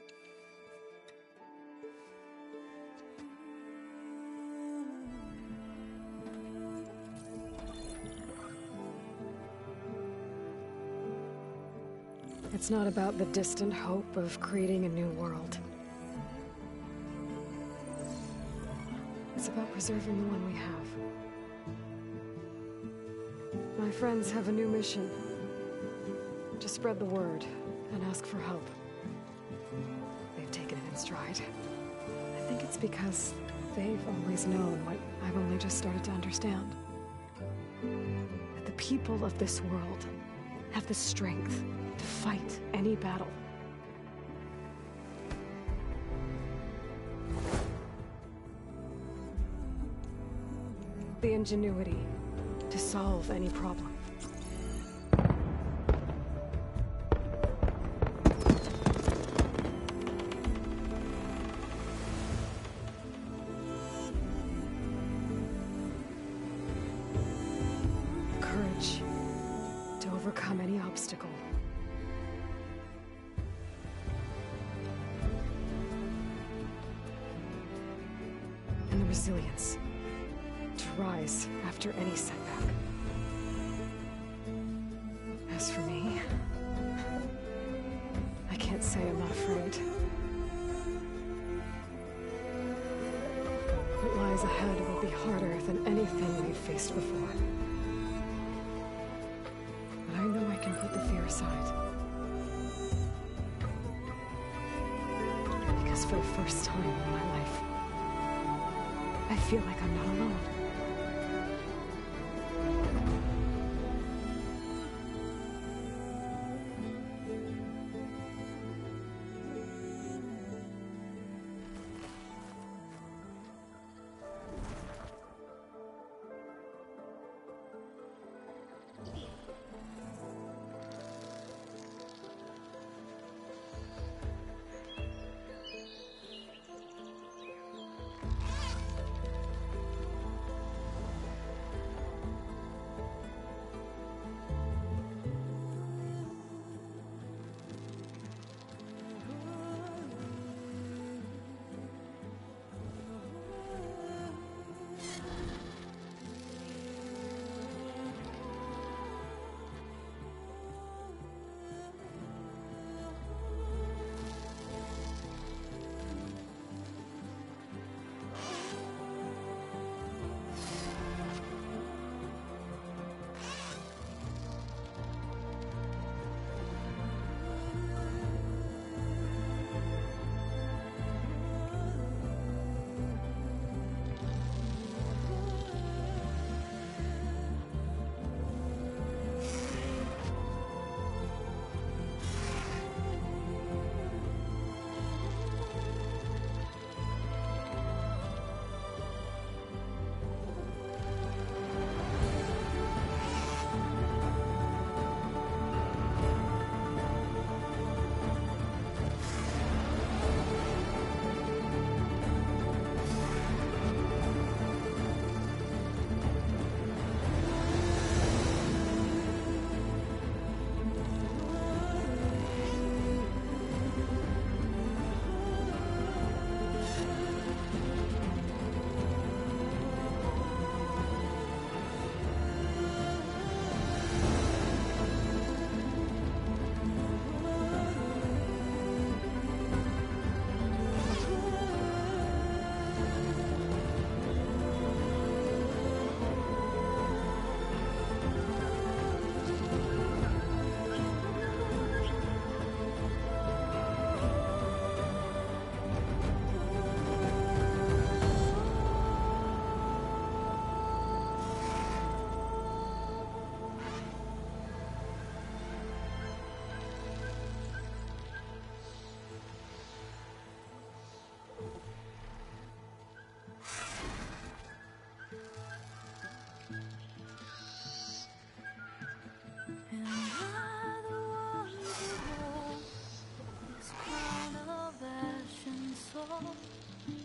It's not about the distant hope of creating a new world. It's about preserving the one we have. My friends have a new mission. To spread the word and ask for help. They've taken it in stride. I think it's because they've always known what I've only just started to understand. That the people of this world have the strength to fight any battle. the ingenuity to solve any problem. Courage to overcome any obstacle. And the resilience to rise after any setback. As for me, I can't say I'm not afraid. What lies ahead will be harder than anything we've faced before. But I know I can put the fear aside. Because for the first time in my life, I feel like I'm not alone.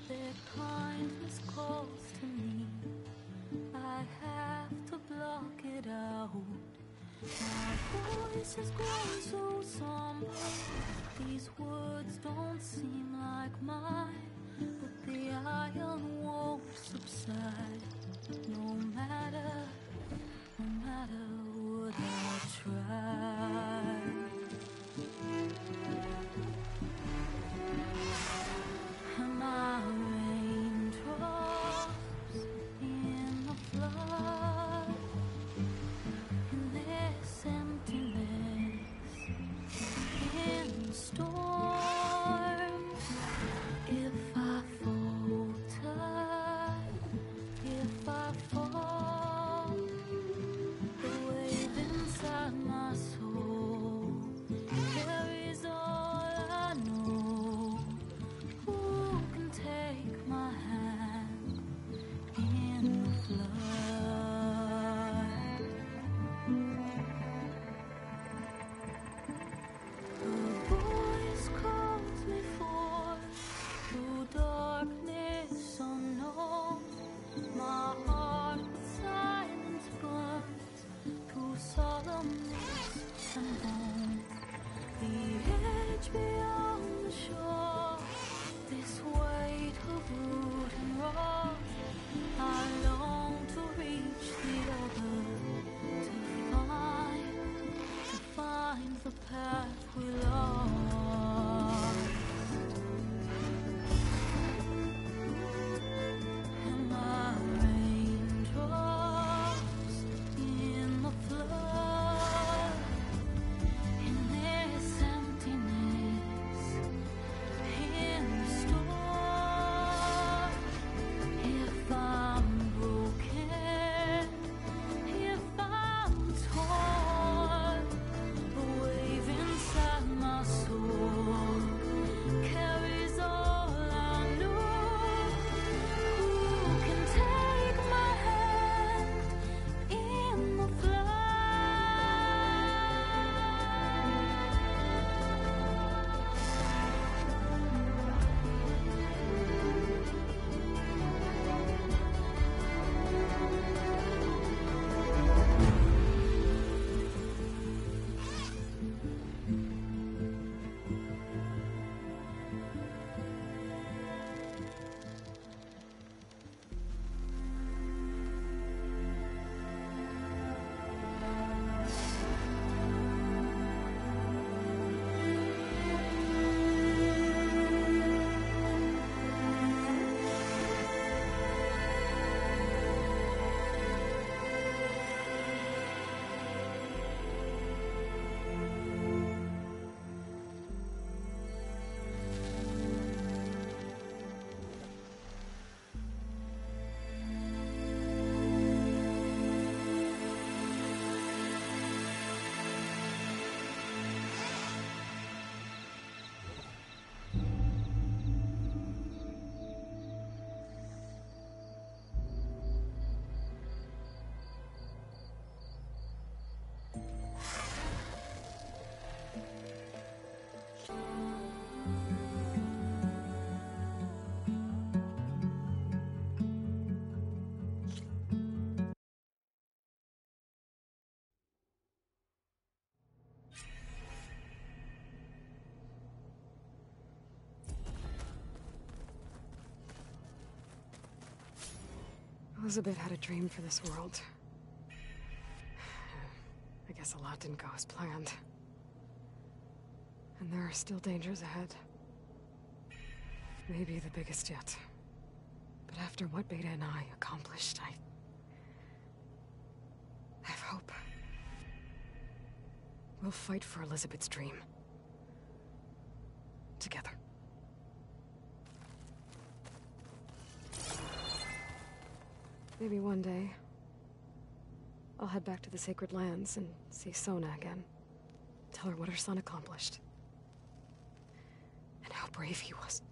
Their kindness calls to me. I have to block it out. My voice has grown so somber. These words don't seem like mine, but the iron won't subside. No matter what I try. My raindrops in the flood, in this emptiness, in storms. If I falter, if I fall, the wave inside my soul mists and bone. The edge beyond the shore, this weight of root and rock. I long to reach the other, to find the path we lost. And my raindrops in the flood, in this emptiness, in the storm. If I'm broken, if I'm torn, a wave inside my soul carries all I know. Who can take my hand in the flood? Elizabeth had a dream for this world. I guess a lot didn't go as planned. And there are still dangers ahead. Maybe the biggest yet. But after what Beta and I accomplished, I have hope. We'll fight for Elizabeth's dream. Together. Maybe one day, I'll head back to the Sacred Lands and see Sona again. Tell her what her son accomplished. And how brave he was.